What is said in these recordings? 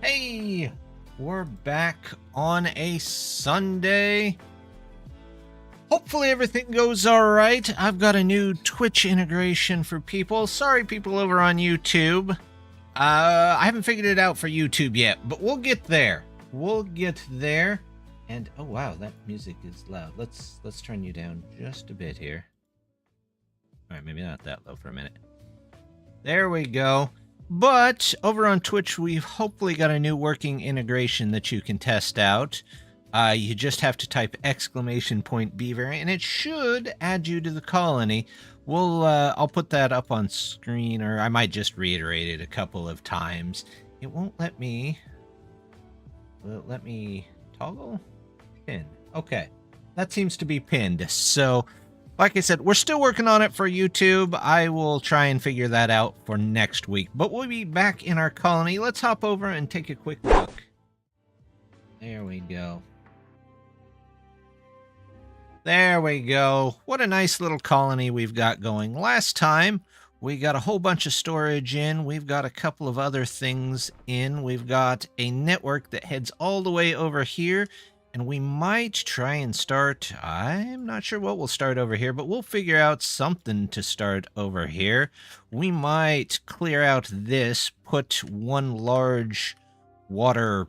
Hey, we're back on a Sunday. Hopefully everything goes all right. I've got a new Twitch integration for people. Sorry, people over on YouTube. I haven't figured it out for YouTube yet, but we'll get there. We'll get there. And oh wow, that music is loud. Let's turn you down just a bit here. All right, maybe not that low for a minute. There we go. But over on Twitch, we've hopefully got a new working integration that you can test out. You just have to type !beaver, and it should add you to the colony. I'll put that up on screen, or I might just reiterate it a couple of times. It won't let me. Will it let me toggle? Pin. Okay, that seems to be pinned. So, like I said, we're still working on it for YouTube. I will try and figure that out for next week. But we'll be back in our colony. Let's hop over and take a quick look. There we go. There we go. What a nice little colony we've got going. Last time, we got a whole bunch of storage in. We've got a couple of other things in. We've got a network that heads all the way over here. And we might try and start, I'm not sure what we'll start over here, but we'll figure out something to start over here. We might clear out this, put one large water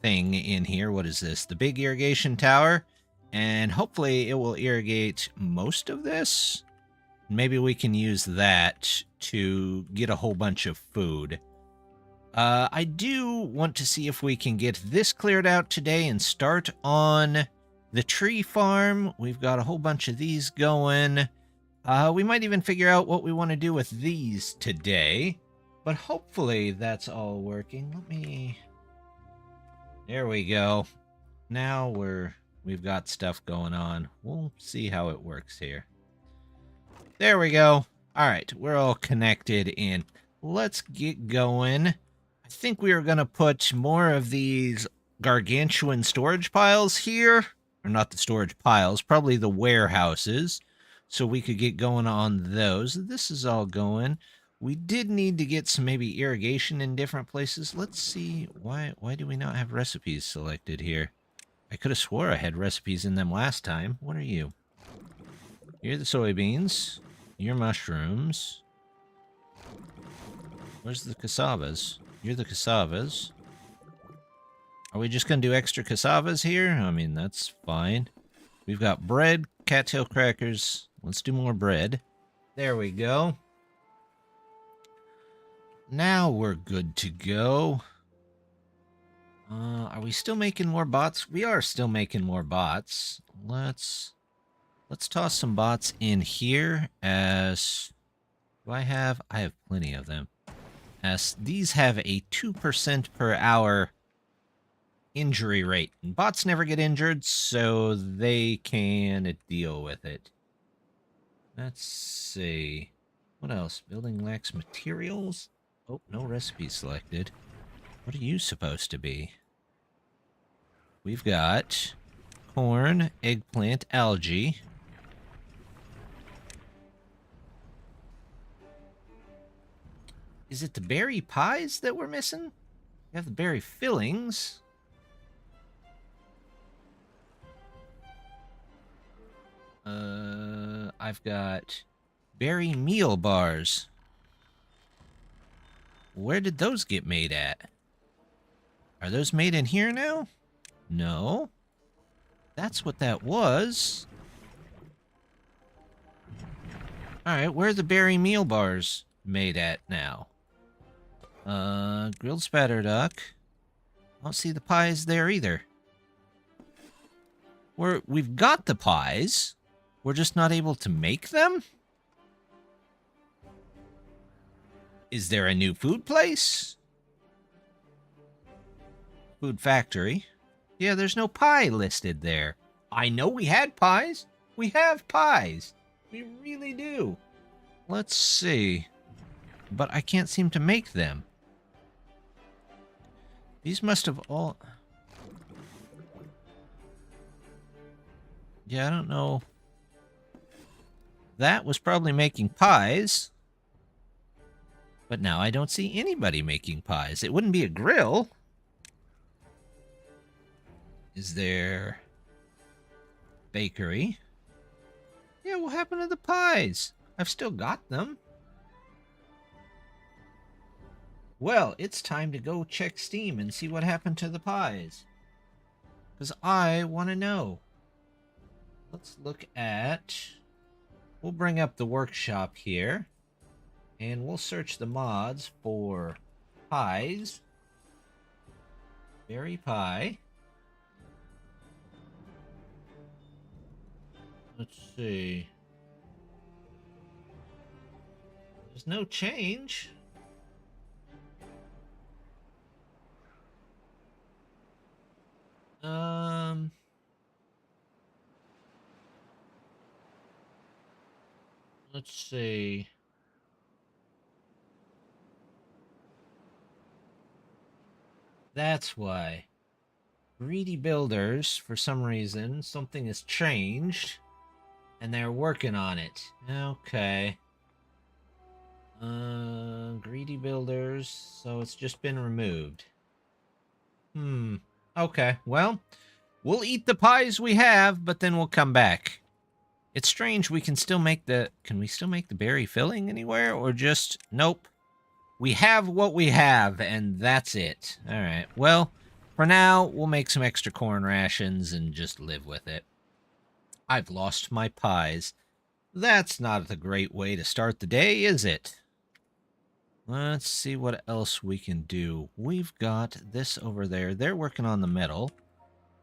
thing in here. What is this? The big irrigation tower. And hopefully it will irrigate most of this. Maybe we can use that to get a whole bunch of food. I do want to see if we can get this cleared out today and start on the tree farm. We've got a whole bunch of these going. We might even figure out what we want to do with these today. But hopefully that's all working. There we go. Now we've got stuff going on. We'll see how it works here. There we go. All right, we're all connected in. Let's get going. I think we are going to put more of these gargantuan storage piles here. Or not the storage piles, probably the warehouses. So we could get going on those. This is all going. We did need to get some maybe irrigation in different places. Let's see. Why do we not have recipes selected here? I could have swore I had recipes in them last time. What are you? You're the soybeans. You're mushrooms. Where's the cassavas? You're the cassavas. Are we just going to do extra cassavas here? I mean, that's fine. We've got bread, cattail crackers. Let's do more bread. There we go. Now we're good to go. Are we still making more bots? We are still making more bots. Let's toss some bots in here as... Do I have plenty of them. As these have a 2% per hour injury rate. And bots never get injured, so they can deal with it. Let's see. What else? Building lacks materials? Oh, no recipe selected. What are you supposed to be? We've got corn, eggplant, algae. Is it the berry pies that we're missing? We have the berry fillings. I've got berry meal bars. Where did those get made at? Are those made in here now? No. That's what that was. Alright, where are the berry meal bars made at now? Grilled spatter duck. I don't see the pies there either. We've got the pies. We're just not able to make them? Is there a new food place? Food factory. Yeah, there's no pie listed there. I know we had pies. We have pies. We really do. Let's see. But I can't seem to make them. These must have all... Yeah, I don't know. That was probably making pies. But now I don't see anybody making pies. It wouldn't be a grill. Is there bakery? Yeah, what happened to the pies? I've still got them. Well, it's time to go check Steam and see what happened to the pies. Because I want to know. Let's look at... We'll bring up the workshop here. And we'll search the mods for pies. Berry pie. Let's see. There's no change. Let's see. That's why. Greedy builders, for some reason, something has changed. And they're working on it. Okay. Greedy builders, so it's just been removed. Okay, well, we'll eat the pies we have, but then we'll come back. It's strange we can still make the... Can we still make the berry filling anywhere? Or just... Nope. We have what we have, and that's it. Alright, well, for now, we'll make some extra corn rations and just live with it. I've lost my pies. That's not a great way to start the day, is it? Let's see what else we can do. We've got this over there. They're working on the metal.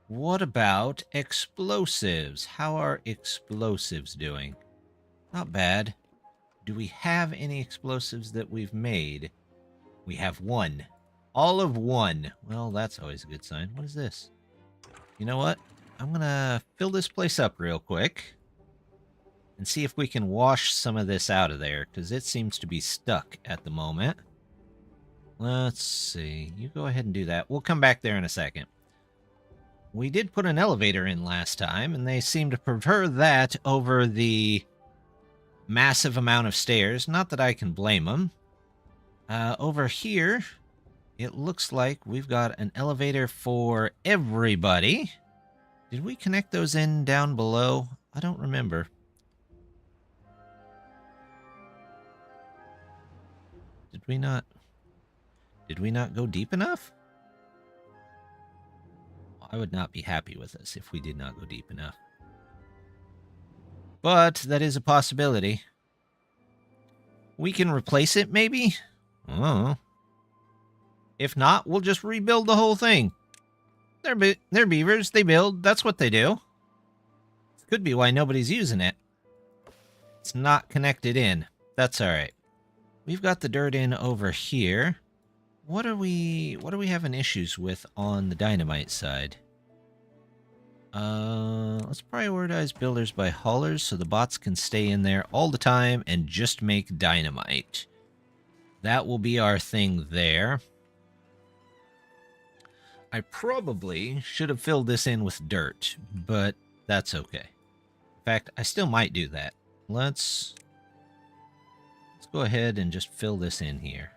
What about explosives? How are explosives doing? Not bad. Do we have any explosives that we've made? We have one. All of one. Well, that's always a good sign. What is this? You know what? I'm going to fill this place up real quick. And see if we can wash some of this out of there, because it seems to be stuck at the moment. Let's see. You go ahead and do that. We'll come back there in a second. We did put an elevator in last time, and they seem to prefer that over the massive amount of stairs. Not that I can blame them. Over here, it looks like we've got an elevator for everybody. Did we connect those in down below? I don't remember. Did we not go deep enough? I would not be happy with us if we did not go deep enough. But that is a possibility. We can replace it, maybe? Oh. If not, we'll just rebuild the whole thing. They're beavers. They build. That's what they do. Could be why nobody's using it. It's not connected in. That's alright. We've got the dirt in over here. What are we having issues with on the dynamite side? Let's prioritize builders by haulers so the bots can stay in there all the time and just make dynamite. That will be our thing there. I probably should have filled this in with dirt, but that's okay. In fact, I still might do that. Let's go ahead and just fill this in here.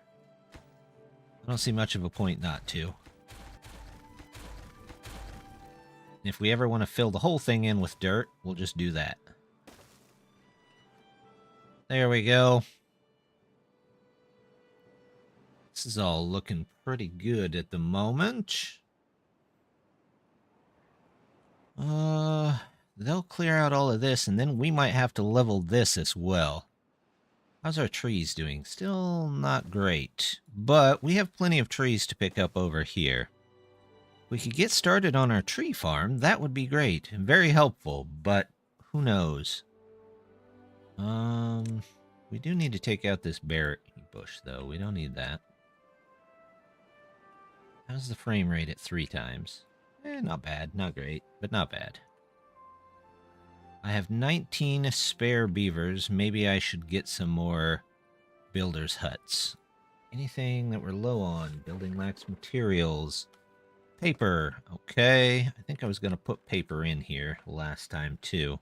I don't see much of a point not to. If we ever want to fill the whole thing in with dirt, we'll just do that. There we go. This is all looking pretty good at the moment. They'll clear out all of this, and then we might have to level this as well. How's our trees doing? Still not great, but we have plenty of trees to pick up over here. We could get started on our tree farm. That would be great and very helpful, but who knows? We do need to take out this berry bush, though. We don't need that. How's the frame rate at 3 times? Not bad. Not great, but not bad. I have 19 spare beavers. Maybe I should get some more builders' huts. Anything that we're low on? Building lacks materials. Paper. Okay. I think I was going to put paper in here last time, too.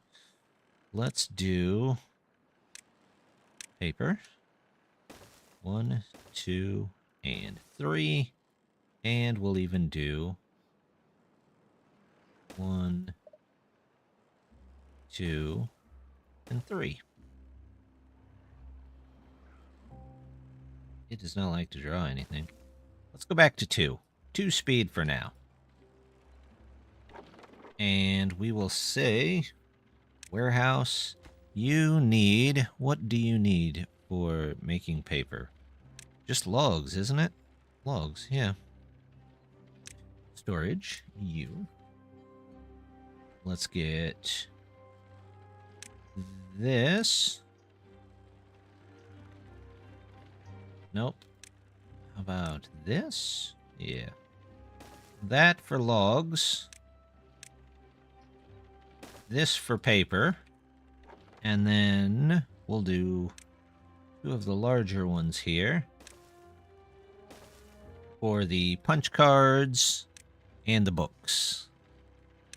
Let's do paper. 1, 2, and 3. And we'll even do 1, 2, and 3. It does not like to draw anything. Let's go back to 2. 2 speed for now. And we will say, warehouse, you need, what do you need for making paper? Just logs, isn't it? Logs, yeah. Storage, you. Let's get this. Nope. How about this? Yeah. That for logs. This for paper. And then we'll do 2 of the larger ones here for the punch cards and the books.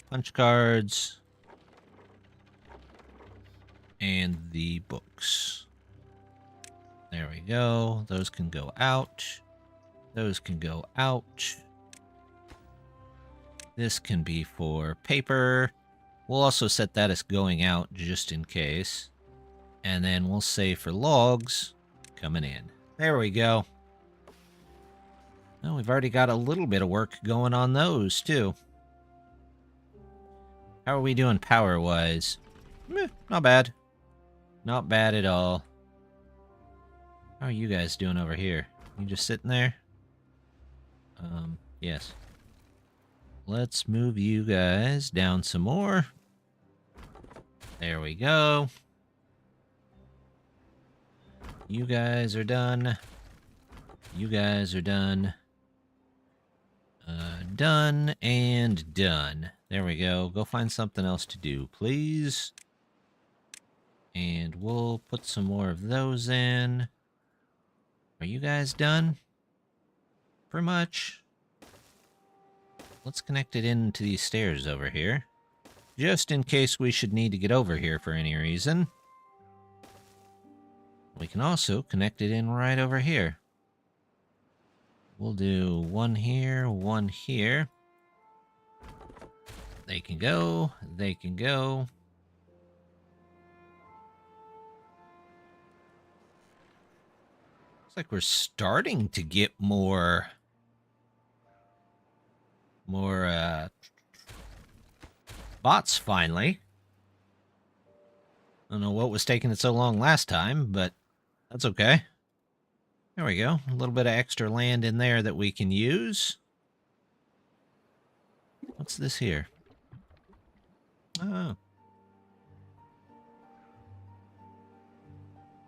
Punch cards and the books. There we go. Those can go out. Those can go out. This can be for paper. We'll also set that as going out just in case. And then we'll say for logs, coming in. There we go. Well, we've already got a little bit of work going on those, too. How are we doing power-wise? Not bad. Not bad at all. How are you guys doing over here? You just sitting there? Yes. Let's move you guys down some more. There we go. You guys are done. You guys are done. Done and done. There we go. Go find something else to do, please. And we'll put some more of those in. Are you guys done? Pretty much. Let's connect it into these stairs over here. Just in case we should need to get over here for any reason. We can also connect it in right over here. We'll do 1 here, 1 here. They can go, they can go. Looks like we're starting to get more bots finally. I don't know what was taking it so long last time, but that's okay. There we go. A little bit of extra land in there that we can use. What's this here? Oh.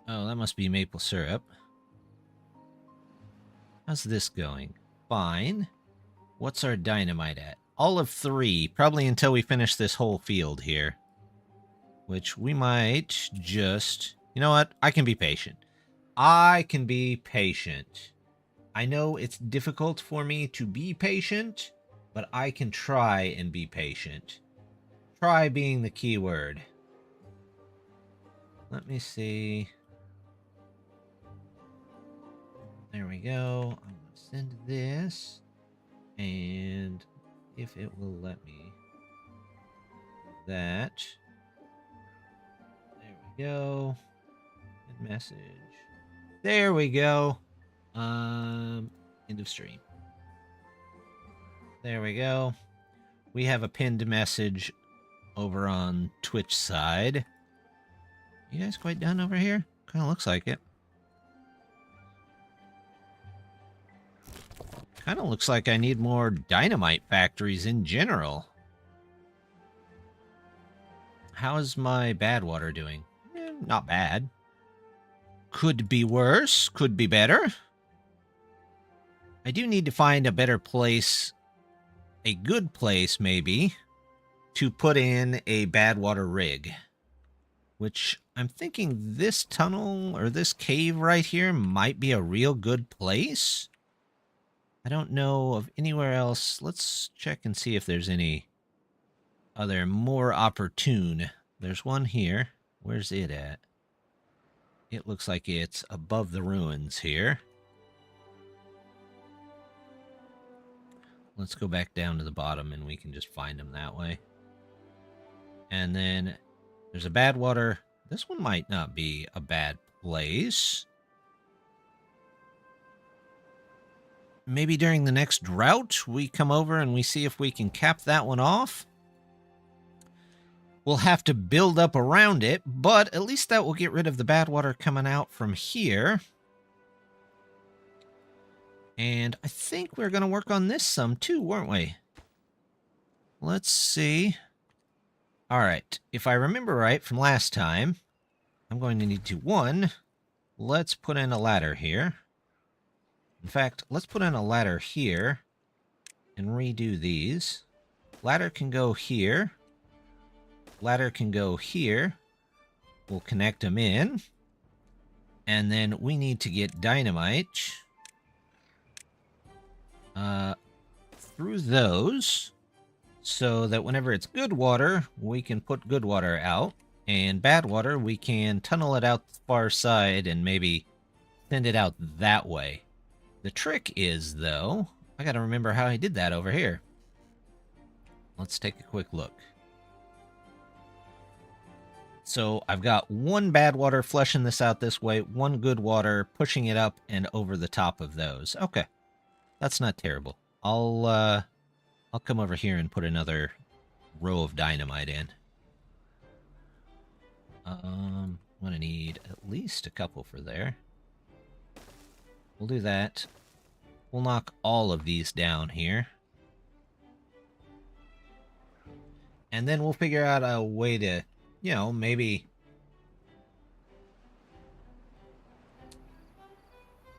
Oh, that must be maple syrup. How's this going? Fine. What's our dynamite at? All of 3, probably until we finish this whole field here. Which we might just... You know what? I can be patient. I can be patient. I know it's difficult for me to be patient, but I can try and be patient. Try being the key word. Let me see. There we go. I'm going to send this. And if it will let me. That. There we go. Good message. There we go. End of stream. There we go. We have a pinned message over on Twitch side. You guys quite done over here? Kind of looks like it. Kind of looks like I need more dynamite factories in general. How is my bad water doing? Not bad. Could be worse. Could be better. I do need to find a better place, a good place maybe, to put in a bad water rig. Which I'm thinking this tunnel or this cave right here might be a real good place. I don't know of anywhere else. Let's check and see if there's any other more opportune. There's one here. Where's it at? It looks like it's above the ruins here. Let's go back down to the bottom and we can just find them that way. And then there's a bad water. This one might not be a bad place. Maybe during the next drought, we come over and we see if we can cap that one off. We'll have to build up around it, but at least that will get rid of the bad water coming out from here. And I think we're going to work on this some too, weren't we? Let's see. All right, if I remember right from last time, I'm going to need to, one, let's put in a ladder here. In fact, let's put in a ladder here and redo these. Ladder can go here. Ladder can go here. We'll connect them in. And then we need to get dynamite through those so that whenever it's good water, we can put good water out. And bad water, we can tunnel it out the far side and maybe send it out that way. The trick is, though, I gotta remember how I did that over here. Let's take a quick look. So I've got one bad water flushing this out this way, one good water pushing it up and over the top of those. Okay, that's not terrible. I'll come over here and put another row of dynamite in. I'm gonna need at least a couple for there. We'll do that. We'll knock all of these down here. And then we'll figure out a way to, you know, maybe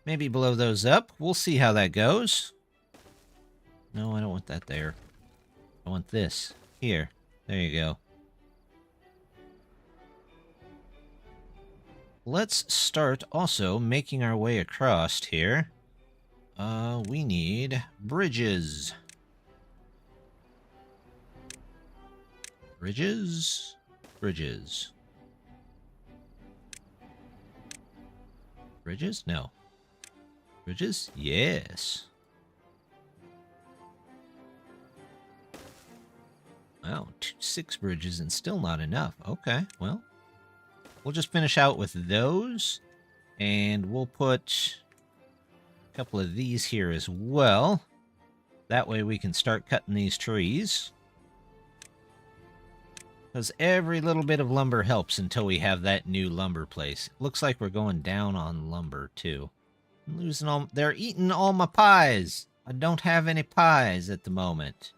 blow those up. We'll see how that goes. No, I don't want that there. I want this. Here. There you go. Let's start also making our way across here. We need bridges. Bridges? Bridges. Bridges? No. Bridges? Yes. Wow, 6 bridges and still not enough. Okay, well, we'll just finish out with those, and we'll put a couple of these here as well. That way we can start cutting these trees. Because every little bit of lumber helps until we have that new lumber place. It looks like we're going down on lumber, too. I'm losing all... They're eating all my pies! I don't have any pies at the moment.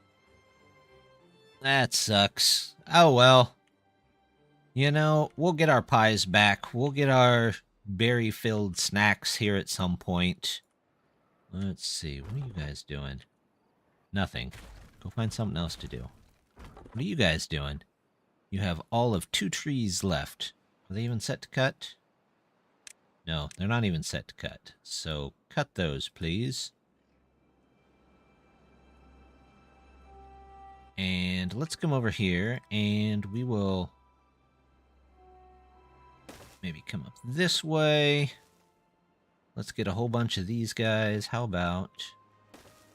That sucks. Oh, well. You know, we'll get our pies back. We'll get our berry-filled snacks here at some point. Let's see. What are you guys doing? Nothing. Go find something else to do. What are you guys doing? You have all of 2 trees left. Are they even set to cut? No, they're not even set to cut. So, cut those, please. And let's come over here, and we will maybe come up this way. Let's get a whole bunch of these guys. How about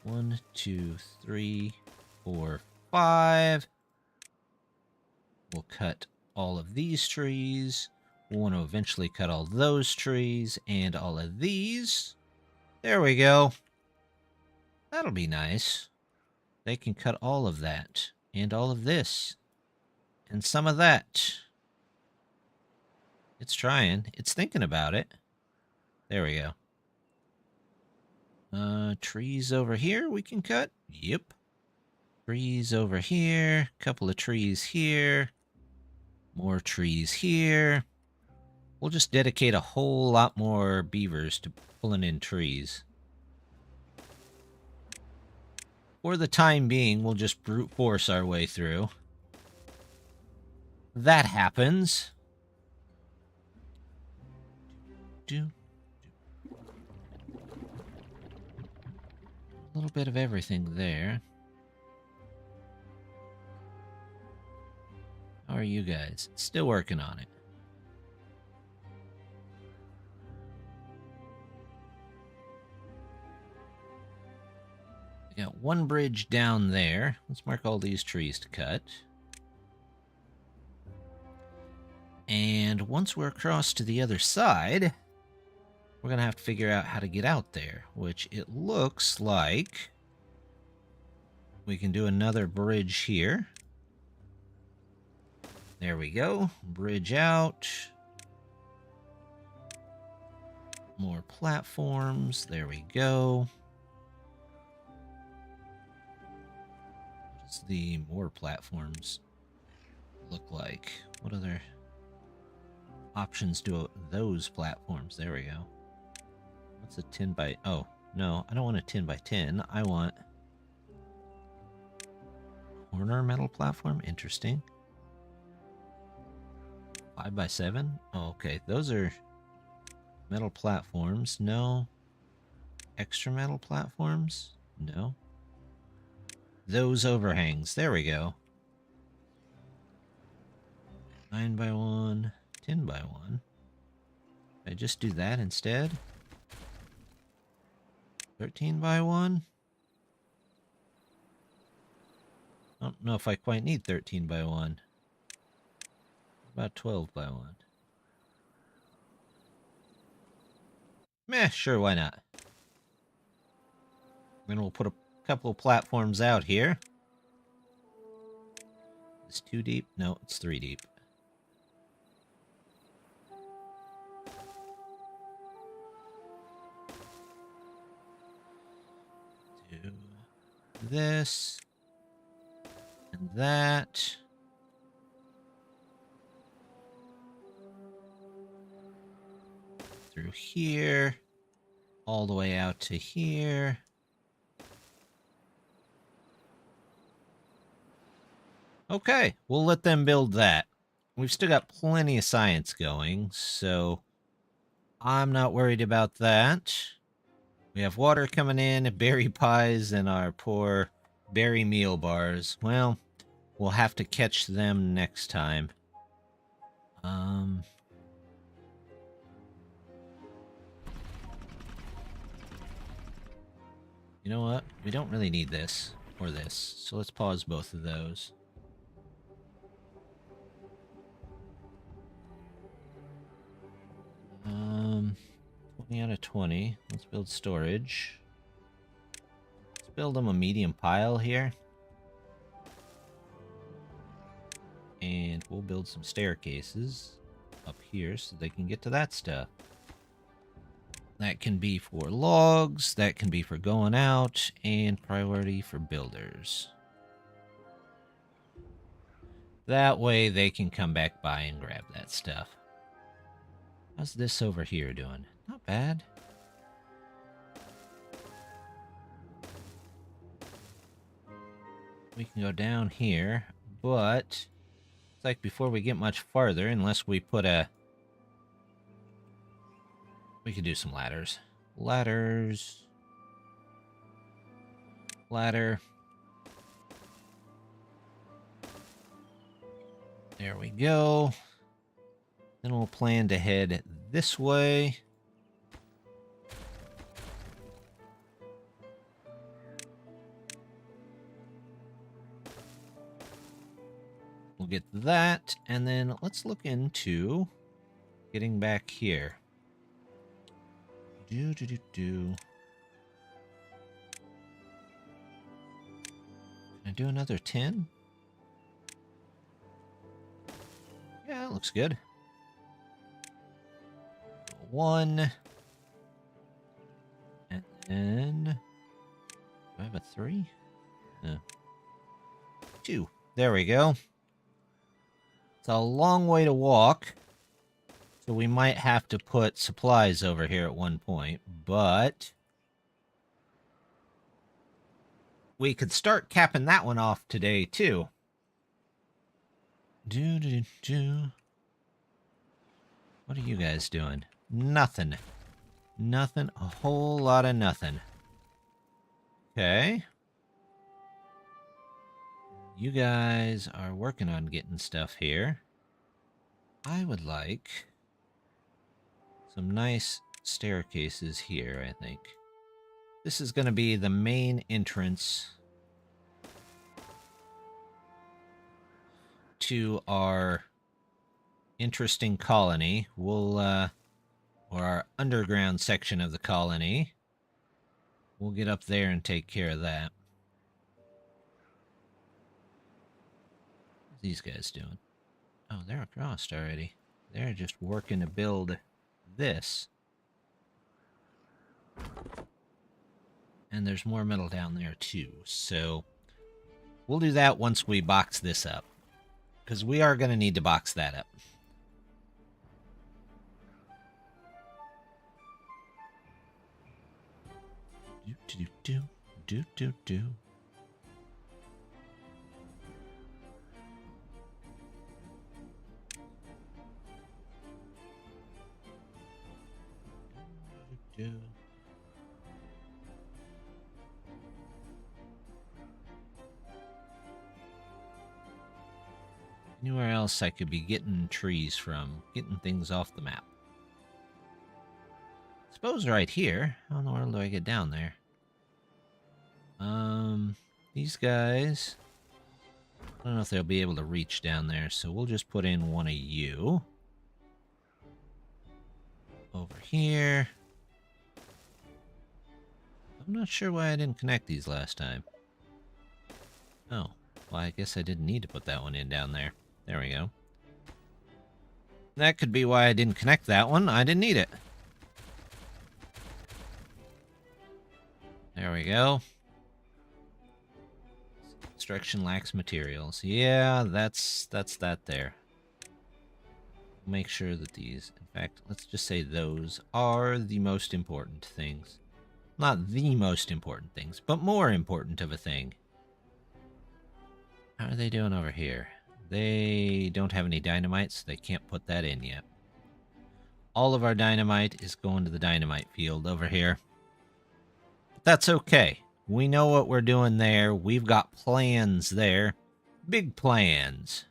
1, 2, 3, 4, 5. We'll cut all of these trees. We'll want to eventually cut all those trees and all of these. There we go. That'll be nice. They can cut all of that, and all of this, and some of that. It's trying. It's thinking about it. There we go. Trees over here we can cut. Yep. Trees over here. Couple of trees here. More trees here. We'll just dedicate a whole lot more beavers to pulling in trees. For the time being, we'll just brute force our way through. That happens. A little bit of everything there. How are you guys? Still working on it. Got one bridge down there. Let's mark all these trees to cut. And once we're across to the other side, we're going to have to figure out how to get out there, which it looks like we can do another bridge here. There we go. Bridge out. More platforms. There we go. What does the more platforms look like? What other options do those platforms? There we go. What's a 10 by... Oh, no. I don't want a 10 by 10. I want... corner metal platform? Interesting. 5 by 7? Oh, okay. Those are metal platforms. No. Extra metal platforms? No. Those overhangs. There we go. 9 by 1. 10 by 1. Did I just do that instead? 13 by 1? I don't know if I quite need 13 by 1. About 12 by 1. Meh, sure, why not? Then we'll put a couple of platforms out here. Is 2 deep? No, it's 3 deep. Do this. And that. Through here. All the way out to here. Okay, we'll let them build that. We've still got plenty of science going, so I'm not worried about that. We have water coming in, berry pies, and our poor berry meal bars. Well, we'll have to catch them next time. You know what? We don't really need this or this, so let's pause both of those. 20 out of 20. Let's build storage. Let's build them a medium pile here. And we'll build some staircases up here so they can get to that stuff. That can be for logs, that can be for going out, and priority for builders. That way they can come back by and grab that stuff. How's this over here doing? Not bad. We can go down here, but it's like before we get much farther, unless we put a... We could do some ladders. Ladders. Ladder. There we go. Then we'll plan to head this way. We'll get that, and then let's look into getting back here. Can I do another 10? Yeah, that looks good. 1. And then... Do I have a 3? No. 2. There we go. It's a long way to walk. So we might have to put supplies over here at one point, but... we could start capping that one off today, too. What are you guys doing? Nothing. Nothing. A whole lot of nothing. Okay. You guys are working on getting stuff here. I would like some nice staircases here, I think. This is going to be the main entrance to our interesting colony. We'll, or our underground section of the colony. We'll get up there and take care of that. What's these guys doing? Oh, they're across already. They're just working to build this. And there's more metal down there too. So we'll do that once we box this up. Because we are going to need to box that up. Do. Anywhere else I could be getting trees from, getting things off the map. Suppose right here. How in the world do I get down there? These guys, I don't know if they'll be able to reach down there, so we'll just put in one of you. Over here. I'm not sure why I didn't connect these last time. Oh, well, I guess I didn't need to put that one in down there. There we go. That could be why I didn't connect that one. I didn't need it. There we go. Construction lacks materials. Yeah, that's that there. Make sure that these, in fact, let's just say those are the most important things. Not the most important things, but more important of a thing. How are they doing over here? They don't have any dynamite, so they can't put that in yet. All of our dynamite is going to the dynamite field over here. But that's okay. We know what we're doing there. We've got plans there. Big plans.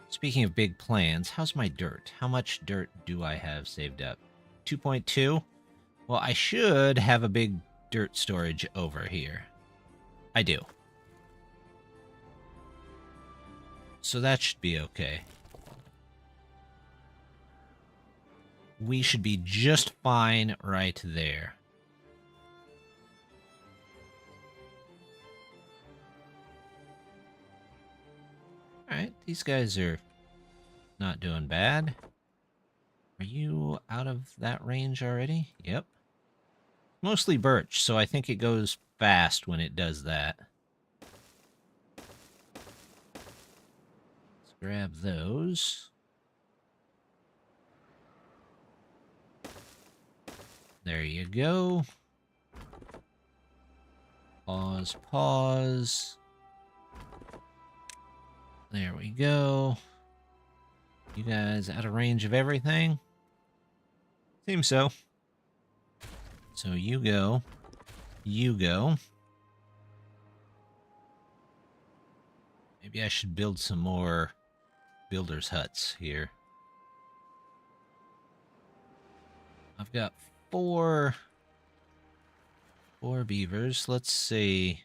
Speaking of big plans, how's my dirt? How much dirt do I have saved up? 2.2? Well, I should have a big dirt storage over here. I do. So that should be okay. We should be just fine right there. Alright, these guys are not doing bad. Are you out of that range already? Yep. Mostly birch, so I think it goes fast when it does that. Let's grab those. There you go. Pause, pause. There we go. You guys out of range of everything? Seems so. So you go. You go. Maybe I should build some more builder's huts here. I've got four beavers. Let's see.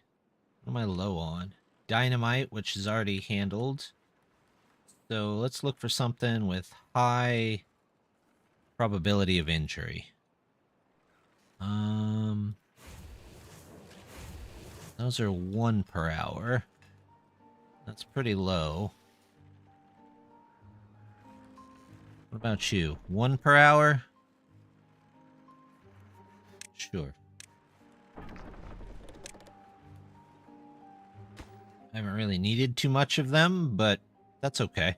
What am I low on? Dynamite, which is already handled. So let's look for something with high probability of injury. Those are 1 per hour. That's pretty low. What about you? 1 per hour? Sure. I haven't really needed too much of them, but that's okay.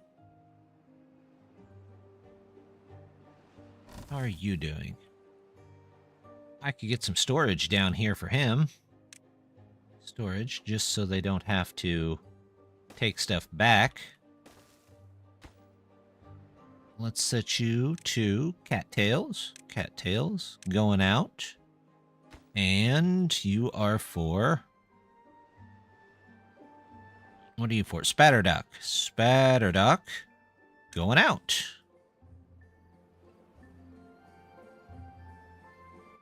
How are you doing? I could get some storage down here for him. Storage, just so they don't have to take stuff back. Let's set you to cattails. Cattails going out. And you are for... What are you for? Spatterduck. Spatterduck going out.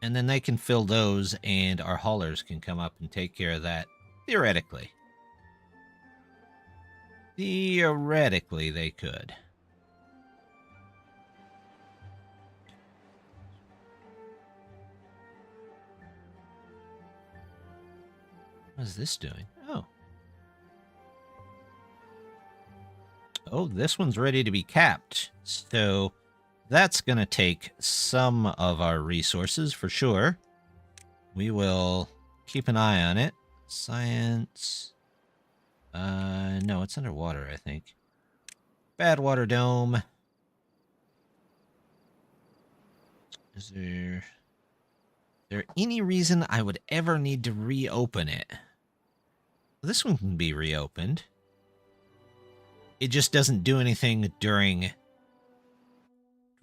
And then they can fill those, and our haulers can come up and take care of that. Theoretically. Theoretically, they could. What is this doing? Oh. Oh, this one's ready to be capped. So that's going to take some of our resources for sure. We will keep an eye on it. Science. No, it's underwater, I think. Bad water dome. Is there any reason I would ever need to reopen it? This one can be reopened. It just doesn't do anything during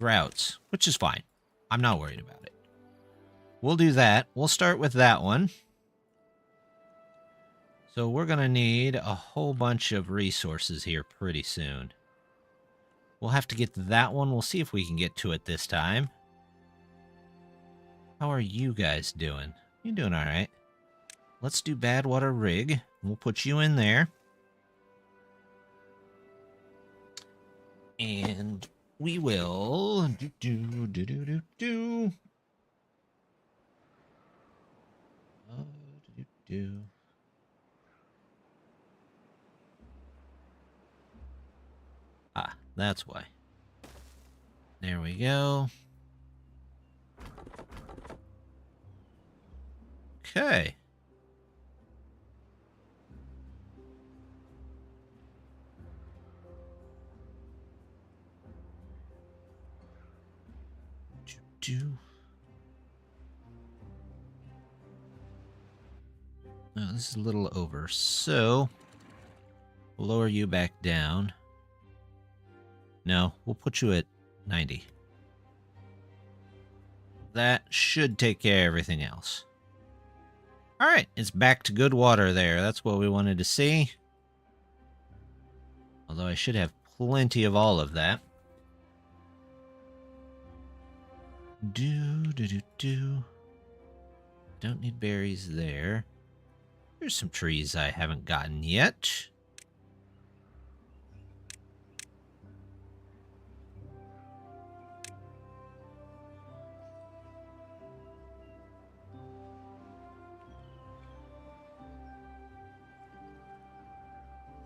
droughts, which is fine. I'm not worried about it. We'll do that. We'll start with that one. So we're going to need a whole bunch of resources here pretty soon. We'll have to get to that one. We'll see if we can get to it this time. How are you guys doing? You're doing all right. Let's do bad water rig. We'll put you in there. And we will Ah, that's why. There we go. Okay. Oh, this is a little over. So, we'll lower you back down. No, we'll put you at 90. That should take care of everything else. All right, it's back to good water there. That's what we wanted to see. Although I should have plenty of all of that. Don't need berries there. There's some trees I haven't gotten yet.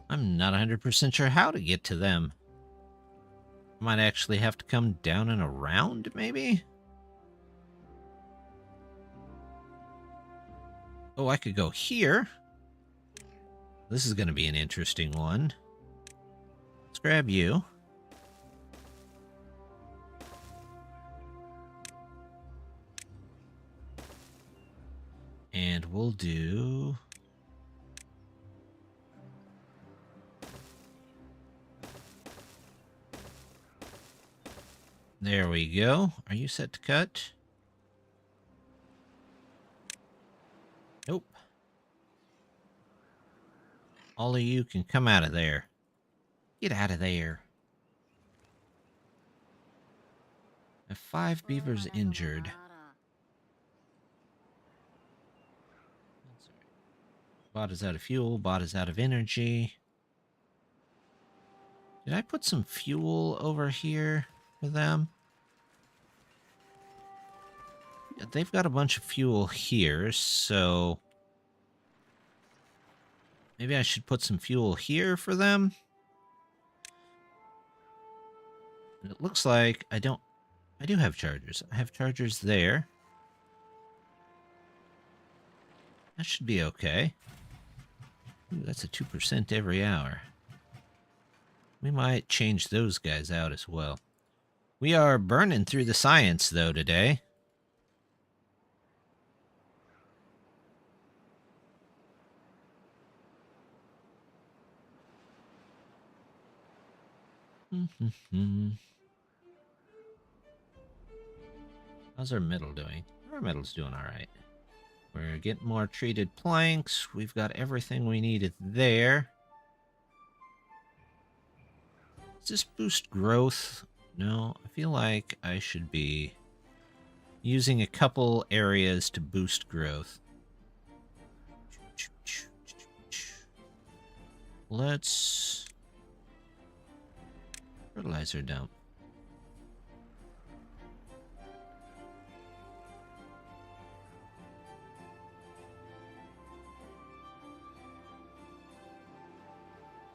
I'm not 100% sure how to get to them. Might actually have to come down and around, maybe? Oh, I could go here. This is going to be an interesting one. Let's grab you. And we'll do... There we go. Are you set to cut? Nope. All of you can come out of there. Get out of there. I have 5 beavers injured. Bot is out of fuel. Bot is out of energy. Did I put some fuel over here for them? Yeah, they've got a bunch of fuel here, so maybe I should put some fuel here for them. And it looks like I do have chargers. I have chargers there. That should be okay. Ooh, that's a 2% every hour. We might change those guys out as well. We are burning through the science, though, today. How's our metal doing? Our metal's doing all right. We're getting more treated planks. We've got everything we needed there. Does this boost growth? No, I feel like I should be using a couple areas to boost growth. Let's fertilizer dump.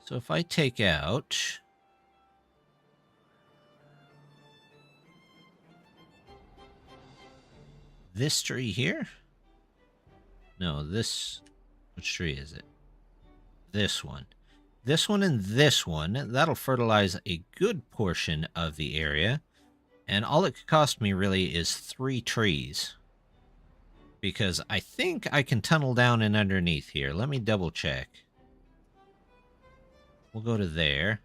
So if I take out this tree here? No, this... Which tree is it? This one. This one and this one. That'll fertilize a good portion of the area. And all it could cost me really is 3 trees. Because I think I can tunnel down and underneath here. Let me double check. We'll go to there.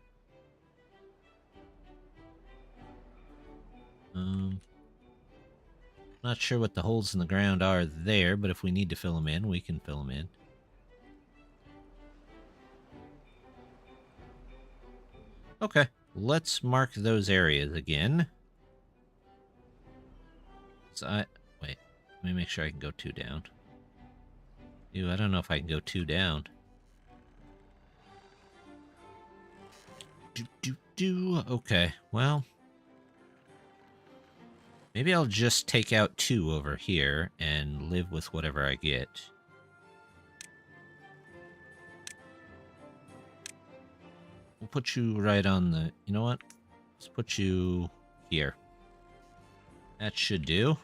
Not sure what the holes in the ground are there, but if we need to fill them in, we can fill them in. Okay, let's mark those areas again. So wait, let me make sure I can go 2 down. Ew, I don't know if I can go 2 down. Okay, well, maybe I'll just take out 2 over here and live with whatever I get. We'll put you right on the... You know what? Let's put you here. That should do.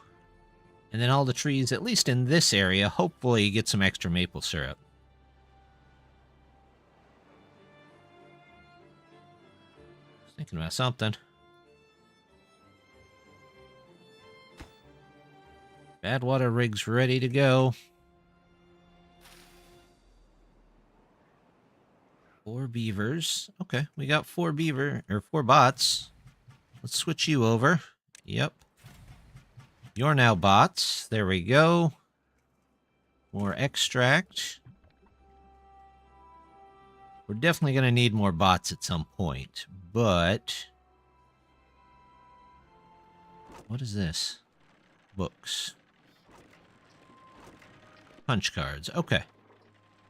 And then all the trees, at least in this area, hopefully get some extra maple syrup. Thinking about something. Bad water rig's ready to go. 4 beavers. Okay, we got 4 bots. Let's switch you over. Yep. You're now bots. There we go. More extract. We're definitely going to need more bots at some point, but... What is this? Books. Punch cards. Okay.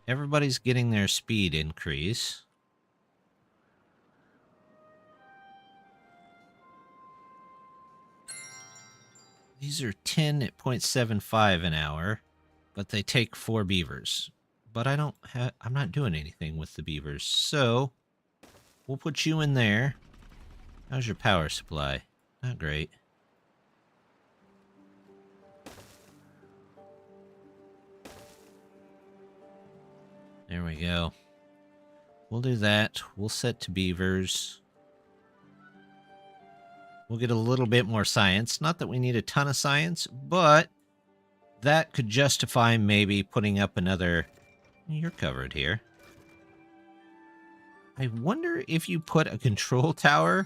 Everybody's getting their speed increase. These are 10 at 0.75 an hour, but they take 4 beavers. But I'm not doing anything with the beavers, so we'll put you in there. How's your power supply? Not great. There we go. We'll do that. We'll set to beavers. We'll get a little bit more science. Not that we need a ton of science, but that could justify maybe putting up another... You're covered here. I wonder if you put a control tower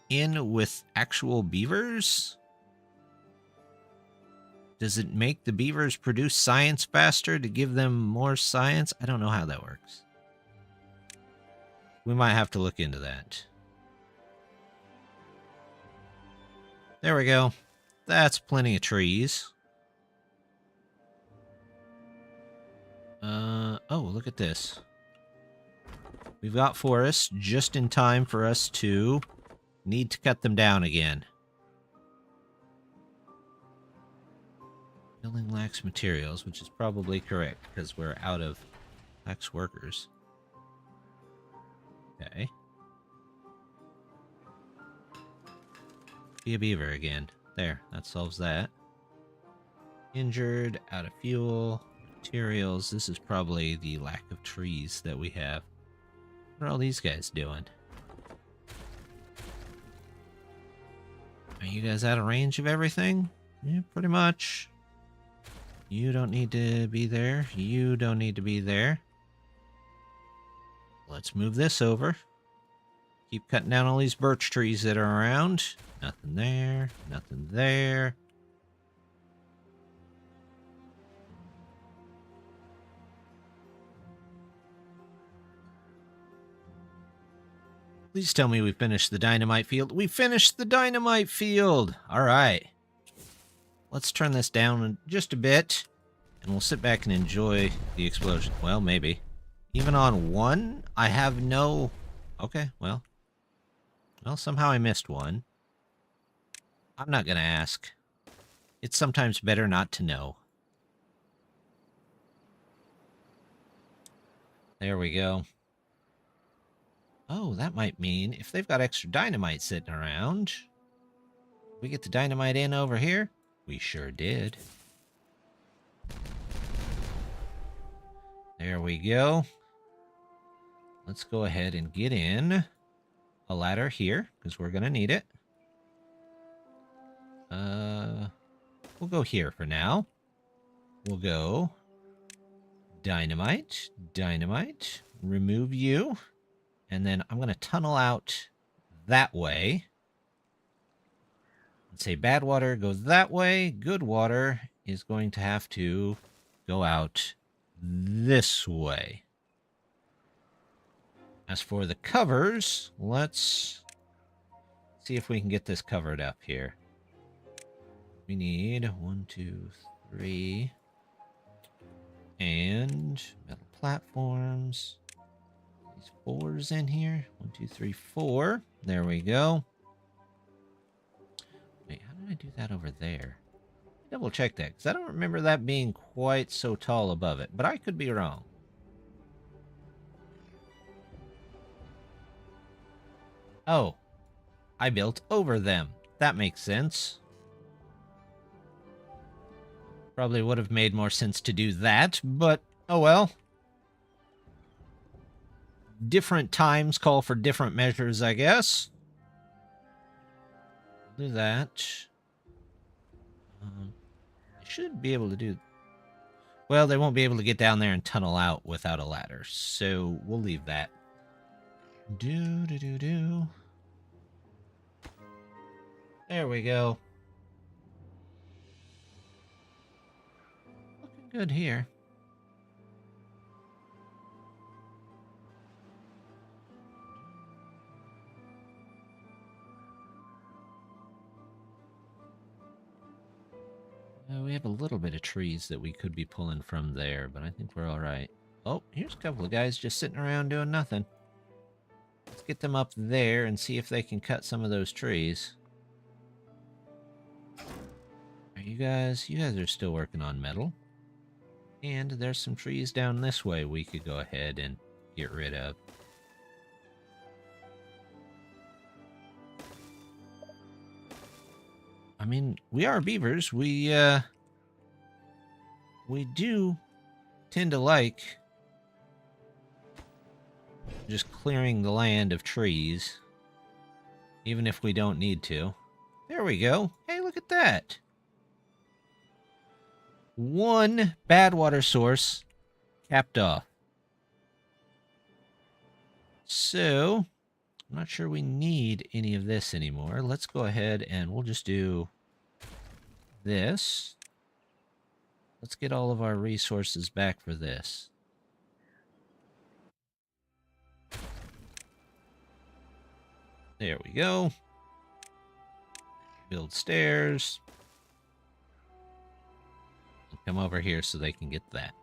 in with actual beavers? Does it make the beavers produce science faster to give them more science? I don't know how that works. We might have to look into that. There we go. That's plenty of trees. Oh, look at this. We've got forests just in time for us to need to cut them down again. Building lacks materials, which is probably correct because we're out of lacks workers. Okay. Be a beaver again. There, that solves that. Injured, out of fuel, materials. This is probably the lack of trees that we have. What are all these guys doing? Are you guys out of range of everything? Yeah, pretty much. You don't need to be there. You don't need to be there. Let's move this over. Keep cutting down all these birch trees that are around. Nothing there. Nothing there. Please tell me we finished the dynamite field. We finished the dynamite field! Alright. Let's turn this down just a bit, and we'll sit back and enjoy the explosion. Well, maybe. Even on one, I have no... Okay, well. Well, somehow I missed one. I'm not going to ask. It's sometimes better not to know. There we go. Oh, that might mean if they've got extra dynamite sitting around, we get the dynamite in over here. We sure did. There we go. Let's go ahead and get in a ladder here, because we're going to need it. We'll go here for now. We'll go dynamite, dynamite, remove you, and then I'm going to tunnel out that way. Let's say bad water goes that way. Good water is going to have to go out this way. As for the covers, let's see if we can get this covered up here. We need 1, 2, 3, and metal platforms. These 4s in here. 1, 2, 3, 4. There we go. Wait, how did I do that over there? Double check that, because I don't remember that being quite so tall above it, but I could be wrong. Oh, I built over them. That makes sense. Probably would have made more sense to do that, but oh well. Different times call for different measures, I guess. Do that. I should be able to do... Well, they won't be able to get down there and tunnel out without a ladder, so we'll leave that. Do. There we go. Looking good here. We have a little bit of trees that we could be pulling from there, but I think we're all right. Oh, here's a couple of guys just sitting around doing nothing. Let's get them up there and see if they can cut some of those trees. You guys are still working on metal. And there's some trees down this way we could go ahead and get rid of. I mean, we are beavers. We do tend to like just clearing the land of trees, even if we don't need to. There we go. Hey, look at that. One bad water source capped off. So, I'm not sure we need any of this anymore. Let's go ahead and we'll just do this. Let's get all of our resources back for this. There we go. Build stairs. Come over here so they can get that.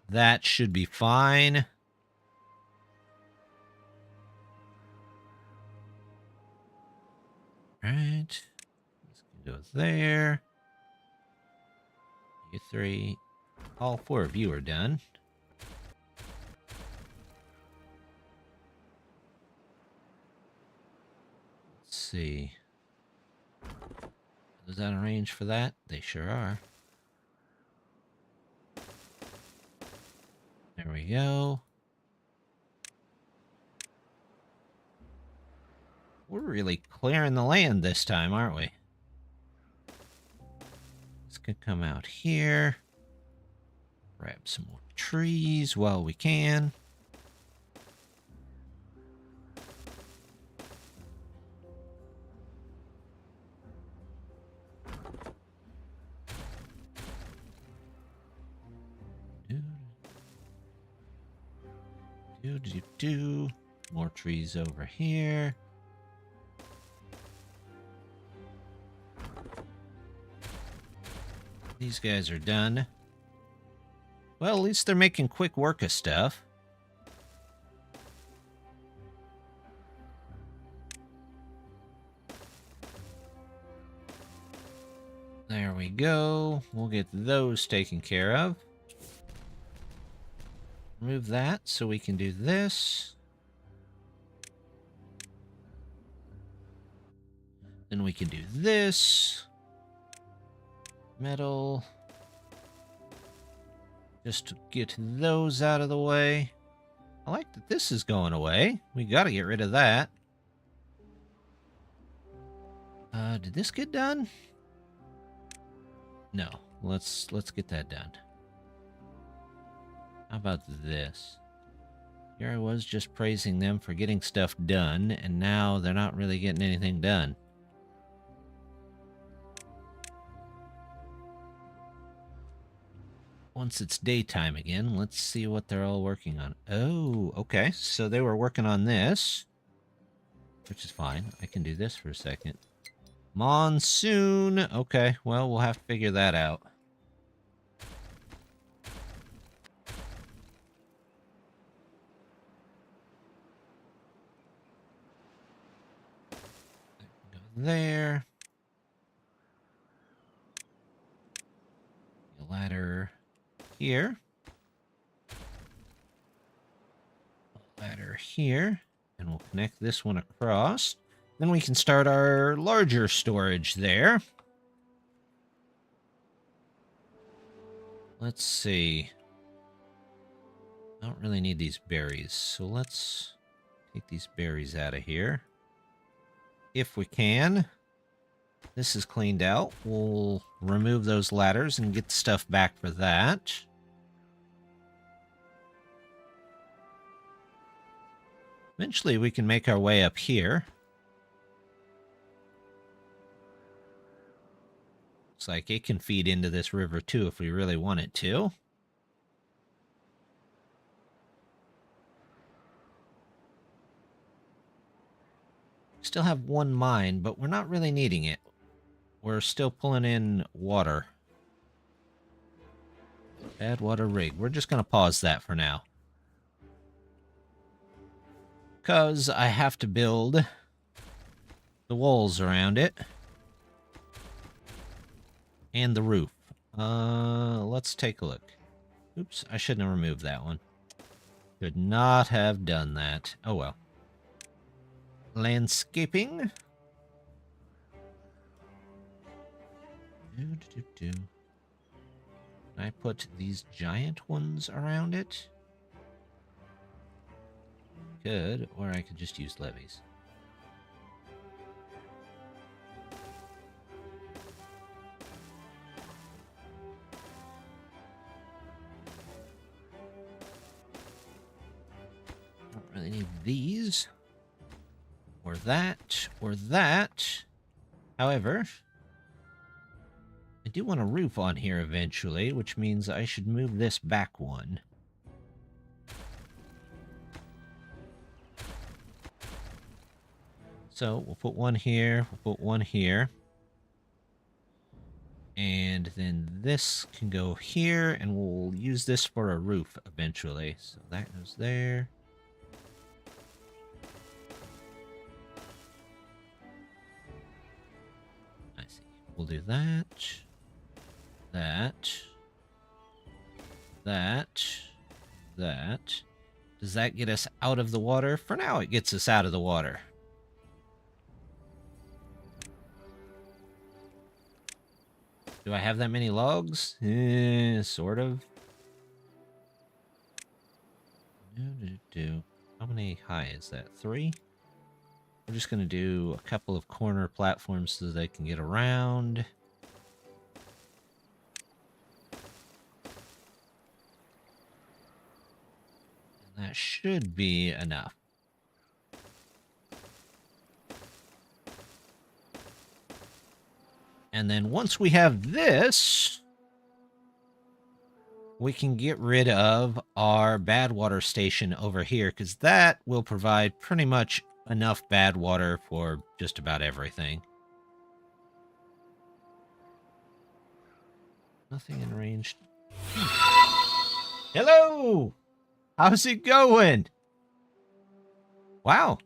That should be fine. Right. This can go there. You 3. All 4 of you are done. Let's see. Is that arranged for that? They sure are. There we go. We're really clearing the land this time, aren't we? This could come out here. Grab some more trees while we can. Do. More trees over here. These guys are done. Well, at least they're making quick work of stuff. There we go. We'll get those taken care of. Remove that so we can do this. Then we can do this. Metal. Just to get those out of the way. I like that this is going away. We gotta get rid of that. Did this get done? No. Let's get that done. How about this? Here I was just praising them for getting stuff done, and now they're not really getting anything done. Once it's daytime again, let's see what they're all working on. Oh, okay. So they were working on this, which is fine. I can do this for a second. Monsoon. Okay, well, we'll have to figure that out. Go there. The ladder here. Ladder here. And we'll connect this one across. Then we can start our larger storage there. Let's see. I don't really need these berries, so let's take these berries out of here. If we can. This is cleaned out. We'll remove those ladders and get the stuff back for that. Eventually we can make our way up here. Looks like it can feed into this river too if we really want it to. Still have one mine, but we're not really needing it. We're still pulling in water. Bad water rig. We're just going to pause that for now. Because I have to build the walls around it. And the roof. Let's take a look. Oops, I shouldn't have removed that one. Could not have done that. Oh well. Landscaping. Can I put these giant ones around it? Could, or I could just use levees. Don't really need these. Or that, or that. However, I do want a roof on here eventually, which means I should move this back one. So we'll put one here, we'll put one here. And then this can go here, and we'll use this for a roof eventually. So that goes there. I see. We'll do that. That. Does that get us out of the water? For now, it gets us out of the water. Do I have that many logs? Sort of. How many high is that? 3? We're just going to do a couple of corner platforms so they can get around. And that should be enough. And then once we have this, we can get rid of our bad water station over here, because that will provide pretty much enough bad water for just about everything. Nothing in range. Hello! How's it going? Wow.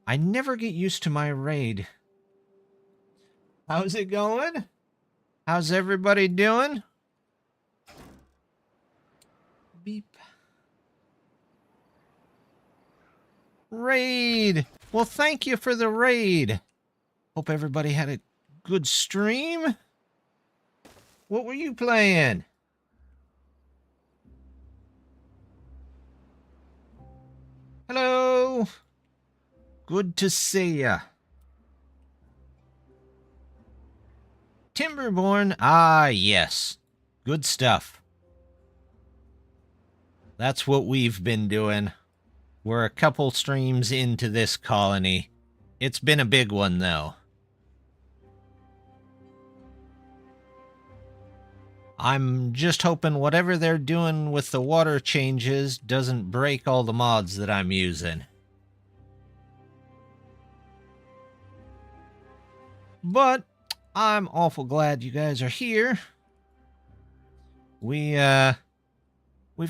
I never get used to my raid. How's it going? How's everybody doing? Beep. Raid! Well, thank you for the raid. Hope everybody had a good stream. What were you playing? Hello. Good to see ya. Timberborn. Ah, yes. Good stuff. That's what we've been doing. We're a couple streams into this colony. It's been a big one, though. I'm just hoping whatever they're doing with the water changes doesn't break all the mods that I'm using. But I'm awful glad you guys are here. We've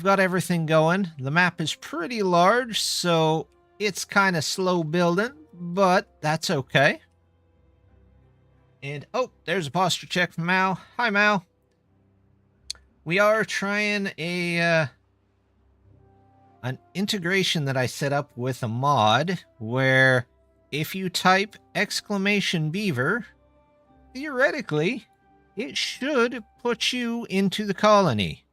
got everything going. The map is pretty large, so it's kind of slow building, but that's okay. And, oh, there's a posture check from Mal. Hi, Mal. We are trying an integration that I set up with a mod where if you type !beaver, theoretically, it should put you into the colony.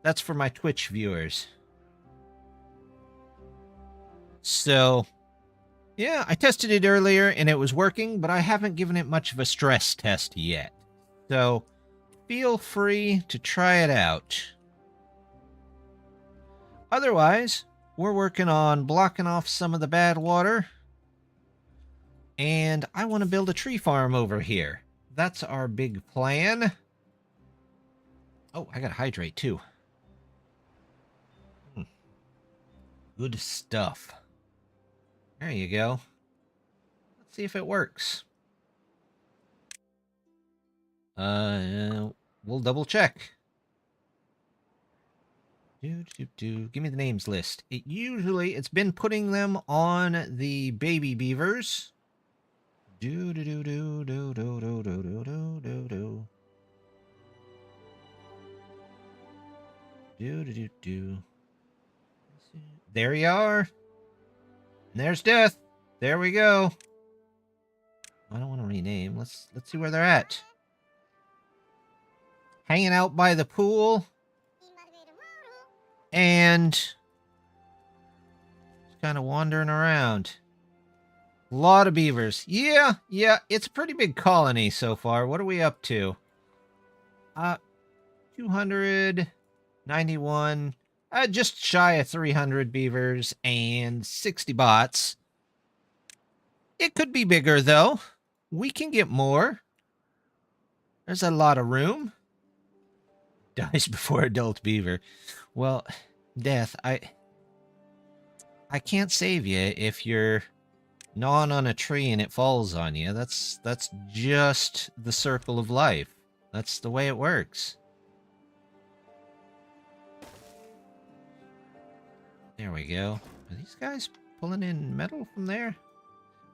That's for my Twitch viewers. So, yeah, I tested it earlier and it was working, but I haven't given it much of a stress test yet. So, feel free to try it out. Otherwise, we're working on blocking off some of the bad water. And I want to build a tree farm over here. That's our big plan. Oh, I gotta hydrate too. Good stuff. There you go. Let's see if it works. We'll double check. Give me the names list. It's been putting them on the baby beavers. There you are. And there's Death. There we go. I don't want to rename. Let's see where they're at. Hanging out by the pool. And just kind of wandering around. A lot of beavers. Yeah, it's a pretty big colony so far. What are we up to? 291. Just shy of 300 beavers and 60 bots. It could be bigger, though. We can get more. There's a lot of room. Dies before adult beaver. Well, Death, I can't save you if you're gnawing on a tree and it falls on you. That's just the circle of life. That's the way it works. There we go. Are these guys pulling in metal from there?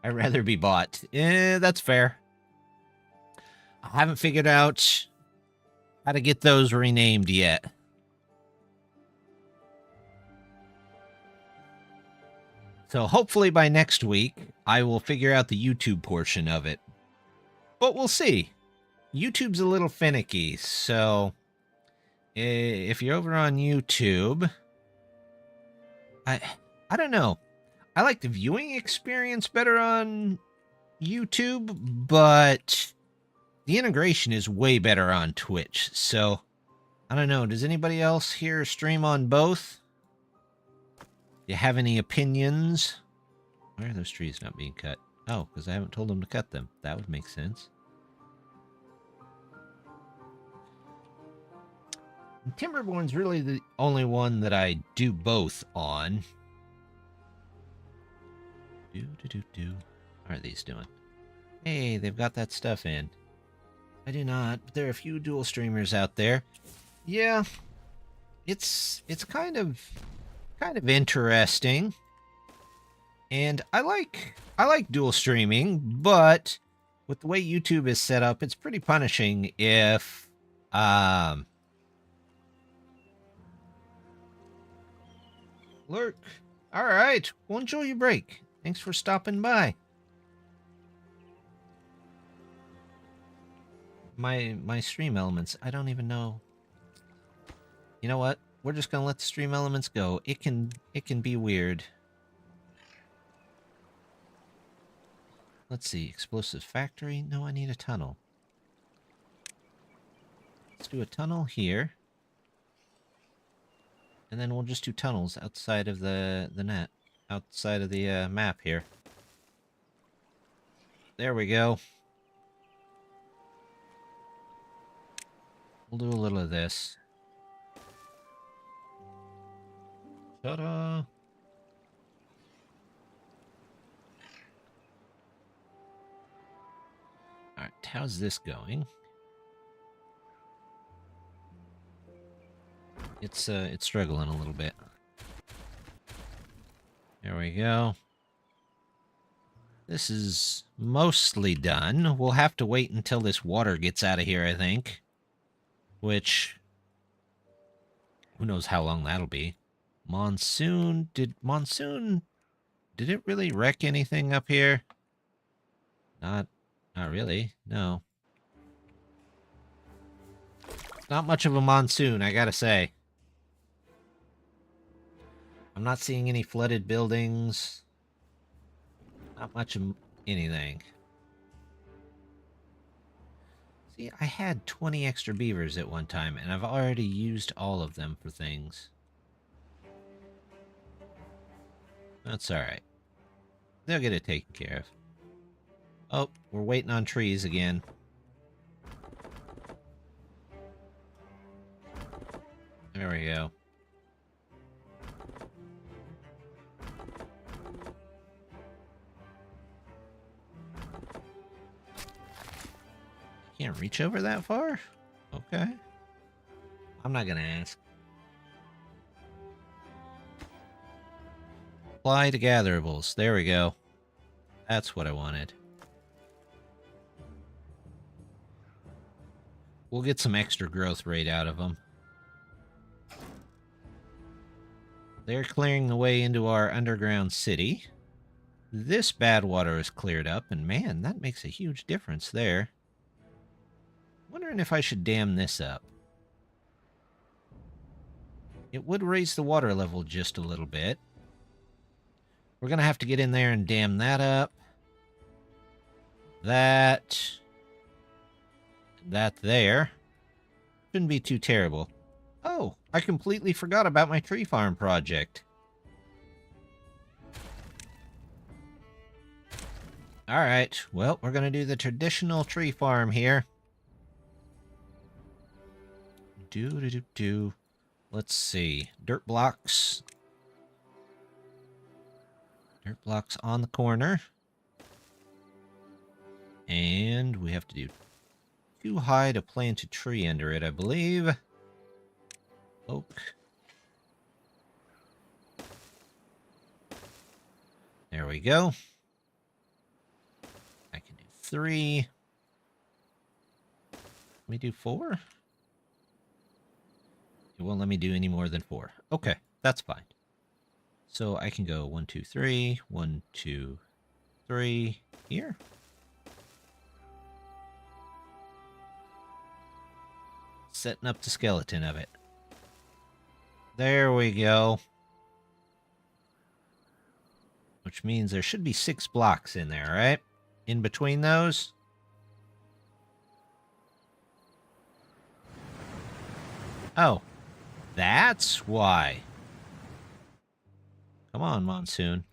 I'd rather be bought. That's fair. I haven't figured out how to get those renamed yet. So hopefully by next week, I will figure out the YouTube portion of it. But we'll see. YouTube's a little finicky, so if you're over on YouTube, I don't know. I like the viewing experience better on YouTube, but the integration is way better on Twitch. So, I don't know. Does anybody else here stream on both? Do you have any opinions? Why are those trees not being cut? Oh, because I haven't told them to cut them. That would make sense. And Timberborn's really the only one that I do both on. How are these doing? Hey, they've got that stuff in. I do not, but there are a few dual streamers out there. Yeah, it's kind of interesting. And I like dual streaming, but with the way YouTube is set up, it's pretty punishing if lurk. All right, well, enjoy your break. Thanks for stopping by. My stream elements, I don't even know. You know what? We're just gonna let the stream elements go. It can be weird. Let's see, explosive factory. No, I need a tunnel. Let's do a tunnel here. And then we'll just do tunnels outside of the net. Outside of the map here. There we go. We'll do a little of this. Ta-da! Alright, how's this going? It's struggling a little bit. There we go. This is mostly done. We'll have to wait until this water gets out of here, I think. Which, who knows how long that'll be. Monsoon, did it really wreck anything up here? Not really, no. It's not much of a monsoon, I gotta say. I'm not seeing any flooded buildings. Not much of anything. See, I had 20 extra beavers at one time, and I've already used all of them for things. That's alright. They'll get it taken care of. Oh, we're waiting on trees again. There we go. Can't reach over that far? Okay. I'm not gonna ask. Apply to gatherables. There we go. That's what I wanted. We'll get some extra growth rate out of them. They're clearing the way into our underground city. This bad water is cleared up, and man, that makes a huge difference there. Wondering if I should dam this up. It would raise the water level just a little bit. We're going to have to get in there and dam that up. That there. Shouldn't be too terrible. Oh, I completely forgot about my tree farm project. Alright, well, we're going to do the traditional tree farm here. Let's see. Dirt blocks. Dirt blocks on the corner. And we have to do too high to plant a tree under it, I believe. Oak. There we go. I can do 3. Let me do 4. It won't let me do any more than 4. Okay, that's fine. So I can go 1, 2, 3, 1, 2, 3 here. Setting up the skeleton of it. There we go. Which means there should be 6 blocks in there, right? In between those. Oh. That's why. Come on, Monsoon.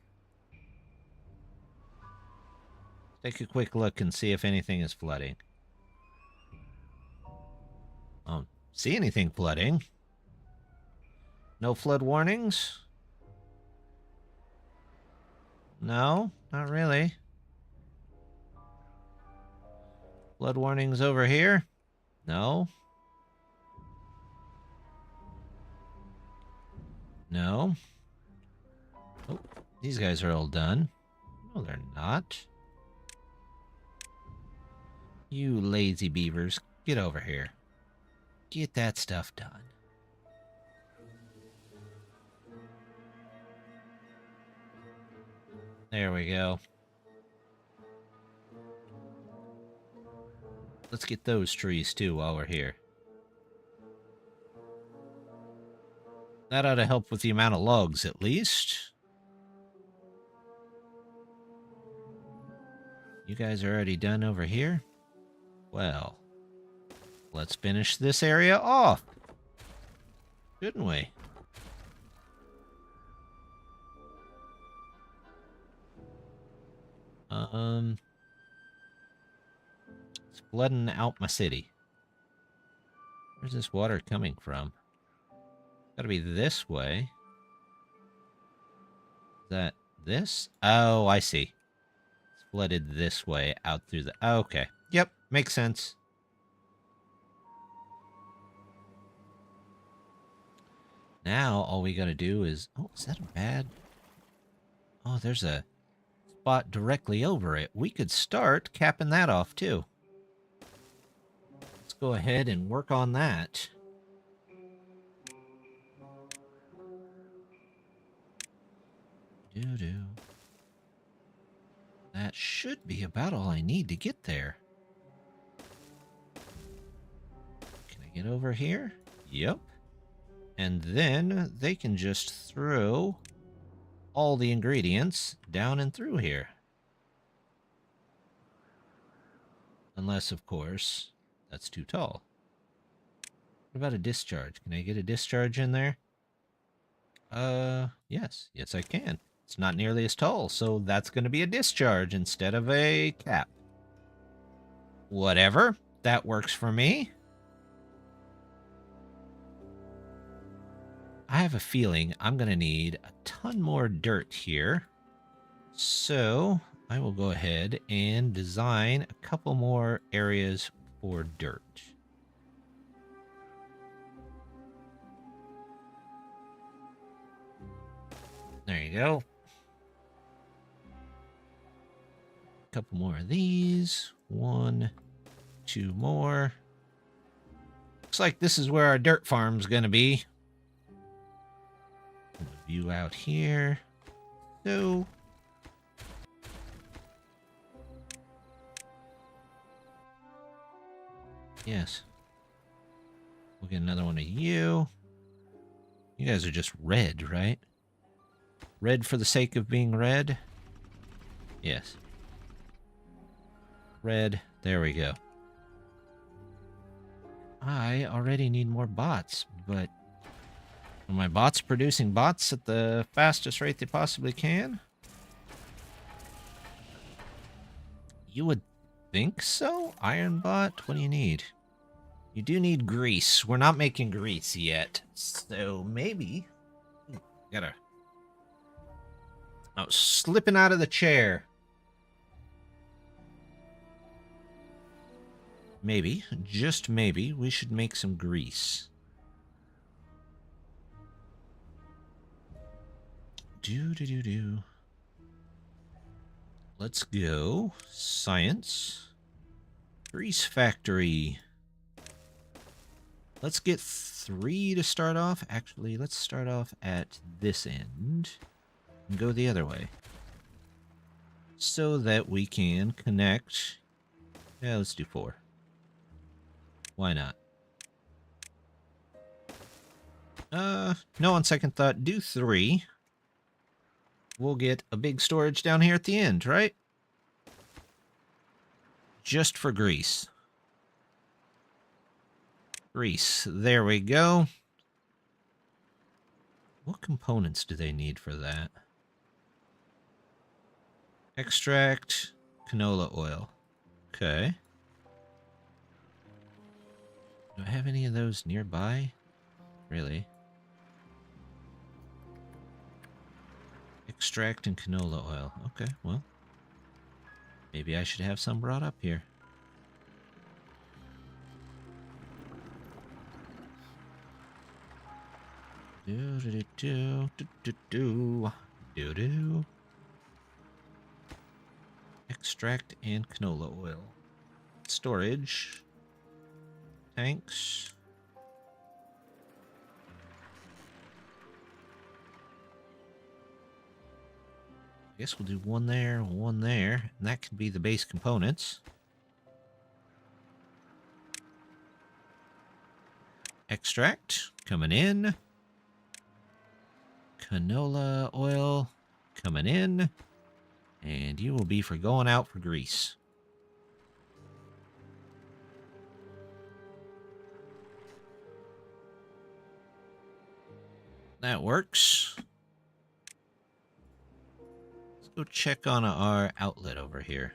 Take a quick look and see if anything is flooding. I don't see anything flooding. No flood warnings? No, not really. Blood warnings over here? No. No. Oh, these guys are all done. No, they're not. You lazy beavers, get over here. Get that stuff done. There we go. Let's get those trees too while we're here. That ought to help with the amount of logs, at least. You guys are already done over here? Well, let's finish this area off. Shouldn't we? It's flooding out my city. Where's this water coming from? Gotta be this way. Is that this? Oh, I see. It's flooded this way out through the... Oh, okay. Yep, makes sense. Now, all we gotta do is... Oh, is that a bad... Oh, there's a spot directly over it. We could start capping that off, too. Let's go ahead and work on that. Doo-doo. That should be about all I need to get there. Can I get over here? Yep. And then they can just throw all the ingredients down and through here. Unless, of course, that's too tall. What about a discharge? Can I get a discharge in there? Yes. Yes, I can. It's not nearly as tall, so that's going to be a discharge instead of a cap. Whatever. That works for me. I have a feeling I'm going to need a ton more dirt here. So I will go ahead and design a couple more areas for dirt. There you go. A couple more of these. 1, 2 more. Looks like this is where our dirt farm's going to be. View out here. So yes. We'll get another one of you. You guys are just red, right? Red for the sake of being red? Yes. Red. There we go. I already need more bots, but are my bots producing bots at the fastest rate they possibly can? You would think so? Iron bot? What do you need? You do need grease. We're not making grease yet. So maybe... Gotta... I was slipping out of the chair. Maybe, just maybe, we should make some grease. Do. Let's go. Science. Grease factory. Let's get 3 to start off. Actually, let's start off at this end and go the other way so that we can connect. Yeah, let's do 4. Why not? No, on second thought, do 3. We'll get a big storage down here at the end, right? Just for grease. Grease. There we go. What components do they need for that? Extract, canola oil. Okay. Do I have any of those nearby? Really? Extract and canola oil. Okay, well. Maybe I should have some brought up here. Do do do do do do do do. Extract and canola oil. Storage. Tanks. I guess we'll do one there, and that could be the base components. Extract coming in. Canola oil coming in. And you will be for going out for grease. That works. Let's go check on our outlet over here.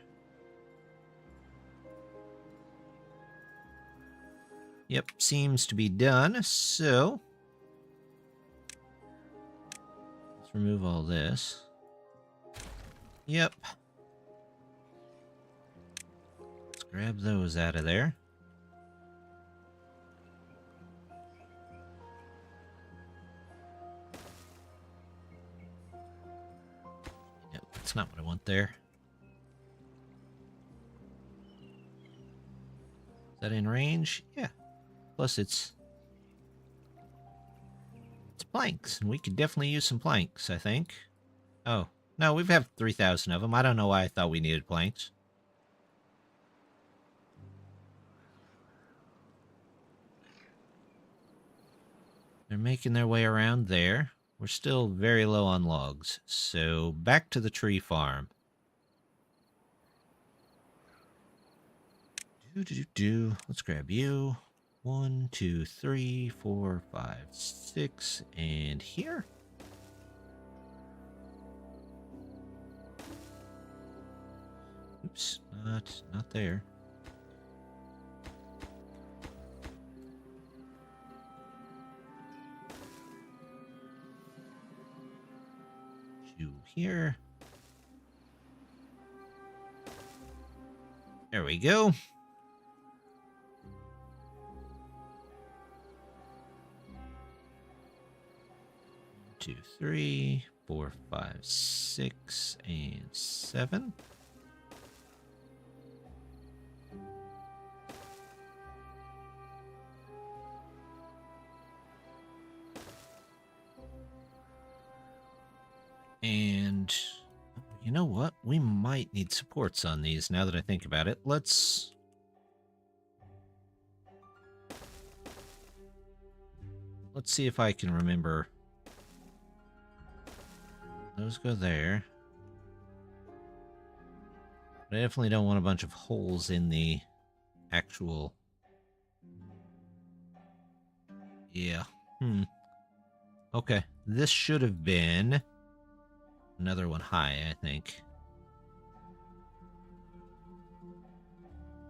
Yep, seems to be done. So let's remove all this. Yep. Let's grab those out of there. Yep, that's not what I want there. Is that in range? Yeah. Plus it's planks, and we could definitely use some planks, I think. Oh. No, we've had 3,000 of them. I don't know why I thought we needed planks. They're making their way around there. We're still very low on logs. So back to the tree farm. Let's grab you. 1, 2, 3, 4, 5, 6, and here. Oops, not there. You here. There we go. Two, 3, 4, 5, 6, and 7. And you know what? We might need supports on these now that I think about it. Let's see if I can remember. Those go there. But I definitely don't want a bunch of holes in the actual... Yeah. Okay. This should have been another one high, I think.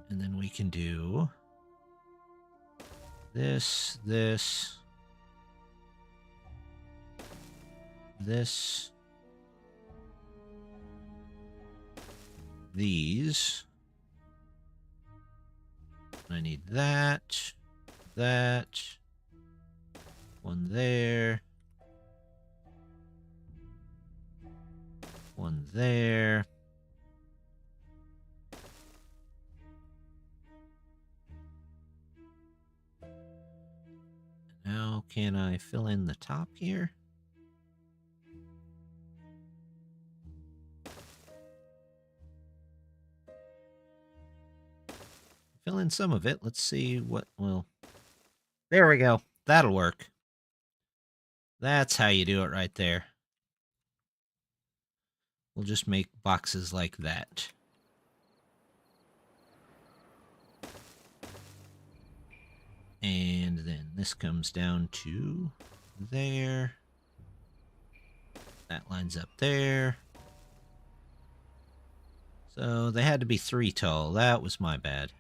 And then we can do this, this, this, these. I need that, that, one there, one there. Now, can I fill in the top here? Fill in some of it. Let's see what will... There we go. That'll work. That's how you do it right there. We'll just make boxes like that. And then this comes down to there. That lines up there. So they had to be 3 tall. That was my bad.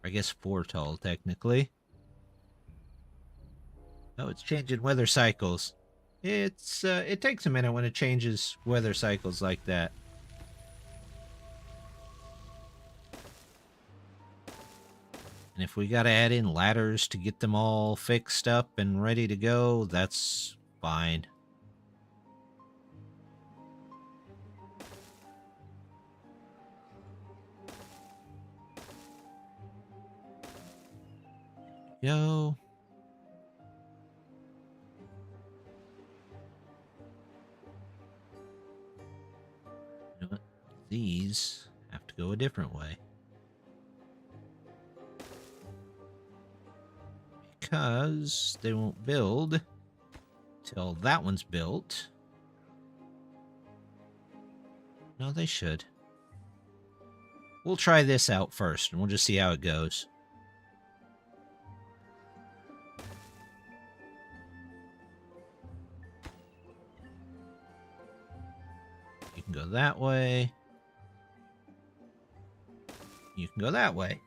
I guess 4 tall, technically. Oh, it's changing weather cycles. It takes a minute when it changes weather cycles like that. And if we got to add in ladders to get them all fixed up and ready to go, that's fine. Yo. You know what? These have to go a different way. Because they won't build till that one's built. No, they should. We'll try this out first, and we'll just see how it goes. You can go that way. You can go that way.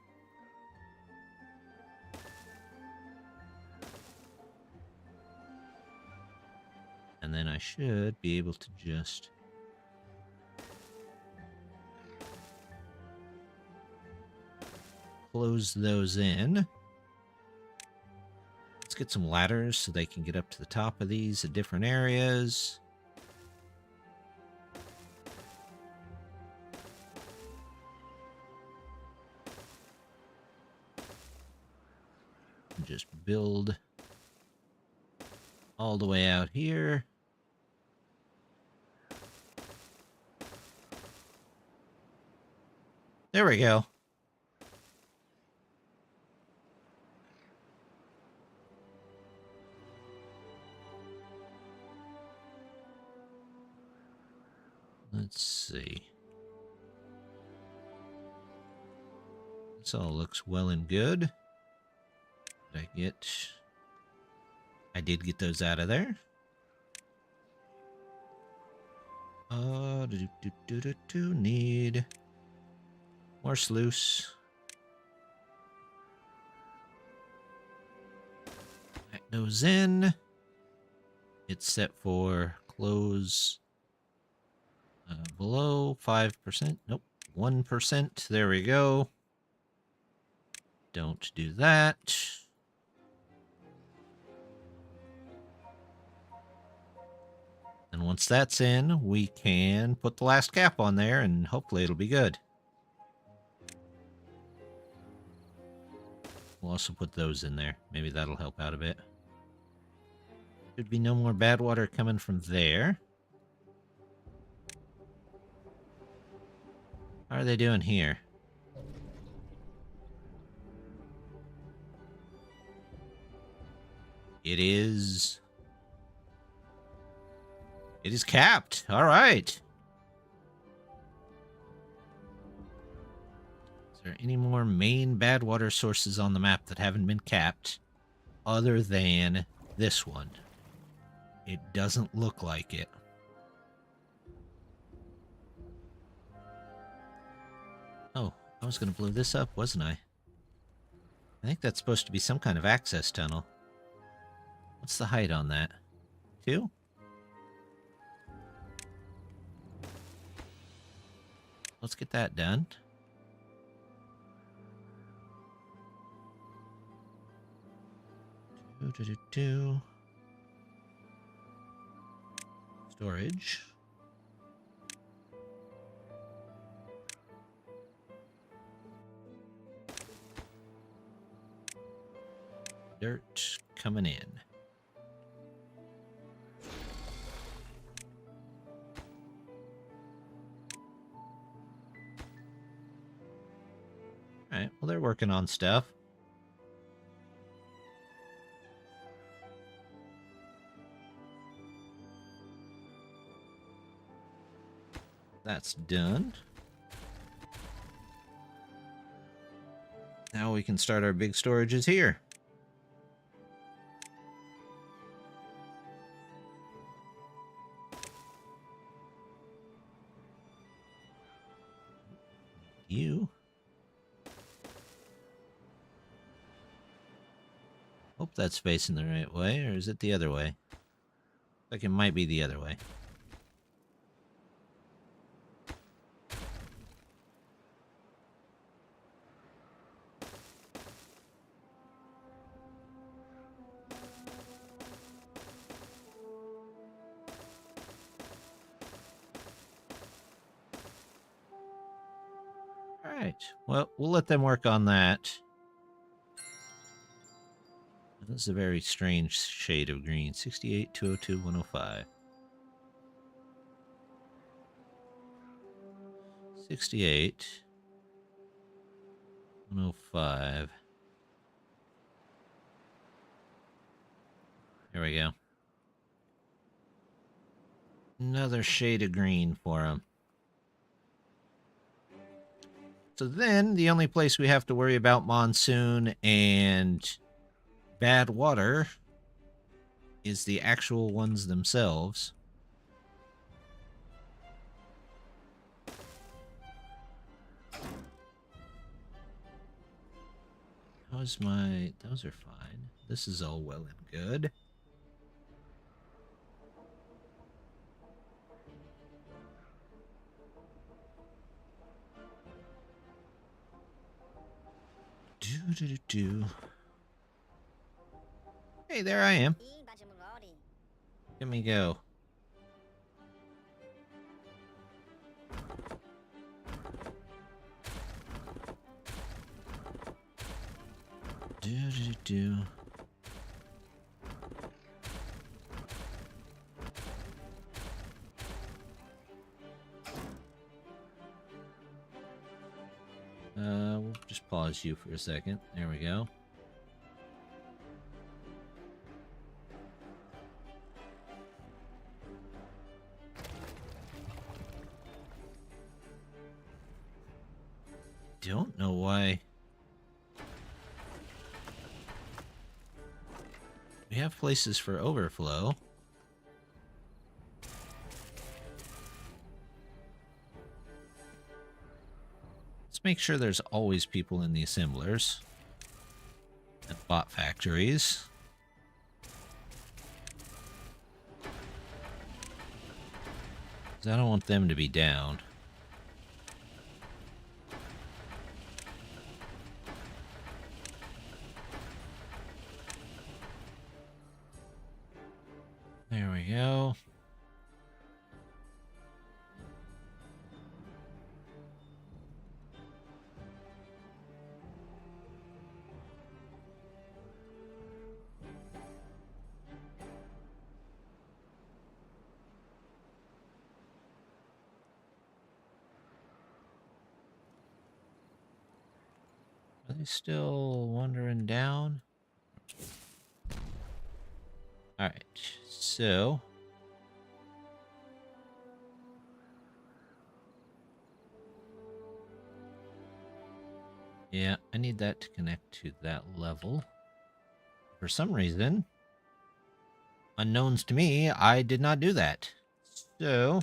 And then I should be able to just... close those in. Let's get some ladders so they can get up to the top of these at different areas. And just build all the way out here. There we go. Let's see. This all looks well and good. I did get those out of there. Need more sluice. Back those in. It's set for close below 5%. Nope, 1%. There we go. Don't do that. And once that's in, we can put the last cap on there, and hopefully it'll be good. We'll also put those in there. Maybe that'll help out a bit. Should be no more bad water coming from there. How are they doing here? It is capped. All right. Is there any more main bad water sources on the map that haven't been capped other than this one? It doesn't look like it. Oh, I was going to blow this up, wasn't I? I think that's supposed to be some kind of access tunnel. What's the height on that? 2? Let's get that done. Storage. Dirt coming in. Alright, well, they're working on stuff. That's done. Now we can start our big storages here. You. Hope that's facing the right way, or is it the other way? Like it might be the other way. Alright. Well, we'll let them work on that. This is a very strange shade of green. 68, 202, 105. 68. 105. There we go. Another shade of green for him. So then, the only place we have to worry about monsoon and bad water is the actual ones themselves. How's my... Those are fine. This is all well and good. Do. Hey, there I am. Let me go. Do. We'll just pause you for a second. There we go. Don't know why. We have places for overflow. Let's make sure there's always people in the assemblers and bot factories. Because I don't want them to be down. There we go. Are they still wandering down? Alright, so... yeah, I need that to connect to that level. For some reason, unknowns to me, I did not do that. So...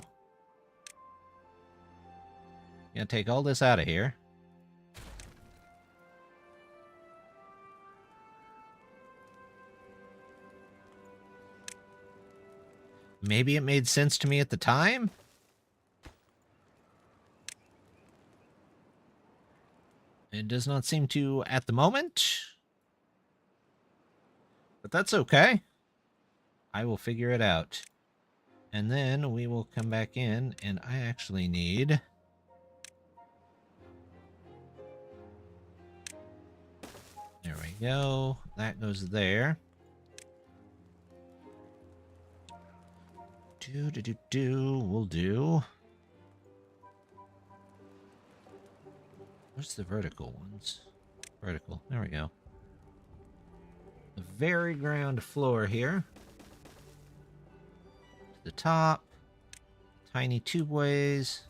gonna take all this out of here. Maybe it made sense to me at the time? It does not seem to at the moment. But that's okay. I will figure it out. And then we will come back in, and I actually need... there we go. That goes there. We'll do. Where's the vertical ones? Vertical. There we go. The very ground floor here. To the top. Tiny tubeways.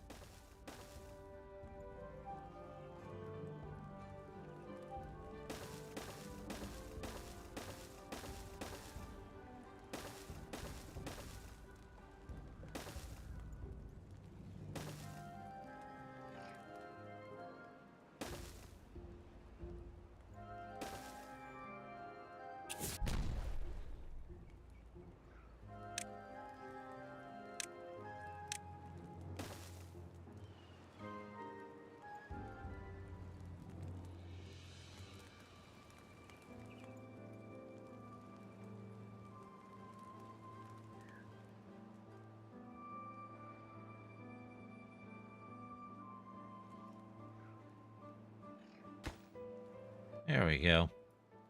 There we go.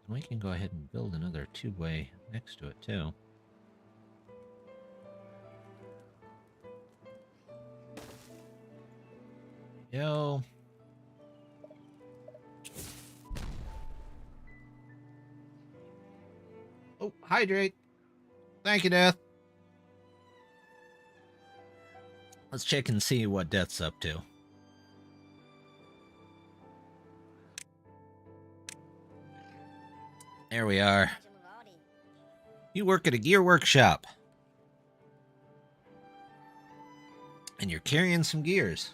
We can go ahead and build another two-way next to it, too. Yo. Oh, hydrate. Thank you, Death. Let's check and see what Death's up to. There we are. You work at a gear workshop. And you're carrying some gears.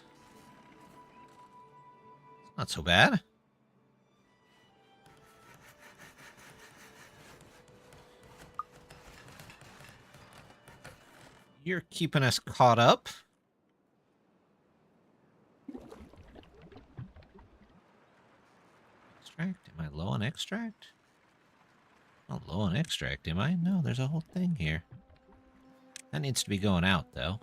Not so bad. You're keeping us caught up. Extract? Am I low on extract? Not low on extract, am I? No, there's a whole thing here. That needs to be going out, though.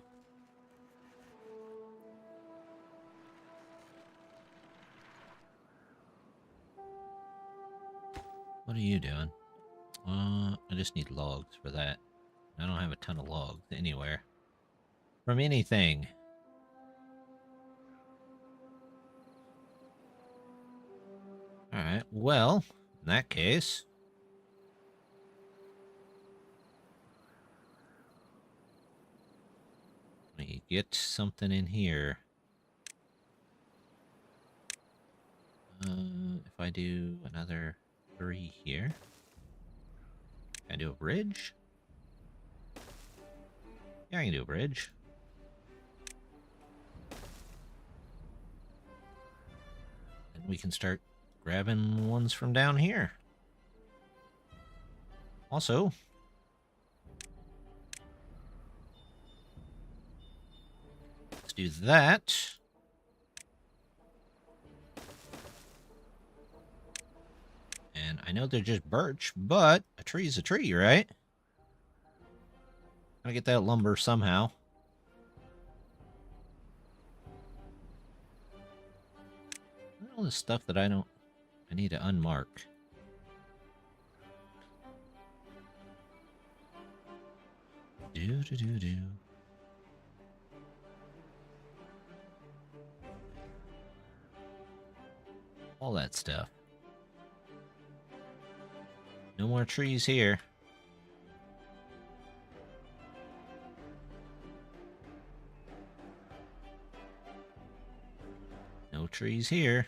What are you doing? I just need logs for that. I don't have a ton of logs anywhere. From anything. Alright, well, in that case... we get something in here. If I do another 3 here... can I do a bridge? Yeah, I can do a bridge. And we can start grabbing ones from down here. Also, let's do that. And I know they're just birch, but a tree's a tree, right? Gotta get that lumber somehow. All this stuff that I need to unmark. Do. All that stuff. No more trees here. No trees here.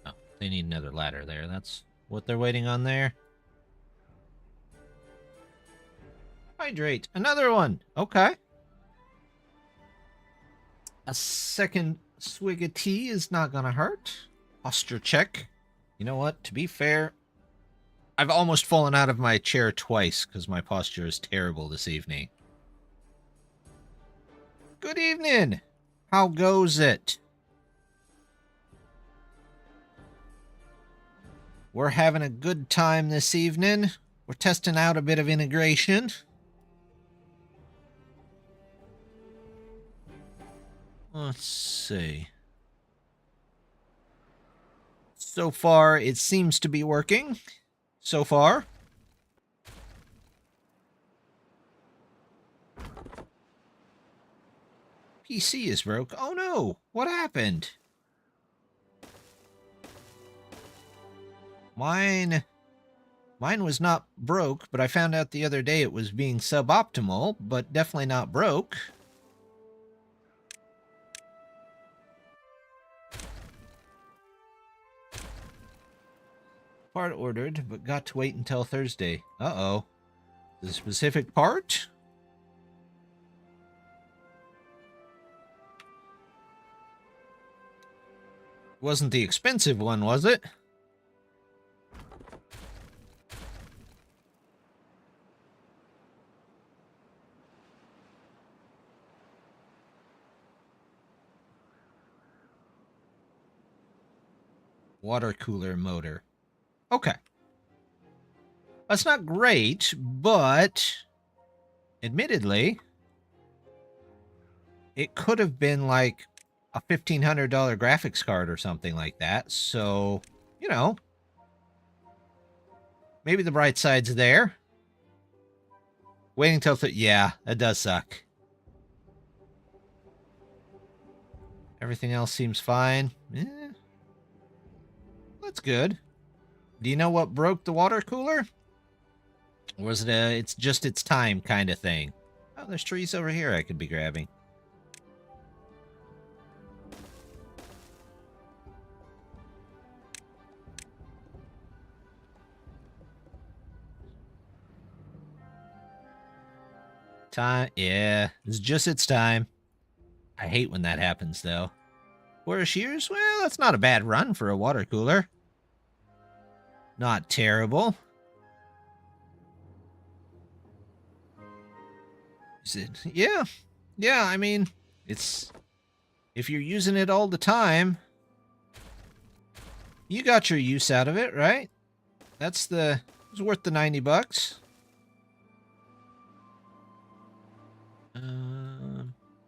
Oh, they need another ladder there. That's what they're waiting on there. Hydrate. Another one. Okay. A second swig of tea is not gonna hurt. Posture check. You know what? To be fair, I've almost fallen out of my chair twice because my posture is terrible this evening. Good evening. How goes it? We're having a good time this evening. We're testing out a bit of integration. Let's see. So far, it seems to be working. So far. PC is broke. Oh no! What happened? Mine was not broke, but I found out the other day it was being suboptimal, but definitely not broke. Part ordered, but got to wait until Thursday. Uh-oh. The specific part? Wasn't the expensive one, was it? Water cooler motor. Okay. That's not great, but admittedly, it could have been like a $1,500 graphics card or something like that. So, you know, maybe the bright side's there. Waiting till... yeah, that does suck. Everything else seems fine. That's good. Do you know what broke the water cooler? Or was it it's just its time kind of thing? Oh, there's trees over here I could be grabbing. Time, yeah, it's just its time. I hate when that happens, though. 4 shears? Well, that's not a bad run for a water cooler. Not terrible. Is it? Yeah. Yeah, I mean, it's... if you're using it all the time, you got your use out of it, right? That's the... it's worth the $90.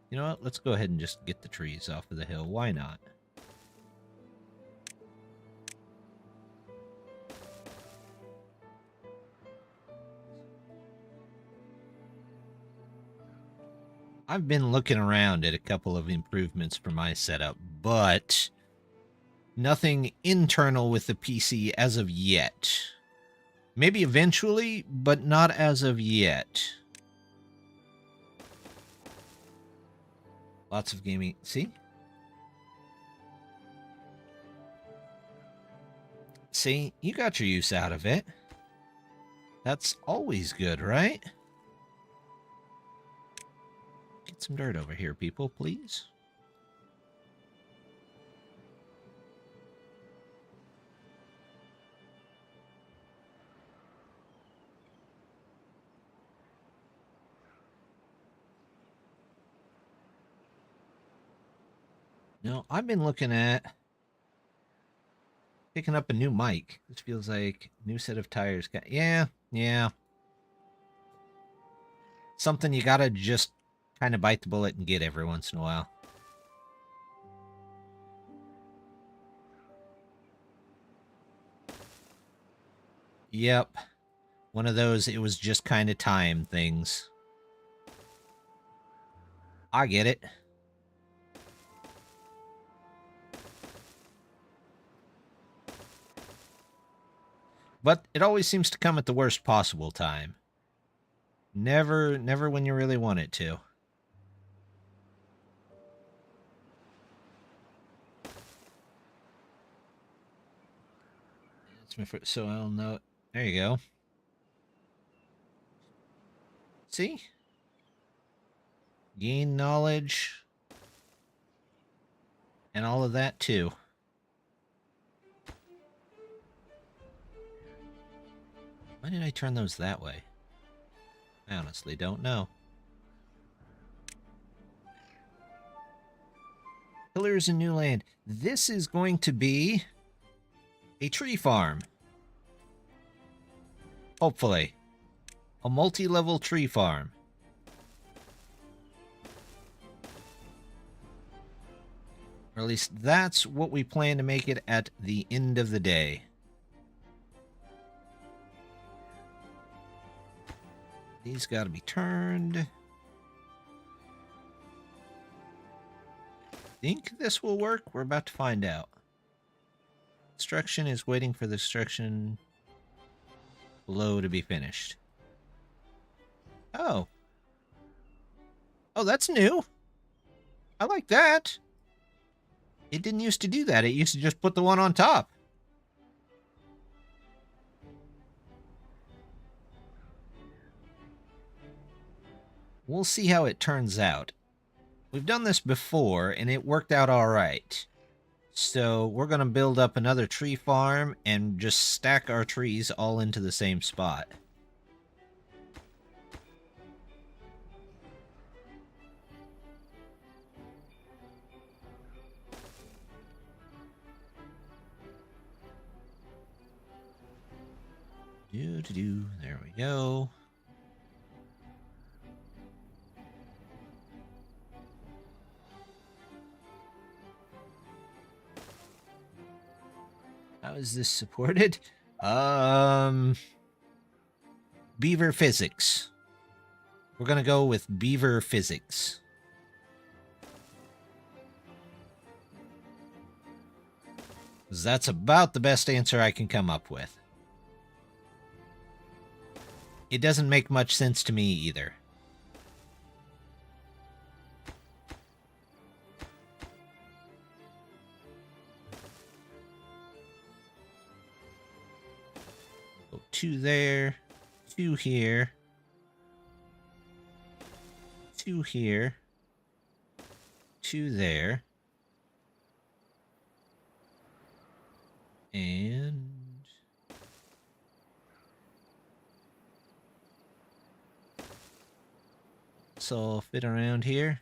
You know what? Let's go ahead and just get the trees off of the hill. Why not? I've been looking around at a couple of improvements for my setup, but nothing internal with the PC as of yet. Maybe eventually, but not as of yet. Lots of gaming. See? See, you got your use out of it. That's always good, right? Get some dirt over here, people, please. No, I've been looking at picking up a new mic. This feels like new set of tires. Yeah. Something you gotta just kind of bite the bullet and get every once in a while. Yep. One of those, it was just kind of time things. I get it. But it always seems to come at the worst possible time. Never when you really want it to. That's my first, so I'll know. There you go. See? Gain knowledge. And all of that, too. Why did I turn those that way? I honestly don't know. Pillars in new land. This is going to be a tree farm. Hopefully. A multi-level tree farm. Or at least that's what we plan to make it at the end of the day. These got to be turned. Think this will work? We're about to find out. Construction is waiting for the construction below to be finished. Oh. Oh, that's new. I like that. It didn't used to do that. It used to just put the one on top. We'll see how it turns out. We've done this before, and it worked out all right. So we're going to build up another tree farm and just stack our trees all into the same spot. There we go. How is this supported? Beaver physics. We're gonna go with beaver physics. 'Cause that's about the best answer I can come up with. It doesn't make much sense to me either. Go 2 there, 2 here, 2 here, 2 there, and this will fit around here.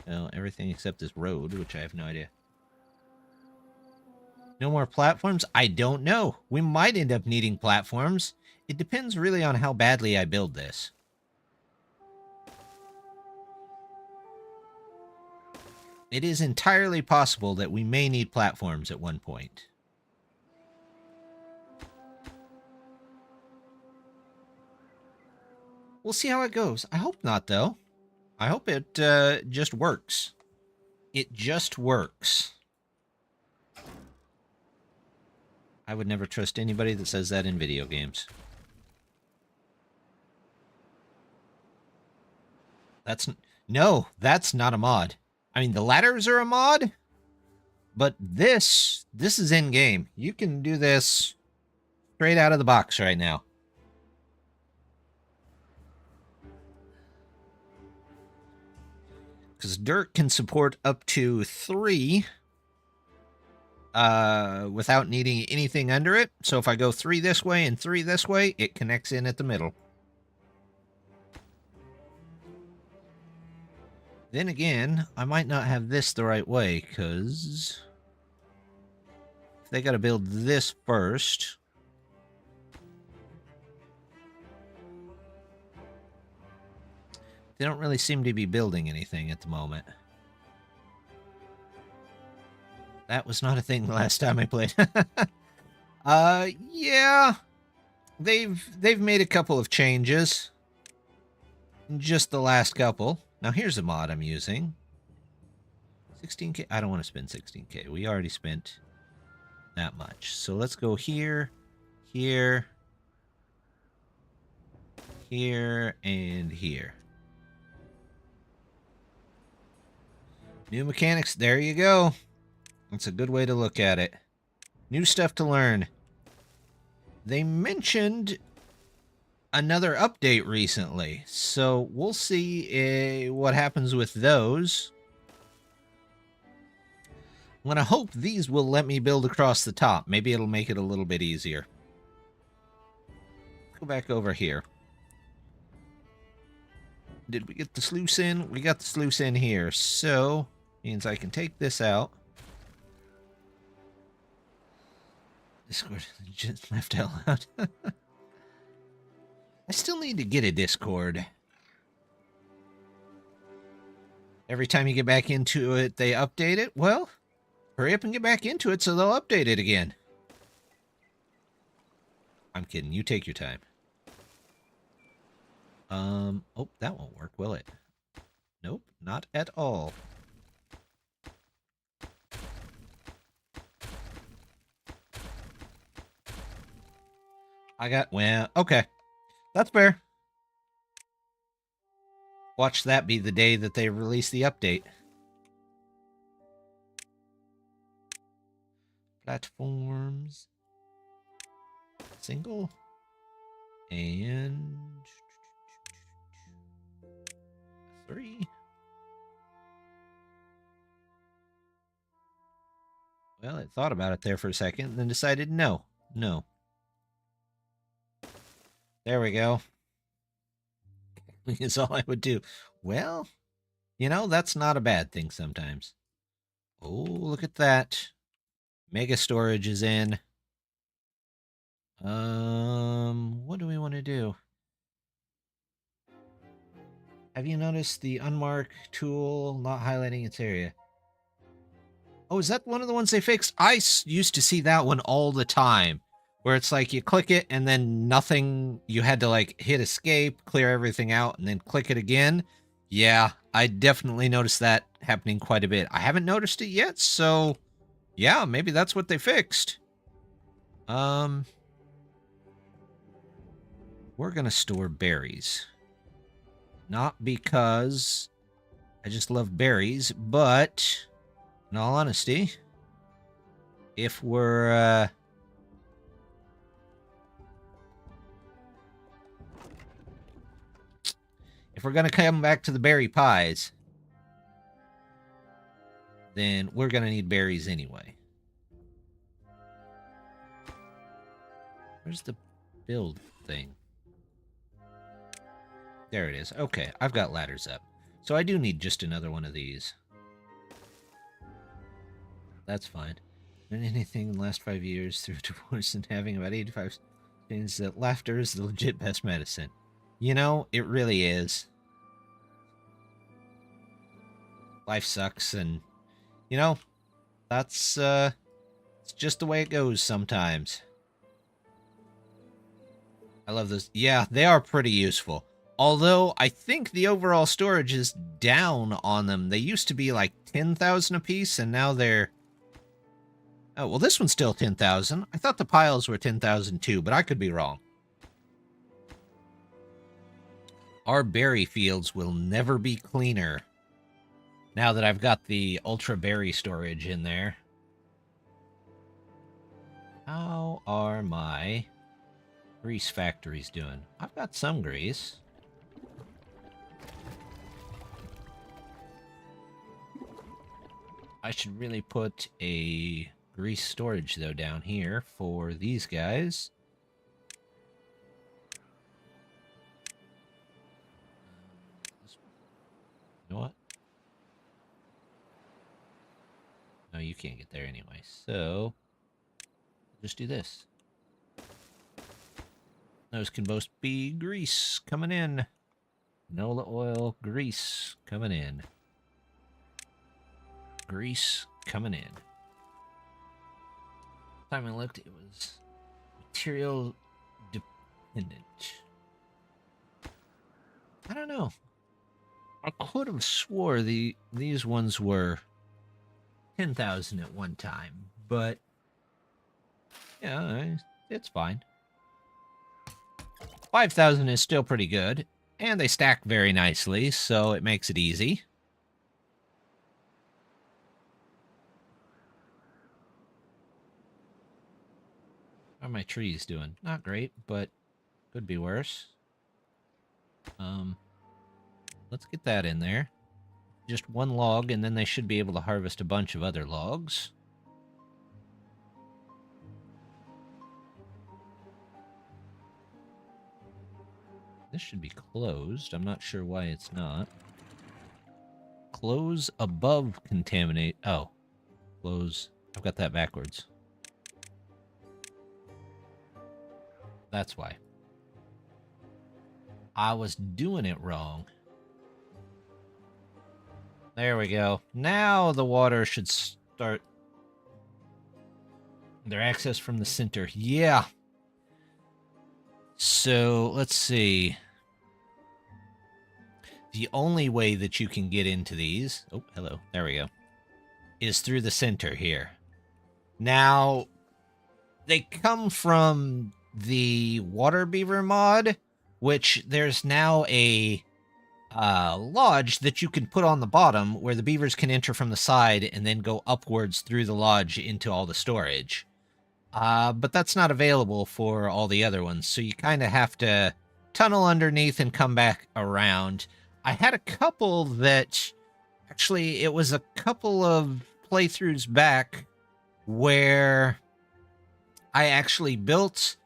Well, everything except this road, which I have no idea. No more platforms? I don't know. We might end up needing platforms. It depends really on how badly I build this. It is entirely possible that we may need platforms at one point. We'll see how it goes. I hope not, though. I hope it just works. It just works. I would never trust anybody that says that in video games. No, that's not a mod. I mean, the ladders are a mod, but this is in-game. You can do this straight out of the box right now. Because dirt can support up to 3 without needing anything under it. So if I go 3 this way and 3 this way, it connects in at the middle. Then again, I might not have this the right way, because they got to build this first. They don't really seem to be building anything at the moment. That was not a thing the last time I played. Yeah. They've made a couple of changes. Just the last couple. Now here's a mod I'm using. 16K. I don't want to spend 16K. We already spent that much. So let's go here, here, here, and here. New mechanics. There you go. That's a good way to look at it. New stuff to learn. They mentioned another update recently, so we'll see what happens with those. I'm gonna hope these will let me build across the top. Maybe it'll make it a little bit easier. Let's go back over here. Did we get the sluice in? We got the sluice in here, so means I can take this out. Discord just left out. I still need to get a Discord. Every time you get back into it, they update it. Well, hurry up and get back into it so they'll update it again. I'm kidding. You take your time. Oh, that won't work, will it? Nope, not at all. Well, okay. That's fair. Watch that be the day that they release the update. Platforms. Single. And 3. Well, it thought about it there for a second and then decided no. No. There we go. Is all I would do. Well, you know, that's not a bad thing sometimes. Oh, look at that. Mega storage is in. What do we want to do? Have you noticed the unmarked tool not highlighting its area? Oh, is that one of the ones they fixed? I used to see that one all the time, where it's like you click it and then nothing, you had to like hit escape, clear everything out, and then click it again. Yeah, I definitely noticed that happening quite a bit. I haven't noticed it yet, so yeah, maybe that's what they fixed. We're gonna store berries. Not because I just love berries, but in all honesty, if we're gonna come back to the berry pies, then we're gonna need berries anyway. Where's the build thing? There it is. Okay, I've got ladders up. So I do need just another one of these. That's fine. And anything in the last 5 years through divorce and having about 85 means that laughter is the legit best medicine. You know, it really is. Life sucks, and, you know, that's, it's just the way it goes sometimes. I love those. Yeah, they are pretty useful. Although, I think the overall storage is down on them. They used to be like 10,000 apiece, and now they're... Oh, well, this one's still 10,000. I thought the piles were 10,000 too, but I could be wrong. Our berry fields will never be cleaner now that I've got the ultra berry storage in there. How are my grease factories doing? I've got some grease. I should really put a grease storage, though, down here for these guys. You know what? No, you can't get there anyway, so just do this. Those can both be grease coming in. Canola oil, grease coming in. Grease coming in. Time I looked, it was material dependent. I don't know. I could have swore these ones were 10,000 at one time, but yeah, it's fine. 5,000 is still pretty good, and they stack very nicely, so it makes it easy. How are my trees doing? Not great, but could be worse. Let's get that in there. Just one log, and then they should be able to harvest a bunch of other logs. This should be closed. I'm not sure why it's not. Close above contaminate. Oh. Close. I've got that backwards. That's why. I was doing it wrong. There we go. Now the water should start their access from the center. Yeah. So, let's see. The only way that you can get into these... Oh, hello. There we go. Is through the center here. Now, they come from the water beaver mod, which there's now a lodge that you can put on the bottom where the beavers can enter from the side and then go upwards through the lodge into all the storage. But that's not available for all the other ones, so you kind of have to tunnel underneath and come back around. I had a couple that... Actually, it was a couple of playthroughs back where I actually built...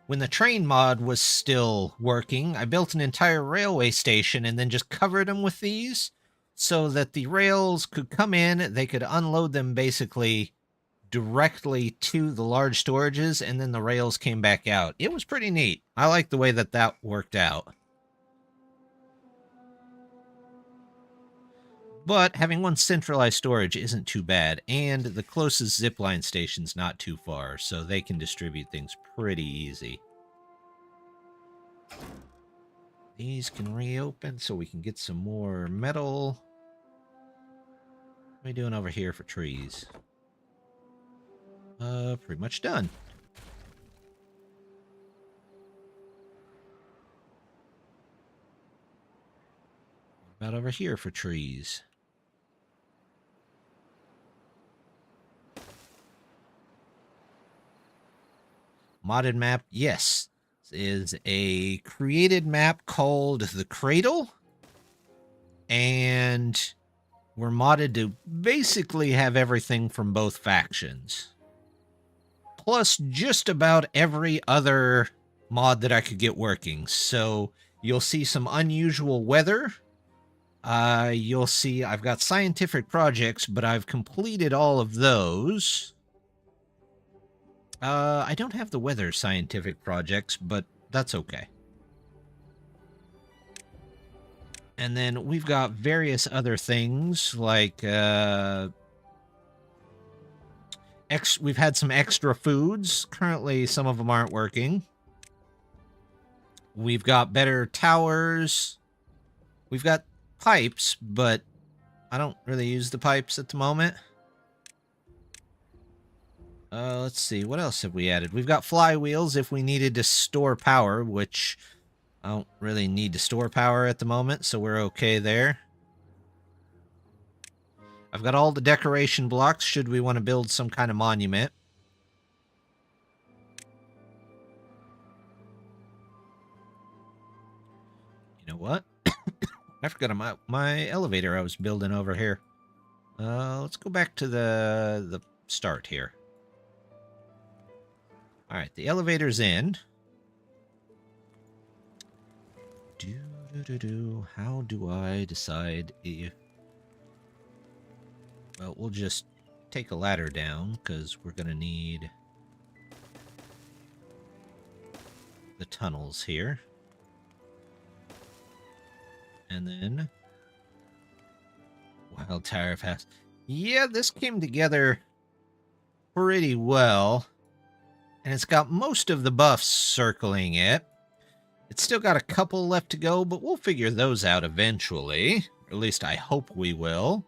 When the train mod was still working, I built an entire railway station and then just covered them with these so that the rails could come in, they could unload them basically directly to the large storages, and then the rails came back out. It was pretty neat. I like the way that that worked out. But having one centralized storage isn't too bad, and the closest zipline station's not too far, so they can distribute things pretty easy. These can reopen so we can get some more metal. What are we doing over here for trees? Pretty much done. What about over here for trees? Modded map, yes. This is a created map called the Cradle. And we're modded to basically have everything from both factions. Plus just about every other mod that I could get working. So you'll see some unusual weather. You'll see I've got scientific projects, but I've completed all of those. I don't have the weather scientific projects, but that's okay. And then we've got various other things like we've had some extra foods. Currently, some of them aren't working. We've got better towers. We've got pipes, but I don't really use the pipes at the moment. Let's see. What else have we added? We've got flywheels if we needed to store power, which I don't really need to store power at the moment, so we're okay there. I've got all the decoration blocks should we want to build some kind of monument. You know what? I forgot about my elevator I was building over here. Let's go back to the start here. All right, the elevator's in. How do I decide if... Well, we'll just take a ladder down, because we're going to need the tunnels here. And then... Wild Tower of House. Yeah, this came together pretty well. And it's got most of the buffs circling it. It's still got a couple left to go, but we'll figure those out eventually. Or at least I hope we will.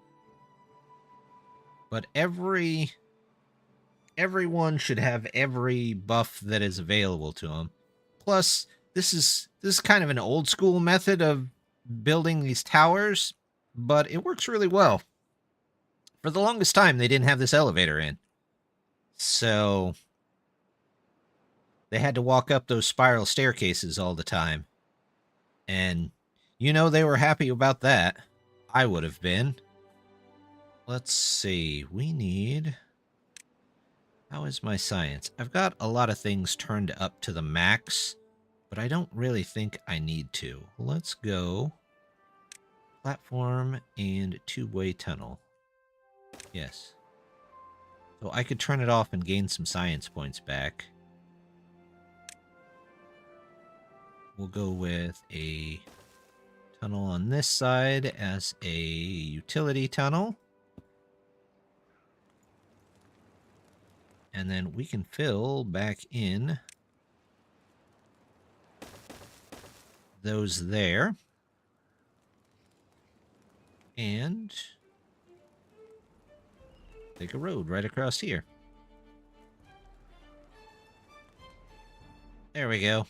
But everyone should have every buff that is available to them. Plus, this is kind of an old school method of building these towers, but it works really well. For the longest time, they didn't have this elevator in. So they had to walk up those spiral staircases all the time. And you know they were happy about that. I would have been. Let's see. We need... How is my science? I've got a lot of things turned up to the max, but I don't really think I need to. Let's go platform and two-way tunnel. Yes. So I could turn it off and gain some science points back. We'll go with a tunnel on this side as a utility tunnel. And then we can fill back in those there. And take a road right across here. There we go.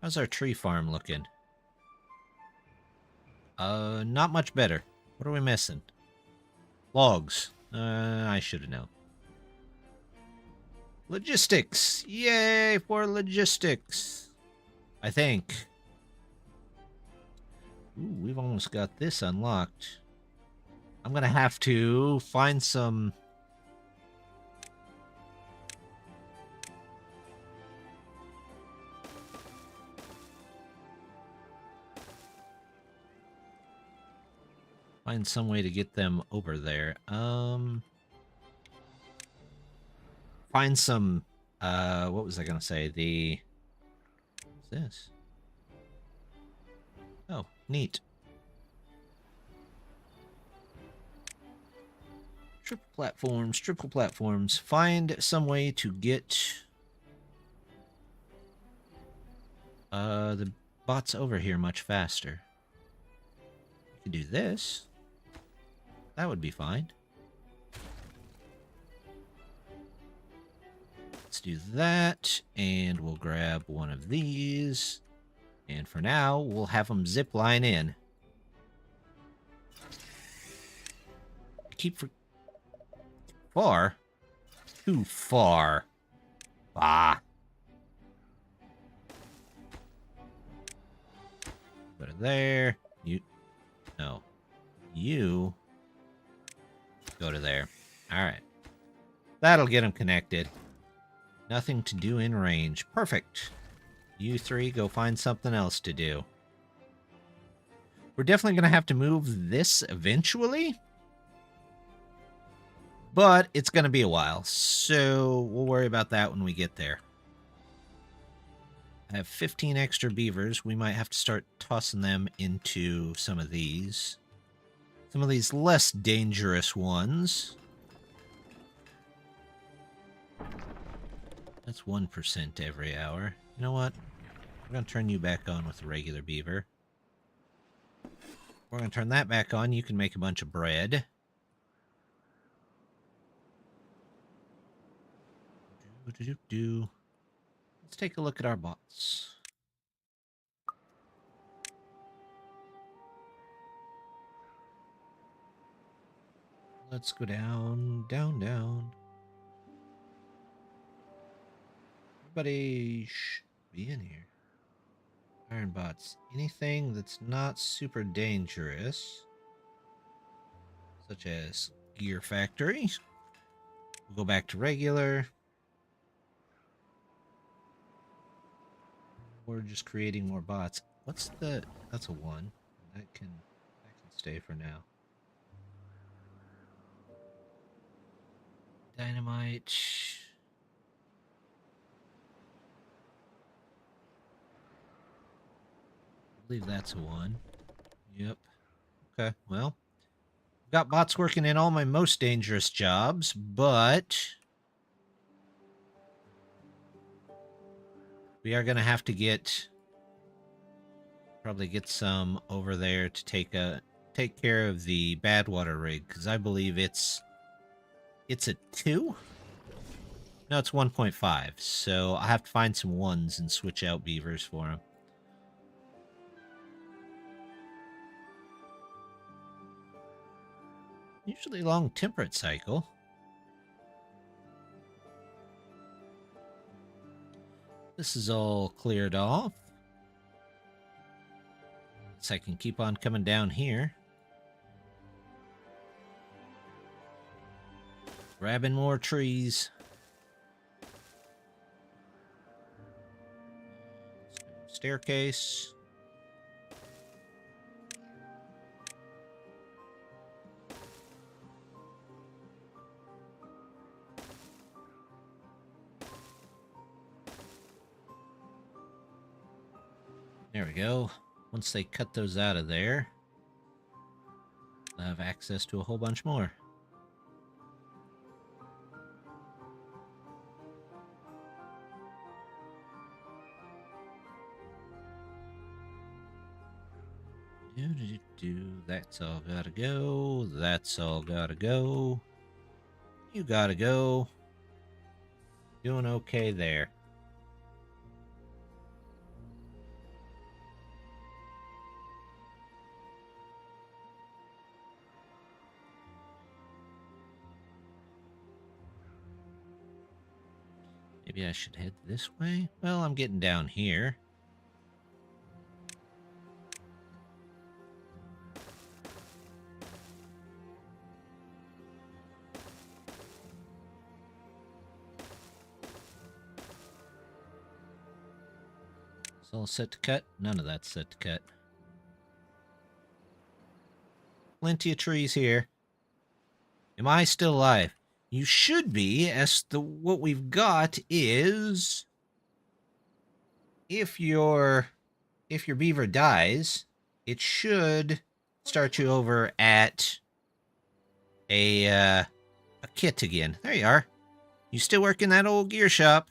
How's our tree farm looking? Not much better. What are we missing? Logs. I should have known. Logistics! Yay for logistics! I think. Ooh, we've almost got this unlocked. I'm gonna have to find some... Find some way to get them over there. find some, what was I going to say? What's this? Oh, neat. Triple platforms. Find some way to get the bots over here much faster. You could do this. That would be fine. Let's do that, and we'll grab one of these. And for now, we'll have them zip line in. Keep for far. Too far. Ah. Go to there. You. No. You. Go to there. Alright. That'll get them connected. Nothing to do in range. Perfect. You three, go find something else to do. We're definitely going to have to move this eventually. But it's going to be a while. So we'll worry about that when we get there. I have 15 extra beavers. We might have to start tossing them into some of these. Some of these less dangerous ones. That's 1% every hour. You know what? We're going to turn you back on with a regular beaver. We're going to turn that back on. You can make a bunch of bread. Let's take a look at our bots. Let's go down, down, down. Everybody should be in here. Iron bots. Anything that's not super dangerous, such as gear factory. We'll go back to regular. We're just creating more bots. What's the... That's a 1. That can stay for now. Dynamite. I believe that's a 1. Yep. Okay, well. Got bots working in all my most dangerous jobs, but we are going to have to probably get some over there to take care of the bad water rig, because I believe it's a 2? No, it's 1.5, so I have to find some 1s and switch out beavers for them. Usually long temperate cycle. This is all cleared off. So I can keep on coming down here. Grabbing more trees. Staircase. There we go. Once they cut those out of there, they'll have access to a whole bunch more. That's all gotta go. That's all gotta go. You gotta go. Doing okay there. Maybe I should head this way? Well, I'm getting down here. It's all set to cut? None of that's set to cut. Plenty of trees here. Am I still alive? You should be, as what we've got is if your beaver dies, it should start you over at a kit again. There you are. You still work in that old gear shop.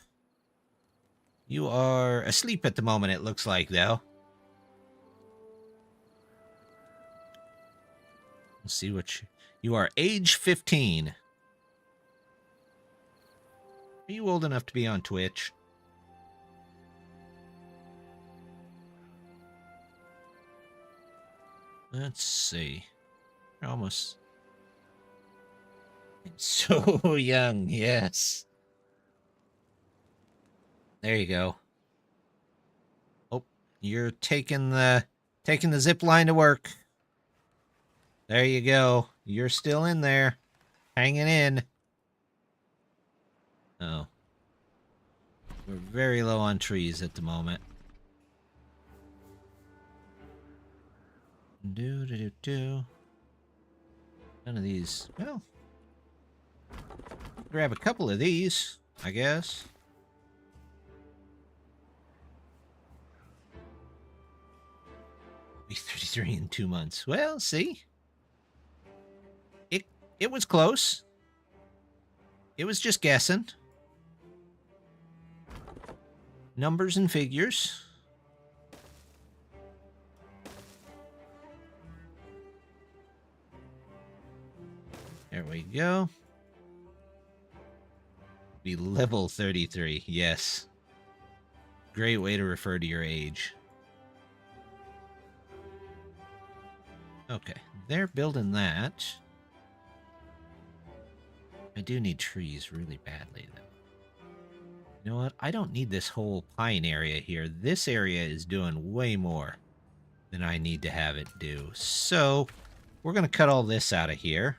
You are asleep at the moment, it looks like, though. Let's see what you are. Age 15. Are you old enough to be on Twitch? Let's see. You're almost... So young, yes. There you go. Oh, you're taking the zip line to work. There you go. You're still in there. Hanging in. Oh. We're very low on trees at the moment. Do. None of these. Well, grab a couple of these, I guess. Be 33 in 2 months. Well, see? It was close. It was just guessing. Numbers and figures. There we go. Be level 33. Yes. Great way to refer to your age. Okay, they're building that. I do need trees really badly, though. You know what? I don't need this whole pine area here. This area is doing way more than I need to have it do. So, we're going to cut all this out of here.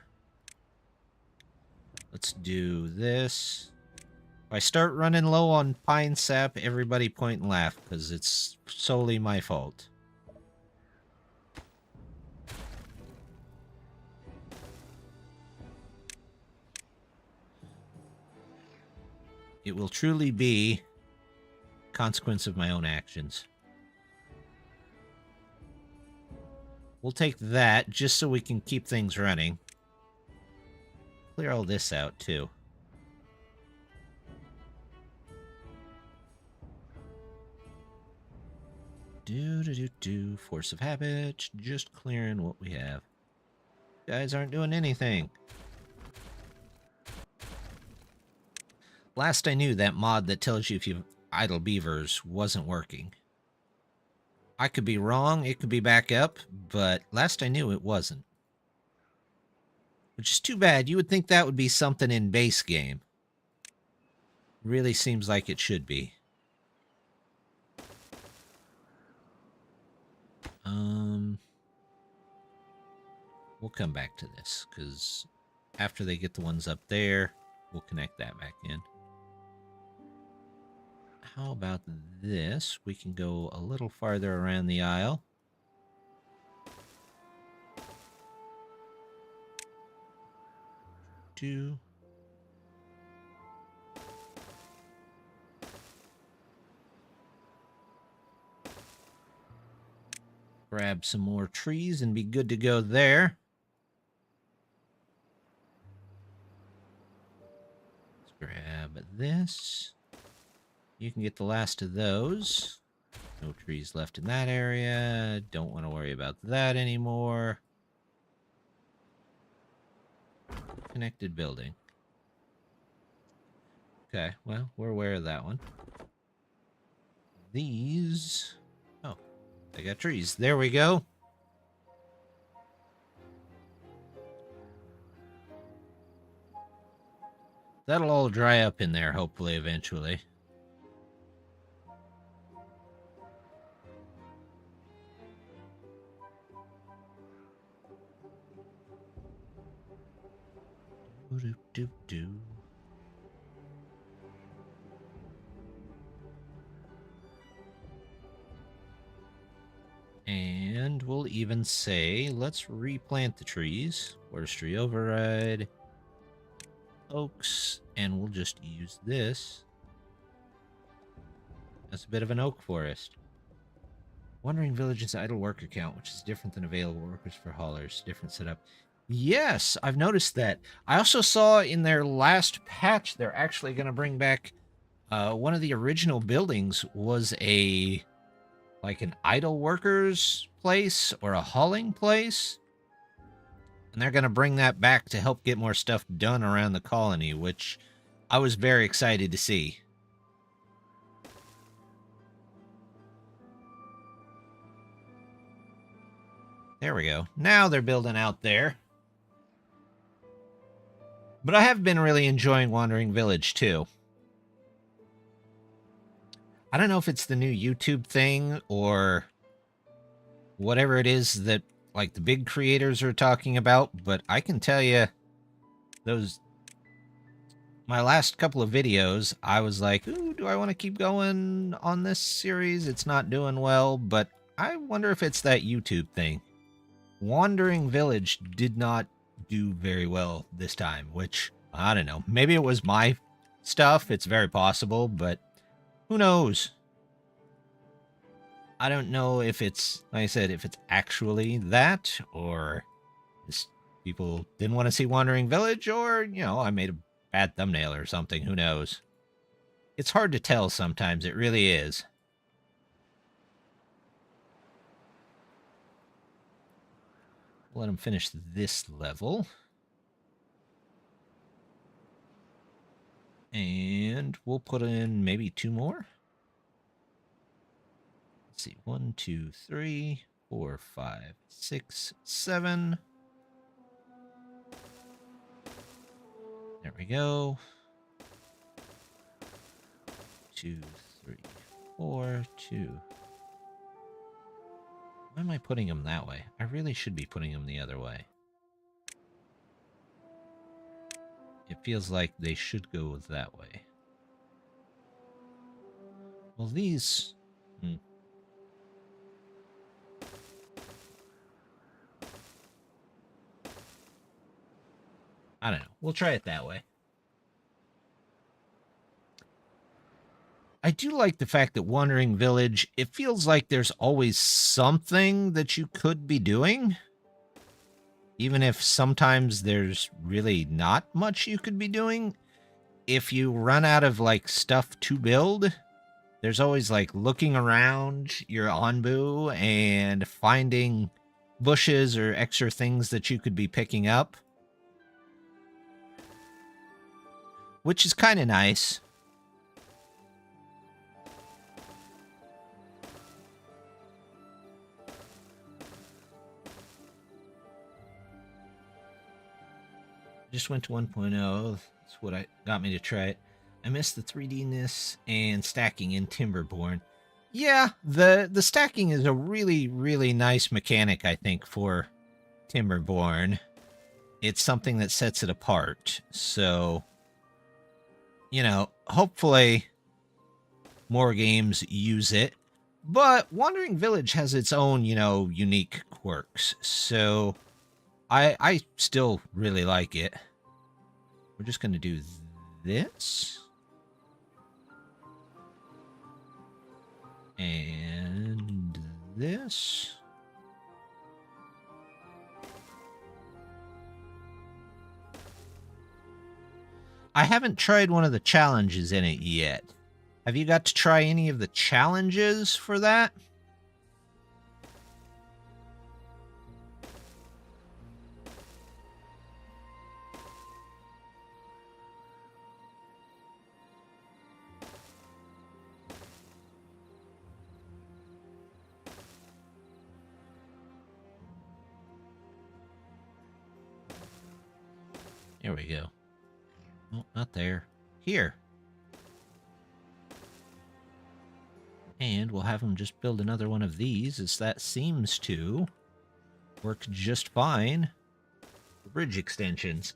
Let's do this. If I start running low on pine sap, everybody point and laugh, because it's solely my fault. It will truly be consequence of my own actions. We'll take that just so we can keep things running. Clear all this out, too. Do. Force of habit. Just clearing what we have. You guys aren't doing anything. Last I knew, that mod that tells you if you've idle beavers wasn't working. I could be wrong, it could be back up, but last I knew it wasn't. Which is too bad. You would think that would be something in base game. Really seems like it should be. We'll come back to this, because after they get the ones up there, we'll connect that back in. How about this? We can go a little farther around the aisle. Two. Grab some more trees and be good to go there. Let's grab this. You can get the last of those. No trees left in that area. Don't want to worry about that anymore. Connected building. Okay, well, we're aware of that one. These... Oh, they got trees. There we go. That'll all dry up in there, hopefully, eventually. Do. And we'll even say, let's replant the trees. Forestry override. oaks, and we'll just use this. That's a bit of an oak forest. Wandering Village's idle worker count, which is different than available workers for haulers. Different setup. Yes, I've noticed that. I also saw in their last patch they're actually going to bring back one of the original buildings was like an idle workers place or a hauling place. And they're going to bring that back to help get more stuff done around the colony, which I was very excited to see. There we go. Now they're building out there. But I have been really enjoying Wandering Village, too. I don't know if it's the new YouTube thing or whatever it is that, like, the big creators are talking about, but I can tell you, my last couple of videos, I was like, ooh, do I want to keep going on this series? It's not doing well, but I wonder if it's that YouTube thing. Wandering Village did not do very well this time, which, I don't know. Maybe it was my stuff. It's very possible, but who knows? I don't know if it's, like I said, if it's actually that, or just people didn't want to see Wandering Village, or, you know, I made a bad thumbnail or something. Who knows? It's hard to tell sometimes. It really is. Let them finish this level. And we'll put in maybe 2 more. Let's see. 1, 2, 3, 4, 5, 6, 7. There we go. 2, 3, 4, 2. Why am I putting them that way? I really should be putting them the other way. It feels like they should go that way. Well, these... I don't know. We'll try it that way. I do like the fact that Wandering Village, it feels like there's always something that you could be doing. Even if sometimes there's really not much you could be doing. If you run out of, like, stuff to build, there's always, like, looking around your Onbu and finding bushes or extra things that you could be picking up. Which is kind of nice. Just went to 1.0. That's what got me to try it. I missed the 3D-ness and stacking in Timberborn. Yeah, the stacking is a really, really nice mechanic, I think, for Timberborn. It's something that sets it apart. So, you know, hopefully more games use it. But Wandering Village has its own, you know, unique quirks. So I still really like it. We're just going to do this. And this. I haven't tried one of the challenges in it yet. Have you got to try any of the challenges for that? There we go. Oh, not there. Here. And we'll have them just build another one of these, as that seems to work just fine for bridge extensions.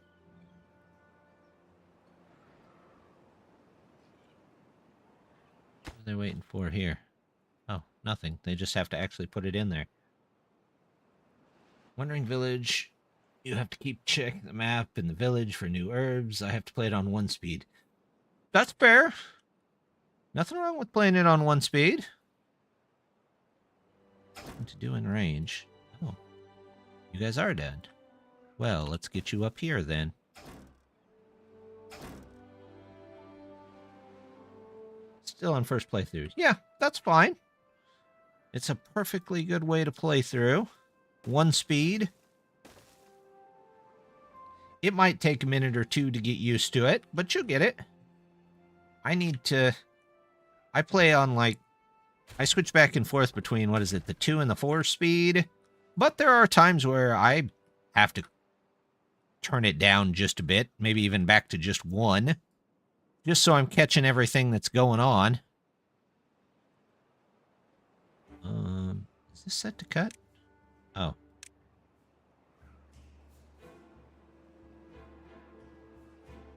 What are they waiting for here? Oh, nothing. They just have to actually put it in there. Wandering Village You have to keep checking the map in the village for new herbs. I have to play it on 1 speed. That's fair. Nothing wrong with playing it on 1 speed. What to do in range? Oh, you guys are dead. Well, let's get you up here then. Still on first playthrough. Yeah, that's fine. It's a perfectly good way to play through. 1 speed. It might take a minute or two to get used to it, but you'll get it. I play on I switch back and forth between, what is it, the 2 and the 4 speed. But there are times where I have to turn it down just a bit, maybe even back to just 1. Just so I'm catching everything that's going on. Is this set to cut? Oh.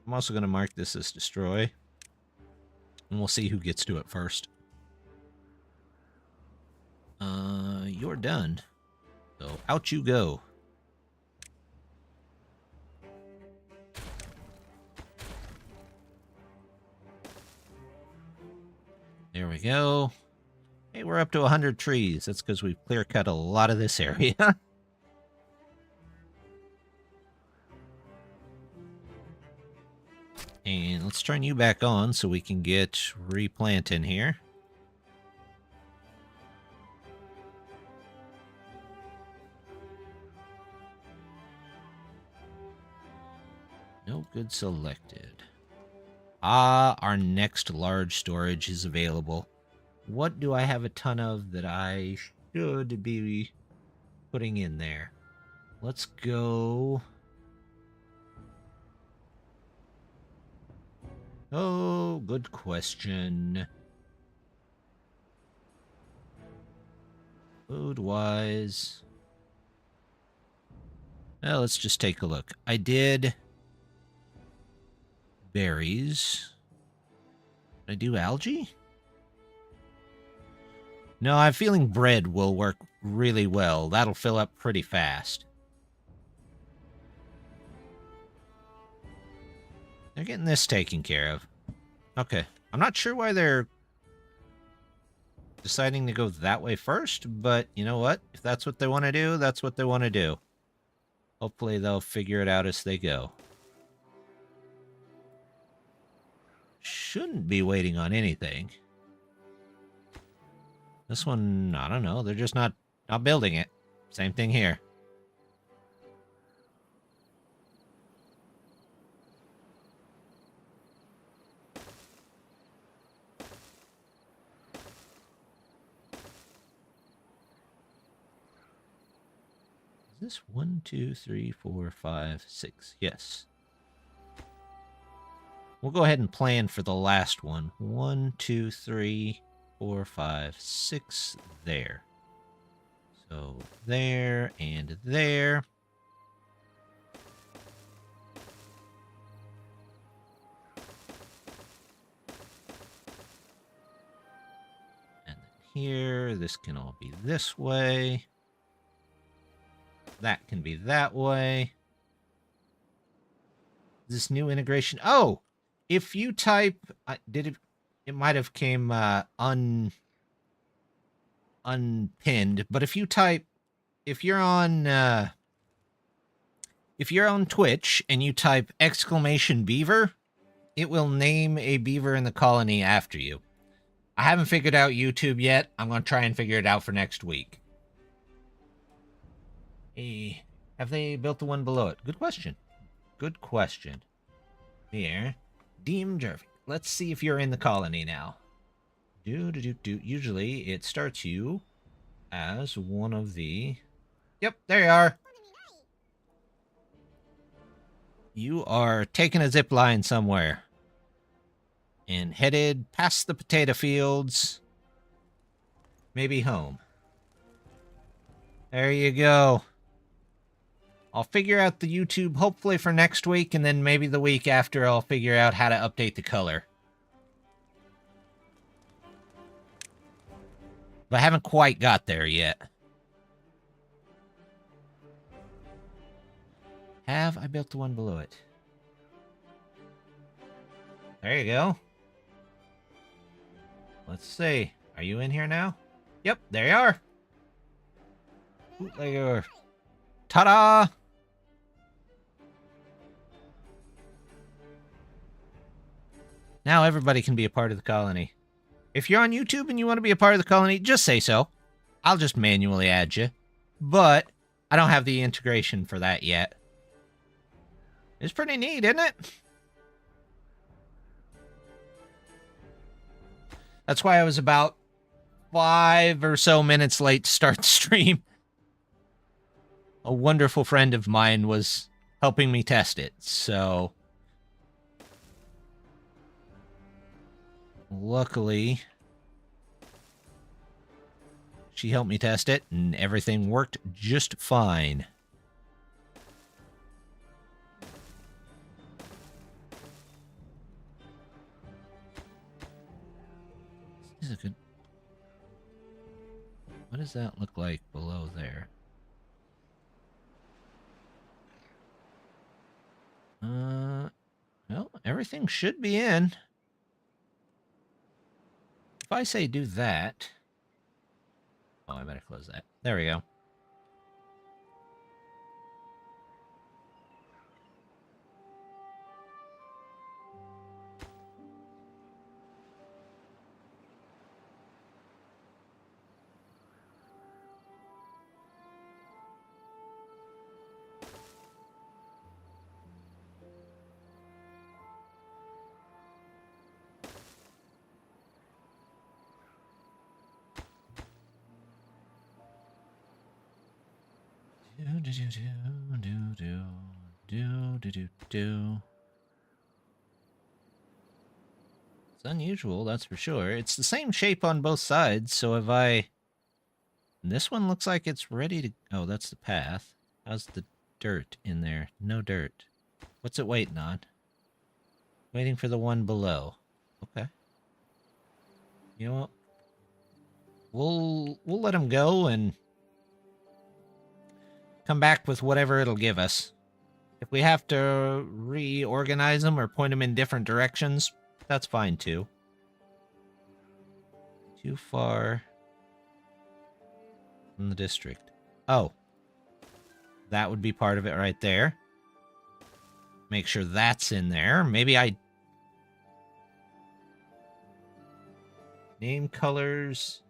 I'm also going to mark this as destroy. And we'll see who gets to it first. You're done. So out you go. There we go. Hey, we're up to 100 trees. That's because we've clear-cut a lot of this area. And let's turn you back on so we can get replanting here. No good selected. Ah, our next large storage is available. What do I have a ton of that I should be putting in there? Let's go. Oh, good question. Food-wise. Well, let's just take a look. I did berries. Did I do algae? No, I'm feeling bread will work really well. That'll fill up pretty fast. They're getting this taken care of. Okay. I'm not sure why they're deciding to go that way first, but you know what? If that's what they want to do, that's what they want to do. Hopefully they'll figure it out as they go. Shouldn't be waiting on anything. This one, I don't know. They're just not building it. Same thing here. Is this 1, 2, 3, 4, 5, 6? Yes. We'll go ahead and plan for the last one. 1, 2, 3, 4, 5, 6 there. So there and there. And then here, this can all be this way. That can be that way. This new integration. Oh, if you type, it might have came unpinned, but if you type, if you're on Twitch and you type !beaver, it will name a beaver in the colony after you. I haven't figured out YouTube yet. I'm going to try and figure it out for next week. Hey, have they built the one below it? Good question. Good question. Here. Deem Jervy. Let's see if you're in the colony now. Usually it starts you as one of the... Yep, there you are. You are taking a zip line somewhere. And headed past the potato fields. Maybe home. There you go. I'll figure out the YouTube hopefully for next week, and then maybe the week after I'll figure out how to update the color. But I haven't quite got there yet. Have I built the one below it? There you go. Let's see. Are you in here now? Yep, there you are. Bootlegger. Ta-da! Now everybody can be a part of the colony. If you're on YouTube and you want to be a part of the colony, just say so. I'll just manually add you. But I don't have the integration for that yet. It's pretty neat, isn't it? That's why I was about 5 or so minutes late to start the stream. A wonderful friend of mine was helping me test it, so... Luckily, she helped me test it, and everything worked just fine. This is a good... What does that look like below there? Well, everything should be in. If I say do that... Oh, I better close that. There we go. It's unusual, that's for sure. It's the same shape on both sides, so if I... This one looks like it's ready to... Oh, that's the path. How's the dirt in there? No dirt. What's it waiting on? Waiting for the one below. Okay. You know what? We'll let him go and come back with whatever it'll give us. If we have to reorganize them or point them in different directions, that's fine too. Too far from the district. Oh. That would be part of it right there. Make sure that's in there. Maybe I... Name colors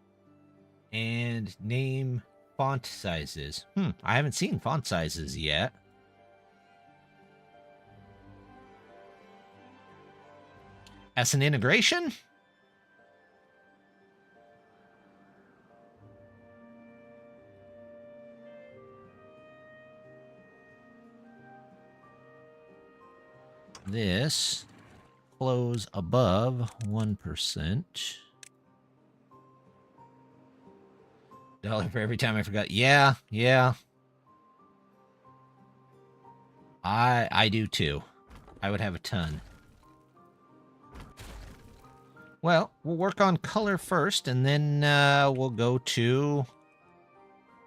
and name font sizes. I haven't seen font sizes yet. As an integration? This flows above 1%. $1 for every time I forgot. Yeah. I do too. I would have a ton. Well, we'll work on color first, and then we'll go to...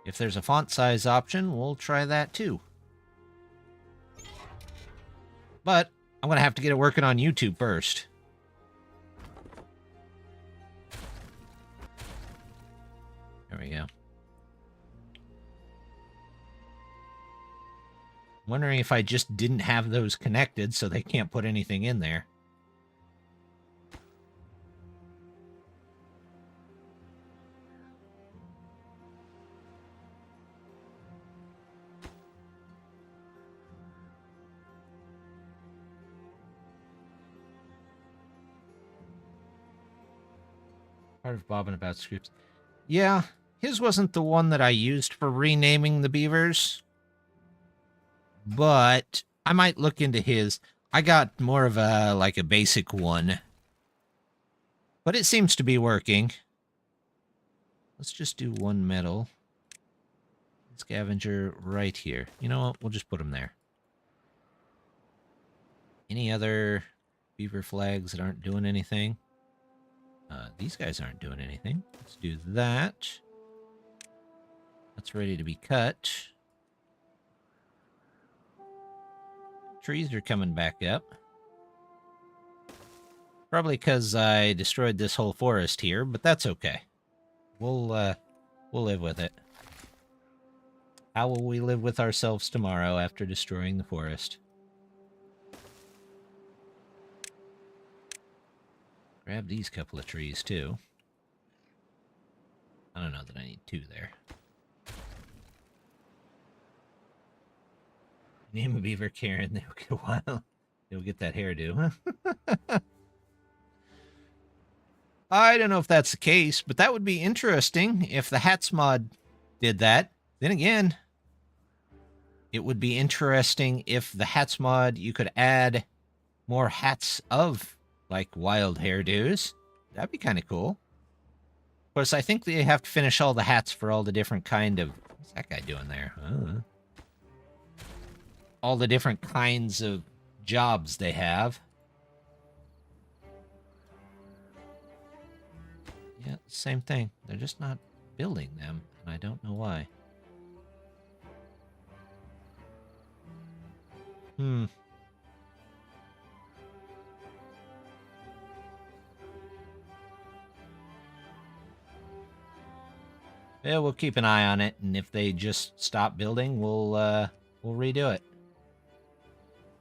If there's a font size option, we'll try that too. But I'm going to have to get it working on YouTube first. There we go. I'm wondering if I just didn't have those connected so they can't put anything in there. Part of Bob and About scripts. Yeah, his wasn't the one that I used for renaming the beavers. But I might look into his. I got more of a, like a basic one. But it seems to be working. Let's just do one metal. Scavenger right here. You know what? We'll just put them there. Any other beaver flags that aren't doing anything? These guys aren't doing anything. Let's do that. That's ready to be cut. trees are coming back up. Probably because I destroyed this whole forest here, but that's okay. We'll live with it. How will we live with ourselves tomorrow after destroying the forest? Grab these couple of trees, too. I don't know that I need 2 there. Name a beaver Karen. They'll get a while. They'll get that hairdo, huh? I don't know if that's the case, but that would be interesting if the hats mod did that. Then again, it would be interesting if the hats mod, you could add more hats of, like, wild hairdos. That'd be kind of cool. Of course, I think they have to finish all the hats for all the different kind of... What's that guy doing there? All the different kinds of jobs they have. Yeah, same thing. They're just not building them, and I don't know why. Yeah, we'll keep an eye on it, and if they just stop building, we'll redo it.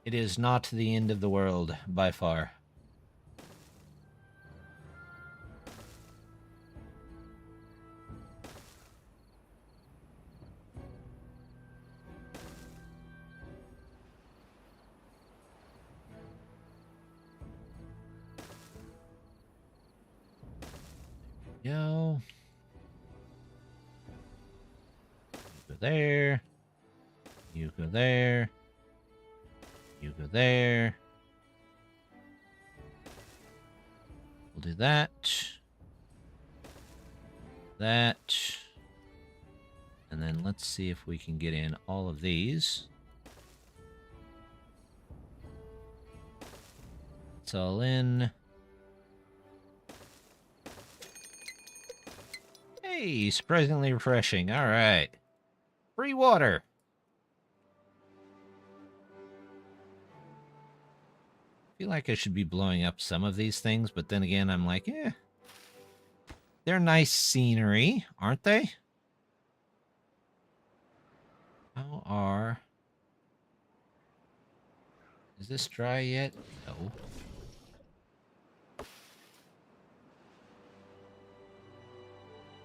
It is not the end of the world, by far. Go. You go there. You go there. You go there. We'll do that. That. And then let's see if we can get in all of these. It's all in. Hey, surprisingly refreshing. All right. Free water. I feel like I should be blowing up some of these things, but then again, I'm like, eh. They're nice scenery, aren't they? How are... Is this dry yet? No.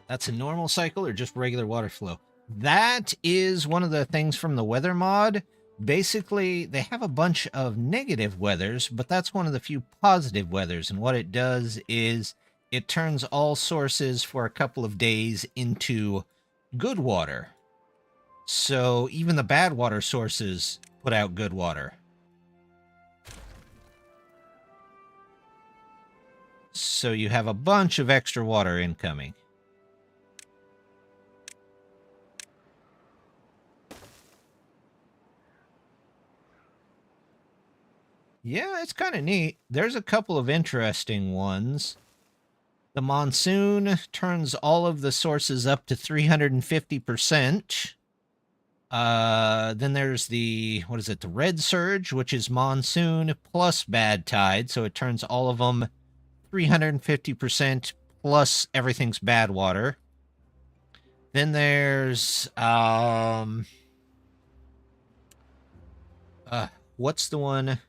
That's a normal cycle or just regular water flow? That is one of the things from the weather mod. Basically, they have a bunch of negative weathers, but that's one of the few positive weathers. And what it does is it turns all sources for a couple of days into good water. So even the bad water sources put out good water. So you have a bunch of extra water incoming. Yeah, it's kind of neat. There's a couple of interesting ones. The monsoon turns all of the sources up to 350%. Then there's the, what is it, the red surge, which is monsoon plus bad tide. So it turns all of them 350% plus everything's bad water. Then there's, what's the one?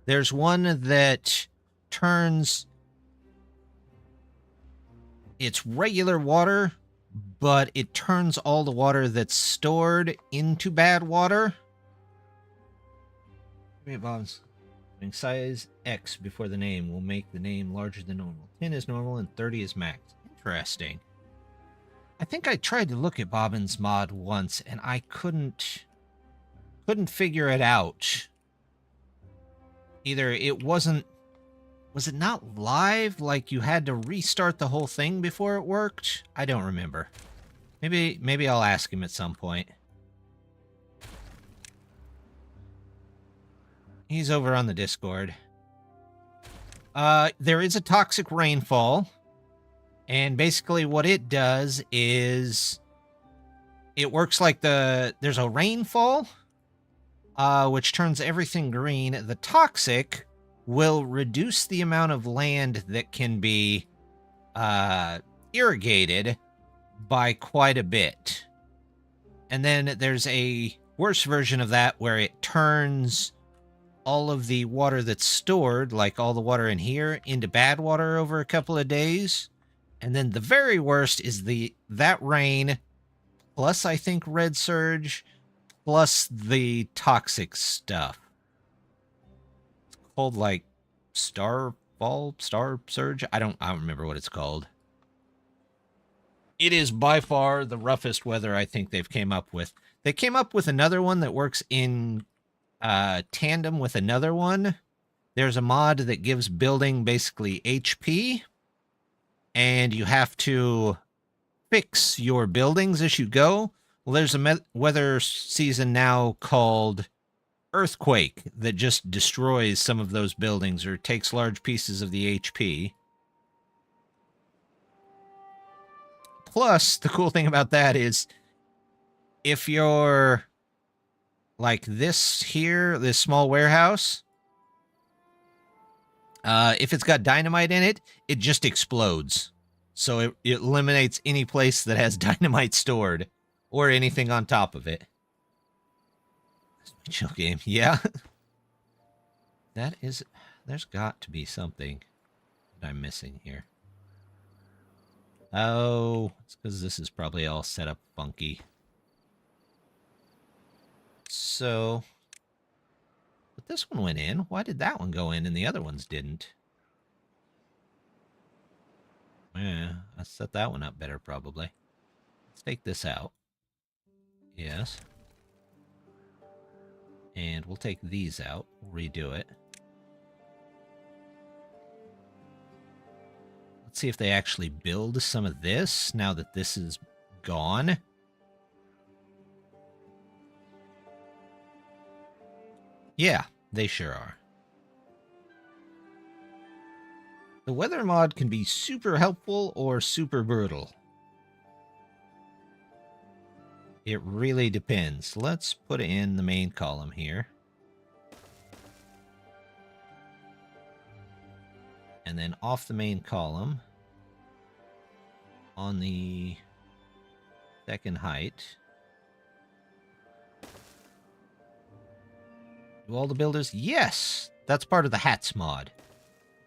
There's one that turns... It's regular water, but it turns all the water that's stored into bad water. Bombs. Size X before the name will make the name larger than normal. 10 is normal and 30 is max. Interesting. I think I tried to look at Bobbin's mod once, and I couldn't figure it out. Either it wasn't... Was it not live? Like you had to restart the whole thing before it worked? I don't remember. Maybe I'll ask him at some point. He's over on the Discord. There is a toxic rainfall. And basically what it does is... It works like there's a rainfall. which turns everything green. The toxic will reduce the amount of land that can be irrigated by quite a bit. And then there's a worse version of that where it turns all of the water that's stored, like all the water in here, into bad water over a couple of days. And then the very worst is that rain, plus I think red surge, plus the toxic stuff. It's called like star surge. I don't remember what it's called. It is by far the roughest weather I think they've came up with. They came up with another one that works in tandem with another one. There's a mod that gives building basically HP, and you have to fix your buildings as you go. Well, there's a weather season now called Earthquake that just destroys some of those buildings or takes large pieces of the HP. Plus, the cool thing about that is if you're like this here, this small warehouse, if it's got dynamite in it, it just explodes. So it eliminates any place that has dynamite stored or anything on top of it. Chill game, yeah. There's got to be something that I'm missing here. Oh, it's because this is probably all set up funky. So, but this one went in. Why did that one go in and the other ones didn't? Yeah, I set that one up better probably. Let's take this out. Yes. And we'll take these out. We'll redo it. Let's see if they actually build some of this now that this is gone. Yeah, they sure are. The weather mod can be super helpful or super brutal. It really depends. Let's put it in the main column here. And then off the main column, on the second height. Do all the builders? Yes! That's part of the hats mod,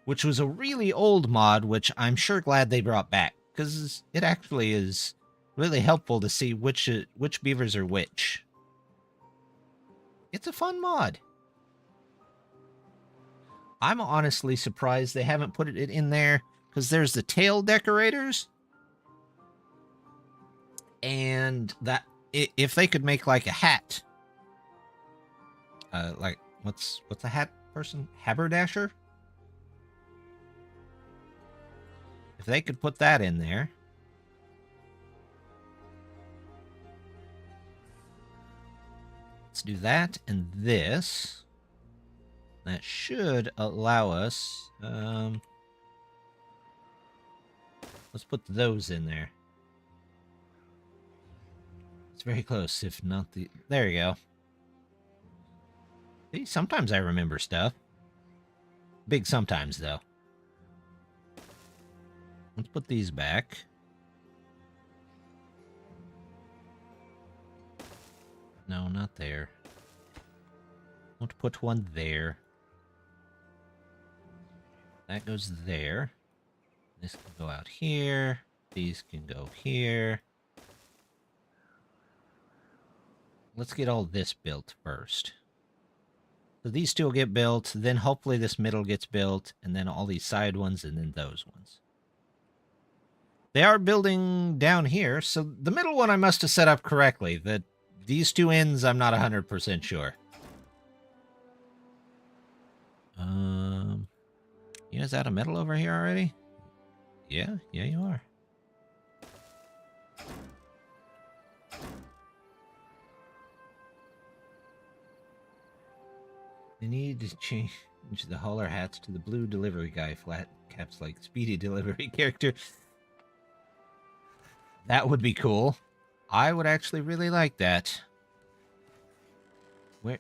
which was a really old mod, which I'm sure glad they brought back, because it actually is really helpful to see which beavers are which. It's a fun mod. I'm honestly surprised they haven't put it in there, because there's the tail decorators. And that, if they could make like a hat, like, what's a hat person? Haberdasher? If they could put that in there. Let's do that and this. That should allow us, let's put those in there. It's very close, if not the... There you go. See, sometimes I remember stuff. Big sometimes, though. Let's put these back. No, not there. I want to put one there. That goes there. This can go out here. These can go here. Let's get all this built first. So these two will get built, then hopefully this middle gets built, and then all these side ones, and then those ones. They are building down here, so the middle one I must have set up correctly. These two ends, I'm not 100% sure. You guys out of metal over here already? Yeah, you are. They need to change the hauler hats to the blue delivery guy, flat caps like speedy delivery character. That would be cool. I would actually really like that. Where?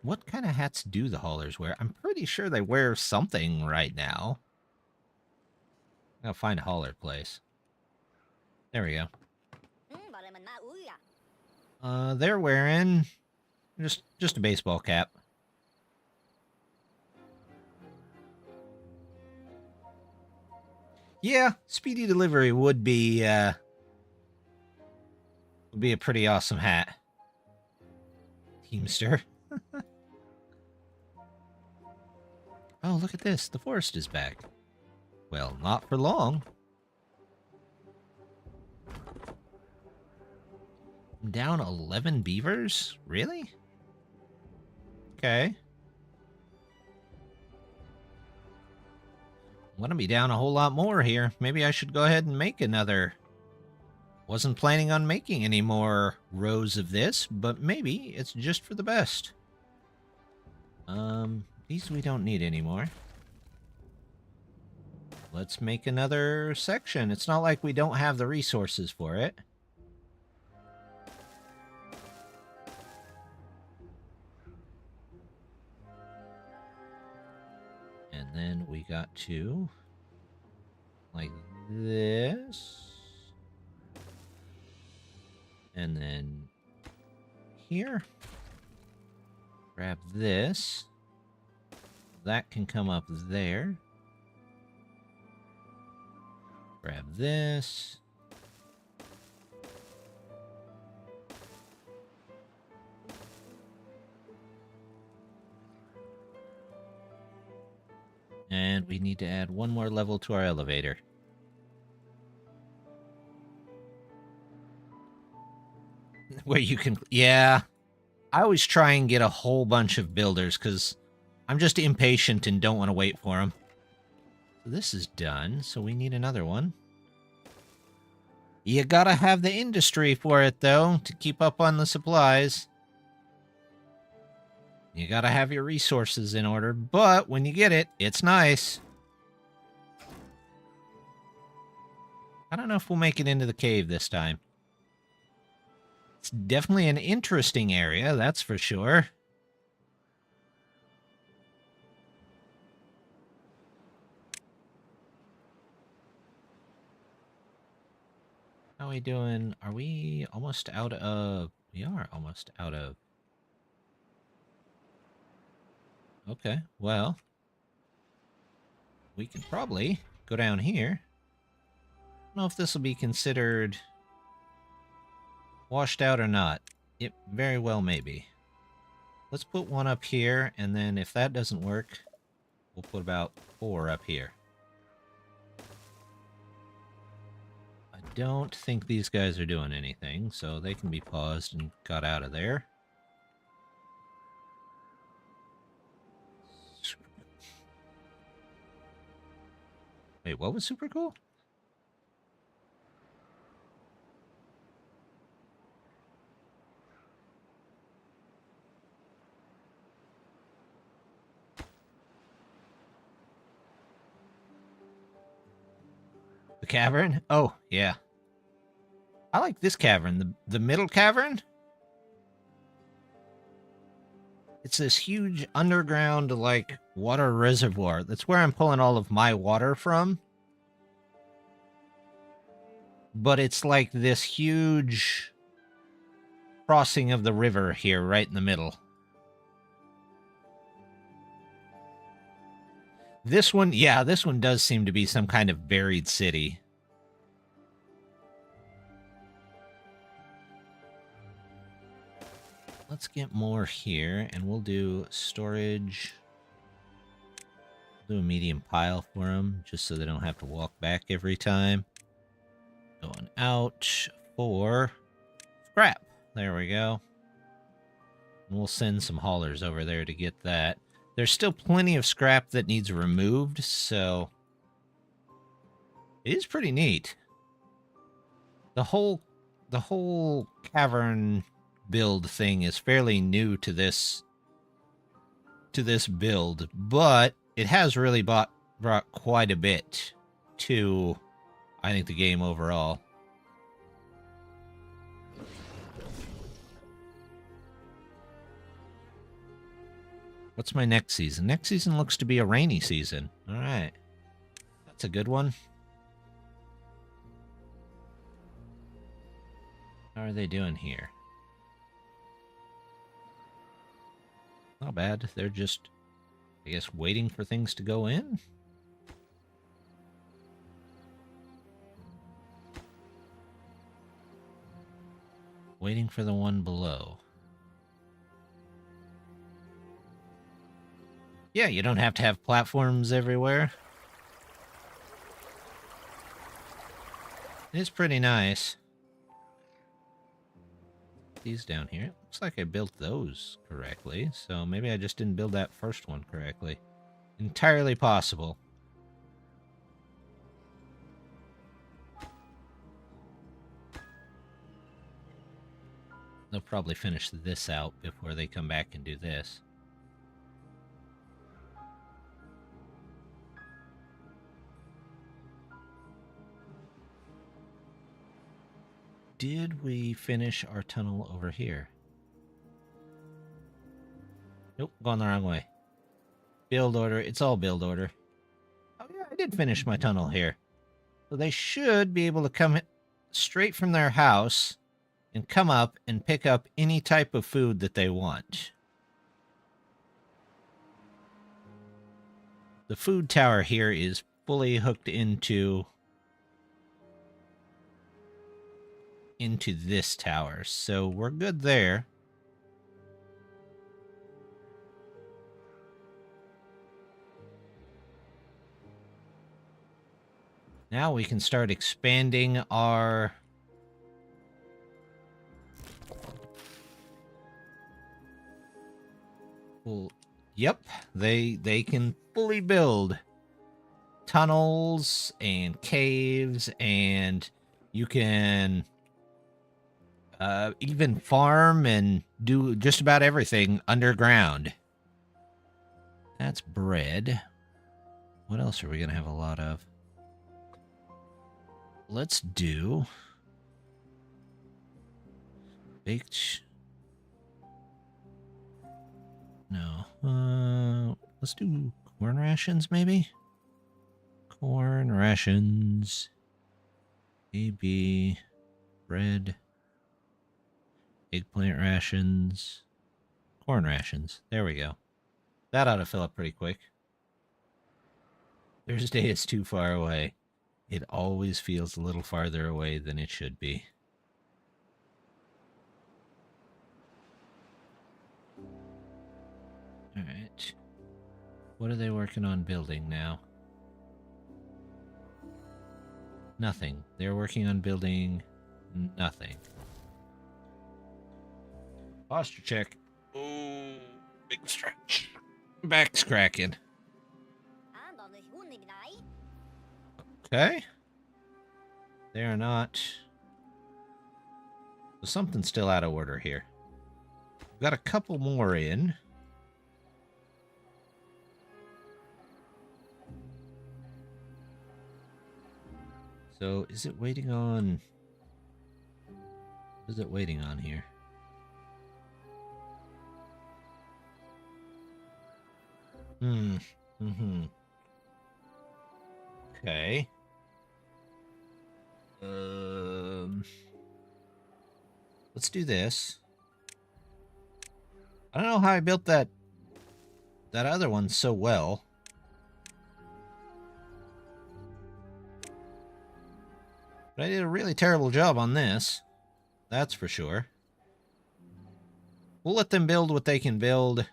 what kind of hats do the haulers wear? I'm pretty sure they wear something right now. I'll find a hauler place. There we go. They're wearing just a baseball cap. Yeah, speedy delivery would be a pretty awesome hat. Teamster. Oh, look at this. The forest is back. Well, not for long. I'm down 11 beavers? Really? Okay. I'm gonna be down a whole lot more here. Maybe I should go ahead and make another. Wasn't planning on making any more rows of this, but maybe it's just for the best. These we don't need anymore. Let's make another section. It's not like we don't have the resources for it. And then we got to, like this. And then here. Grab this. That can come up there. Grab this. And we need to add one more level to our elevator. Where you can... Yeah. I always try and get a whole bunch of builders, because I'm just impatient and don't want to wait for them. So this is done, so we need another one. You gotta have the industry for it, though, to keep up on the supplies. You gotta have your resources in order, but when you get it, it's nice. I don't know if we'll make it into the cave this time. It's definitely an interesting area, that's for sure. How are we doing? Are we almost out of... We are almost out of... Okay, well... We could probably go down here. I don't know if this will be considered... washed out or not. It very well may be. Let's put one up here, and then if that doesn't work, we'll put about 4 up here. I don't think these guys are doing anything, so they can be paused and got out of there. Wait, what was super cool? The cavern? Oh, yeah. I like this cavern. The middle cavern? It's this huge underground, like, water reservoir. That's where I'm pulling all of my water from. But it's like this huge crossing of the river here, right in the middle. This one, yeah, this one does seem to be some kind of buried city. Let's get more here, and we'll do storage. Do a medium pile for them, just so they don't have to walk back every time. Going out for scrap. There we go. And we'll send some haulers over there to get that. There's still plenty of scrap that needs removed, so it is pretty neat. The whole cavern build thing is fairly new to this build, but it has really brought quite a bit to, I think, the game overall. What's my next season? Next season looks to be a rainy season. All right. That's a good one. How are they doing here? Not bad. They're just, I guess, waiting for things to go in. Waiting for the one below. Yeah, you don't have to have platforms everywhere. It is pretty nice. These down here. Looks like I built those correctly, so maybe I just didn't build that first one correctly. Entirely possible. They'll probably finish this out before they come back and do this. Did we finish our tunnel over here? Nope, going the wrong way. Build order. It's all build order. Oh yeah, I did finish my tunnel here. So they should be able to come straight from their house and come up and pick up any type of food that they want. The food tower here is fully hooked into this tower, so we're good there. Now we can start expanding our... Well, yep, they can fully build tunnels and caves, and you can even farm and do just about everything underground. That's bread. What else are we going to have a lot of? Let's do baked... No. Let's do corn rations, maybe? Corn rations. AB. Bread. Eggplant rations. Corn rations. There we go. That ought to fill up pretty quick. Thursday is too far away. It always feels a little farther away than it should be. Alright. What are they working on building now? Nothing. They're working on building nothing. Posture check. Ooh, big stretch. Back's cracking. Okay. They are not... There's something still out of order here. We've got a couple more in. So, is it waiting on... What is it waiting on here? Okay. Let's do this. I don't know how I built that other one so well. But I did a really terrible job on this. That's for sure. We'll let them build what they can build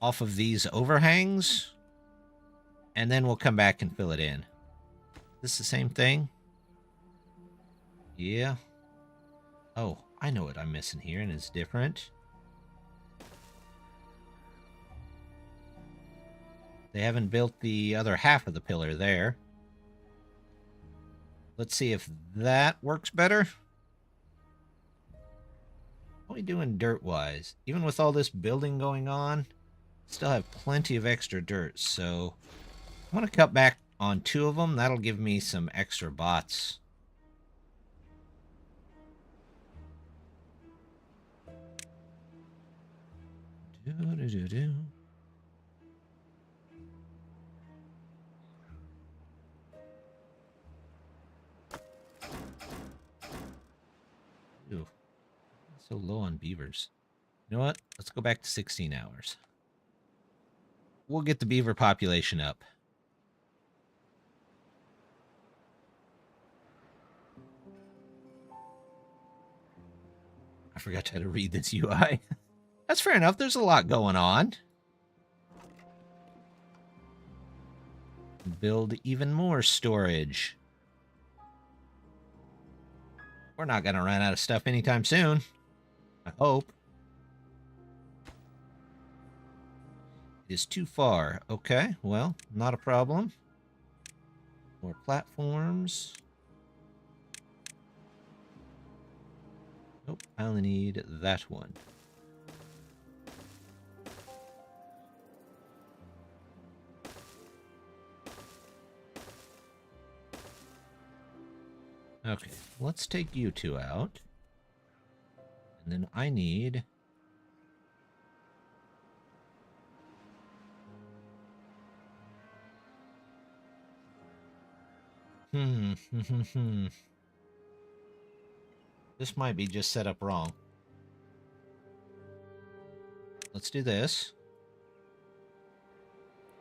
off of these overhangs. And then we'll come back and fill it in. This is the same thing? Yeah. Oh, I know what I'm missing here, and it's different. They haven't built the other half of the pillar there. Let's see if that works better. What are we doing dirt-wise? Even with all this building going on, still have plenty of extra dirt, so I'm going to cut back on 2 of them. That'll give me some extra bots. Do-do-do-do. Ew. So low on beavers. You know what? Let's go back to 16 hours. We'll get the beaver population up. I forgot how to read this UI. That's fair enough. There's a lot going on. Build even more storage. We're not going to run out of stuff anytime soon. I hope. It is too far. Okay, well, not a problem. More platforms. Nope, I only need that one. Okay, let's take you two out. And then I need... This might be just set up wrong. Let's do this.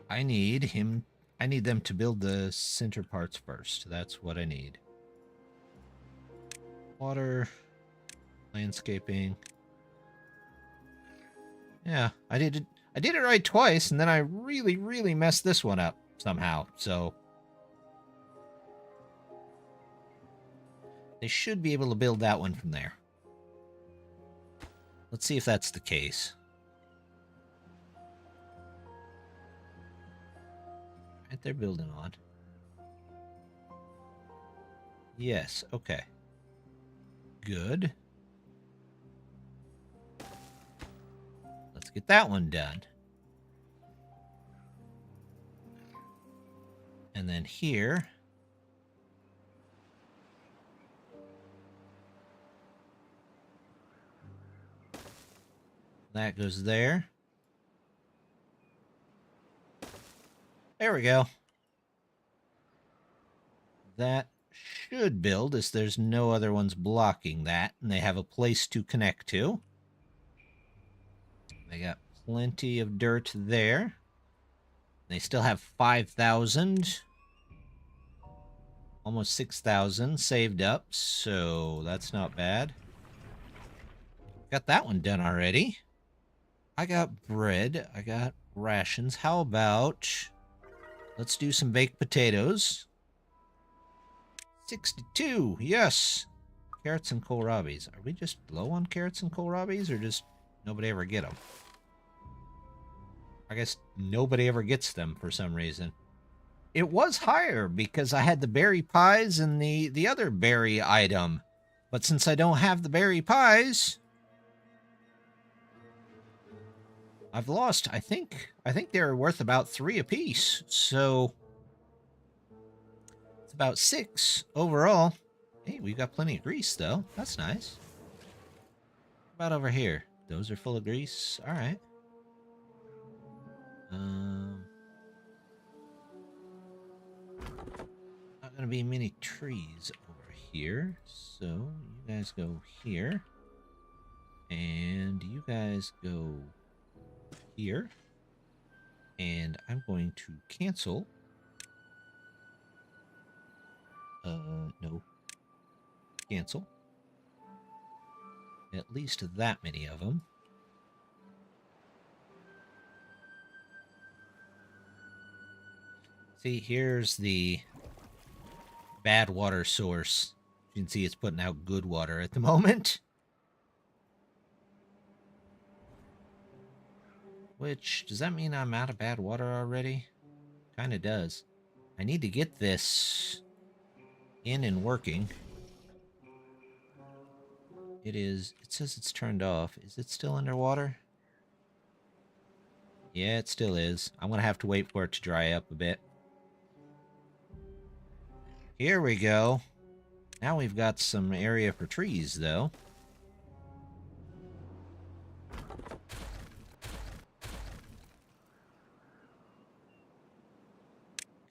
I need them to build the center parts first. That's what I need. Water, landscaping. Yeah, I did it right twice, and then I really messed this one up somehow. So they should be able to build that one from there. Let's see if that's the case. Right, they're building on. Yes, okay. Good. Let's get that one done. And then here... that goes there. There we go. That should build, as there's no other ones blocking that, and they have a place to connect to. They got plenty of dirt there. They still have 5,000. Almost 6,000 saved up, so that's not bad. Got that one done already. I got bread. I got rations. How about... let's do some baked potatoes. 62, yes. Carrots and kohlrabies. Are we just low on carrots and kohlrabies, or just nobody ever get them? I guess nobody ever gets them for some reason. It was higher because I had the berry pies and the other berry item. But since I don't have the berry pies, I've lost. I think they're worth about 3 apiece. So it's about 6 overall. Hey, we've got plenty of grease though. That's nice. What about over here? Those are full of grease. All right. Not gonna be many trees over here, so you guys go here, and you guys go here, and I'm going to cancel. No. Cancel. At least that many of them. See, here's the bad water source. You can see it's putting out good water at the moment. Which, does that mean I'm out of bad water already? Kinda does. I need to get this in and working. It says it's turned off. Is it still underwater? Yeah, it still is. I'm gonna have to wait for it to dry up a bit. Here we go. Now we've got some area for trees, though.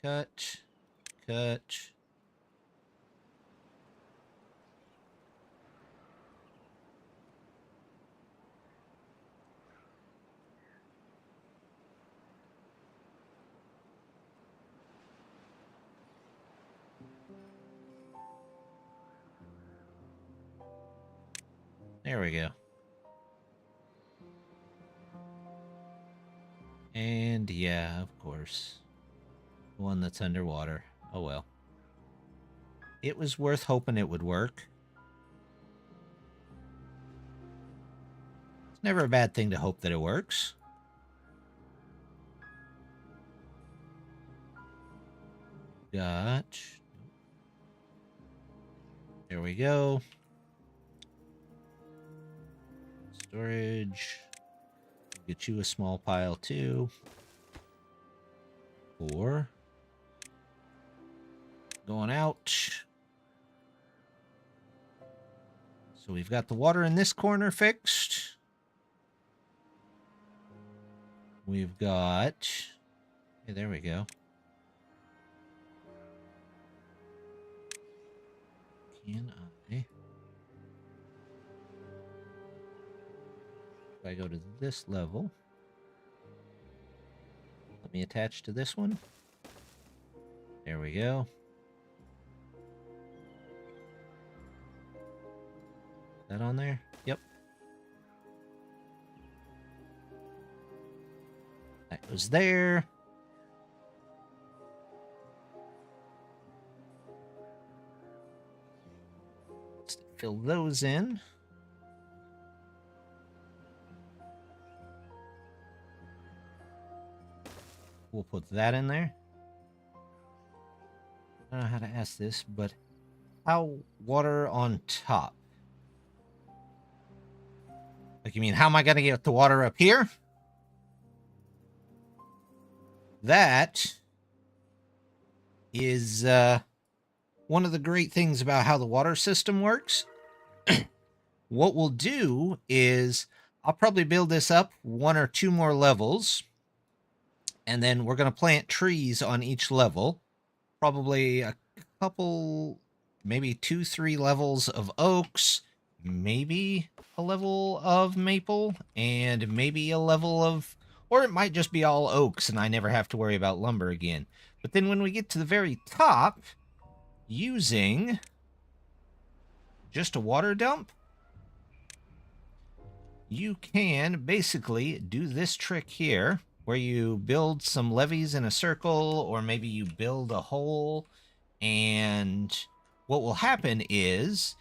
Cut. Cut. There we go. And yeah, of course. The one that's underwater. Oh well. It was worth hoping it would work. It's never a bad thing to hope that it works. Got. There we go. Storage. Get you a small pile too. 4. Going out. So we've got the water in this corner fixed. We've got... Hey, there we go. Can I... If I go to this level... Let me attach to this one. There we go. That on there? Yep. That goes there. Let's fill those in. We'll put that in there. I don't know how to ask this, but how water on top? Like, you mean, how am I going to get the water up here? That is one of the great things about how the water system works. What we'll do is I'll probably build this up 1 or 2 more levels. And then we're going to plant trees on each level. Probably a couple, maybe 2-3 levels of oaks. Maybe a level of maple. And maybe a level of... Or it might just be all oaks and I never have to worry about lumber again. But then when we get to the very top, using just a water dump, you can basically do this trick here, where you build some levees in a circle, or maybe you build a hole, and what will happen is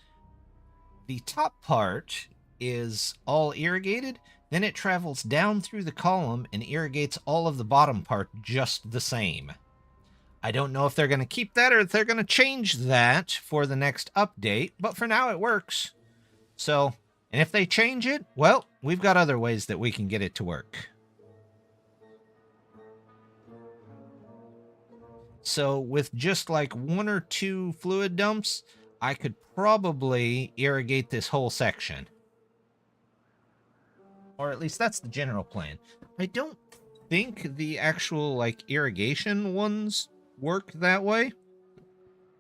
the top part is all irrigated, then it travels down through the column and irrigates all of the bottom part just the same. I don't know if they're going to keep that or if they're going to change that for the next update, but for now it works. So, and if they change it, well, we've got other ways that we can get it to work. So with just like 1 or 2 fluid dumps, I could probably irrigate this whole section. Or at least that's the general plan. I don't think the actual like irrigation ones work that way,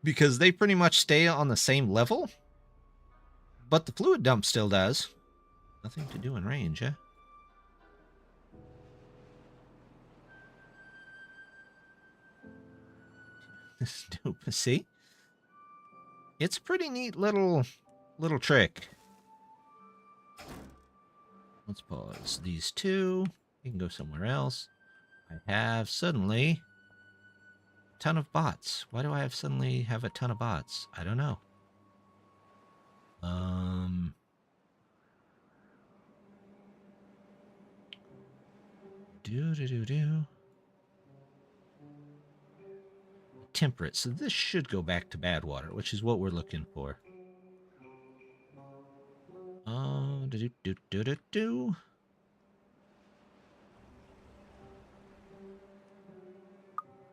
because they pretty much stay on the same level. But the fluid dump still does. Nothing to do in range, eh? Stupid. See? It's a pretty neat little trick. Let's pause these 2. You can go somewhere else. I have suddenly a ton of bots. Why do I suddenly have a ton of bots? I don't know. Temperate. So this should go back to bad water, which is what we're looking for.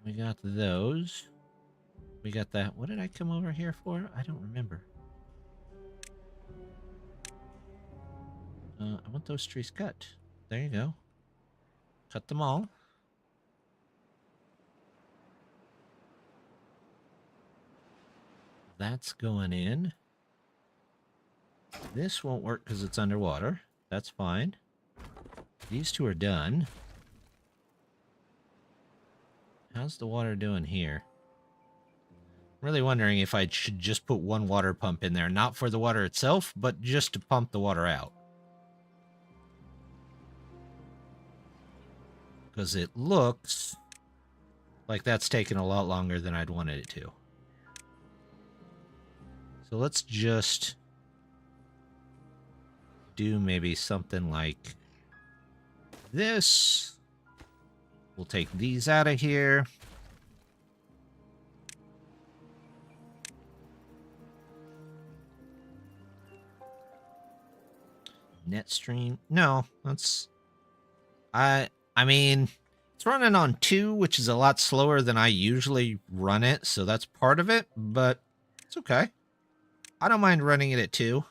We got those. We got that. What did I come over here for? I don't remember. I want those trees cut. There you go. Cut them all. That's going in. This won't work because it's underwater. That's fine. These two are done. How's the water doing here? I'm really wondering if I should just put one water pump in there. Not for the water itself, but just to pump the water out. Because it looks like that's taken a lot longer than I'd wanted it to. So let's just do maybe something like this. We'll take these out of here. Net stream. No, that's... I mean, it's running on 2, which is a lot slower than I usually run it, so that's part of it, but it's okay. I don't mind running it at 2.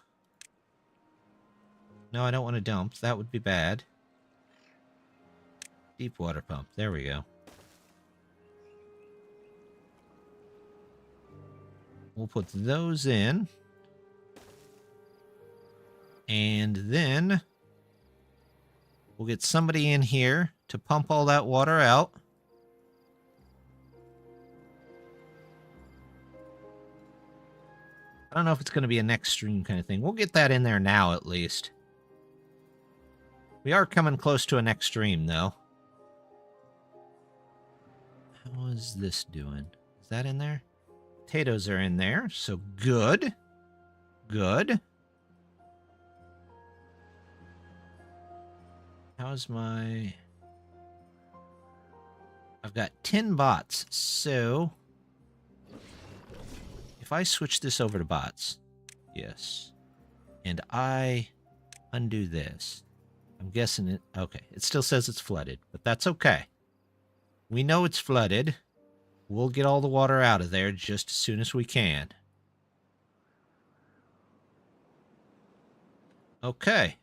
No, I don't want to dump. That would be bad. Deep water pump. There we go. We'll put those in. And then we'll get somebody in here to pump all that water out. I don't know if it's going to be a next stream kind of thing. We'll get that in there now, at least. We are coming close to a next stream, though. How is this doing? Is that in there? Potatoes are in there, so good. Good. How's my... I've got 10 bots, so... If I switch this over to bots... Yes. And I undo this... I'm guessing it... Okay, it still says it's flooded, but that's okay. We know it's flooded. We'll get all the water out of there just as soon as we can. Okay.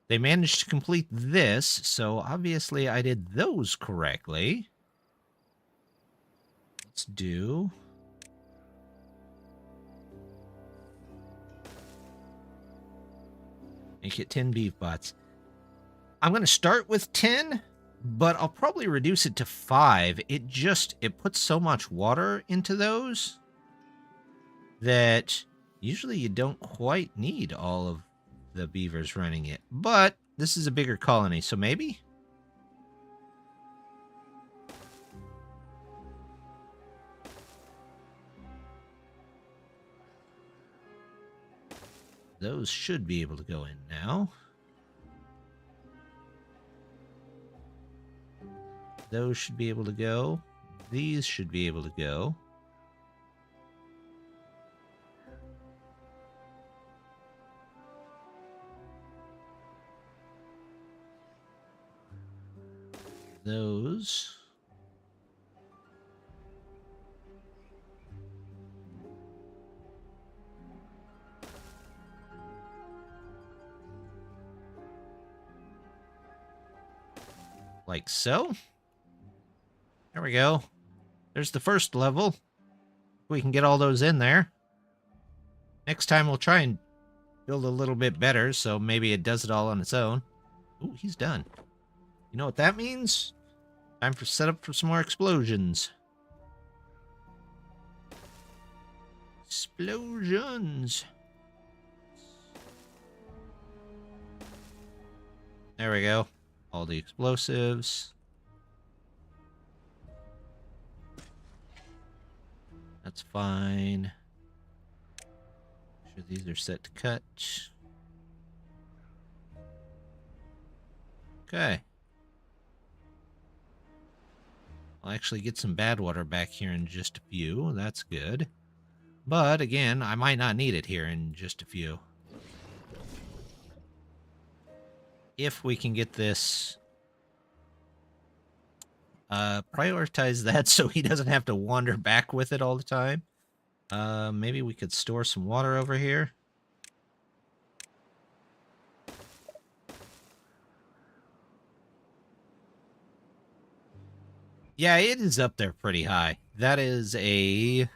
They managed to complete this, so obviously I did those correctly. Let's do... Make it 10 beef bots. I'm going to start with 10, but I'll probably reduce it to 5. It puts so much water into those that usually you don't quite need all of the beavers running it. But this is a bigger colony, so maybe? Those should be able to go in now. Those should be able to go. These should be able to go. Those. Like so. There we go. There's the first level. We can get all those in there. Next time we'll try and build a little bit better, so maybe it does it all on its own. Ooh, he's done. You know what that means? Time for setup for some more explosions. Explosions. There we go. All the explosives. That's fine. Make sure these are set to cut. Okay. I'll actually get some bad water back here in just a few. That's good. But, again, I might not need it here in just a few. If we can get this... prioritize that so he doesn't have to wander back with it all the time. Maybe we could store some water over here. Yeah, it is up there pretty high. That is a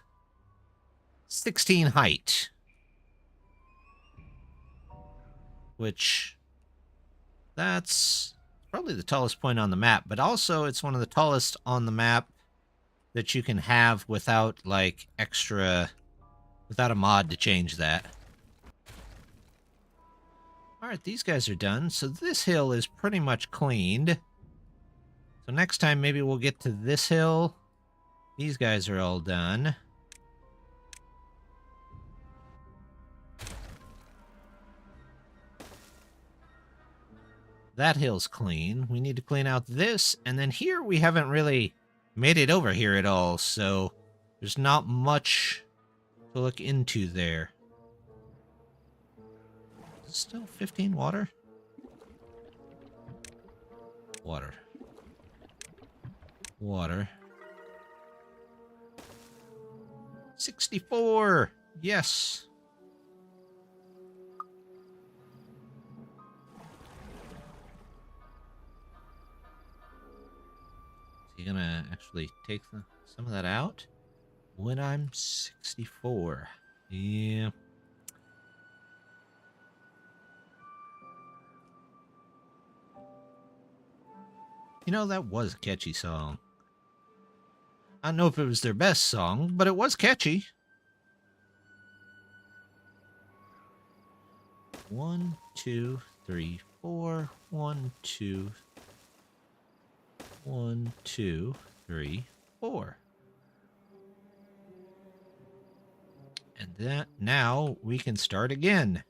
16 height. Which, that's probably the tallest point on the map, but also it's one of the tallest on the map that you can have without, like, without a mod to change that. Alright, these guys are done, so this hill is pretty much cleaned. So next time maybe we'll get to this hill. These guys are all done. That hill's clean. We need to clean out this, and then here we haven't really made it over here at all, so there's not much to look into there. Still 15 water? Water. Water. 64! Yes! Is he gonna actually take some of that out? When I'm 64. Yeah. You know, that was a catchy song. I don't know if it was their best song, but it was catchy. 1, 2, 3, 4. 1, 2. 1, 2, 3, 4. And that now we can start again.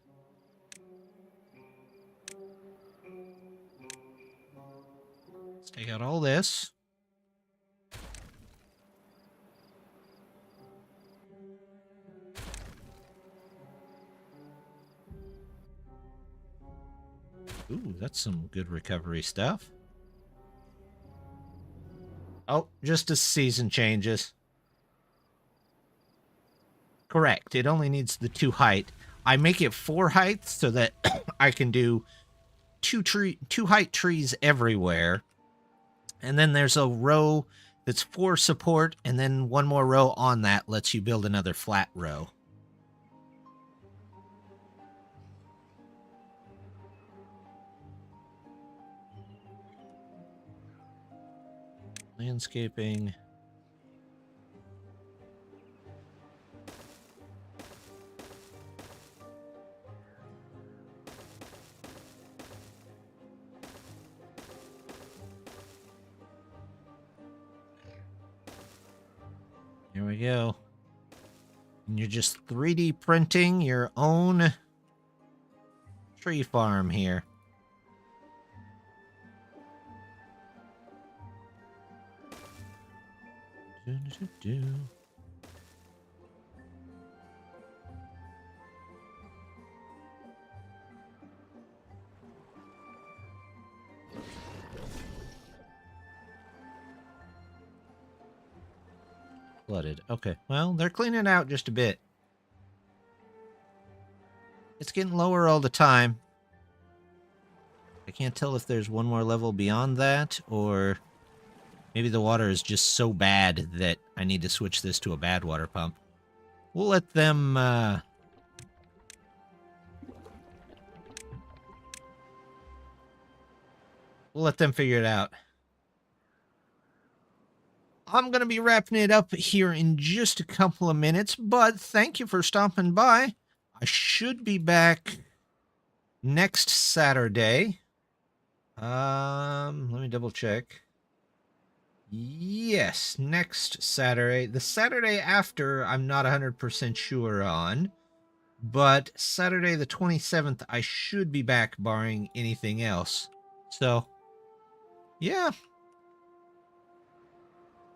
Let's take out all this. Ooh, that's some good recovery stuff. Oh, just as season changes. Correct. It only needs the 2 height. I make it 4 height so that I can do 2 height trees everywhere. And then there's a row that's 4 support, and then one more row on that lets you build another flat row. Landscaping. Here we go. And you're just 3D printing your own tree farm here. Flooded. Okay, well, they're cleaning out just a bit. It's getting lower all the time. I can't tell if there's one more level beyond that, or maybe the water is just so bad that I need to switch this to a bad water pump. We'll let them, we'll let them figure it out. I'm going to be wrapping it up here in just a couple of minutes, but thank you for stopping by. I should be back next Saturday. Let me double check. Yes, next Saturday. The Saturday after, I'm not 100% sure on. But Saturday the 27th, I should be back barring anything else. So, yeah.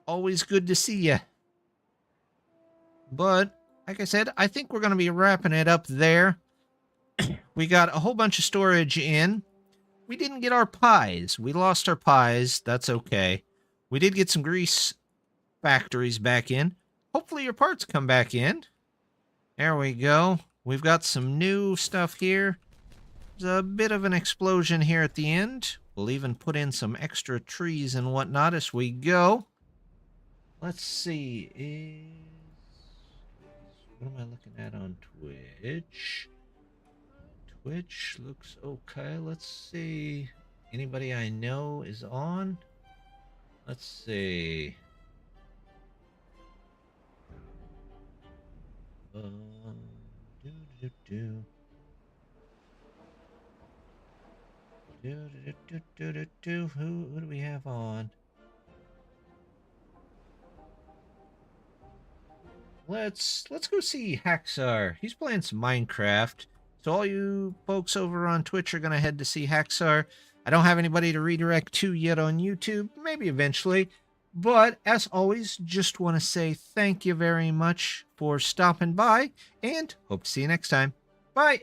Always good to see ya. But, like I said, I think we're going to be wrapping it up there. We got a whole bunch of storage in. We didn't get our pies. We lost our pies. That's okay. We did get some grease factories back in. Hopefully your parts come back in. There we go. We've got some new stuff here. There's a bit of an explosion here at the end. We'll even put in some extra trees and whatnot as we go. Let's see. What am I looking at on Twitch? Twitch looks okay. Let's see. Anybody I know is on? Let's see. Who do we have on? Let's go see Haxar. He's playing some Minecraft. So all you folks over on Twitch are gonna head to see Haxar. I don't have anybody to redirect to yet on YouTube. Maybe eventually. But as always, just want to say thank you very much for stopping by, and hope to see you next time. Bye!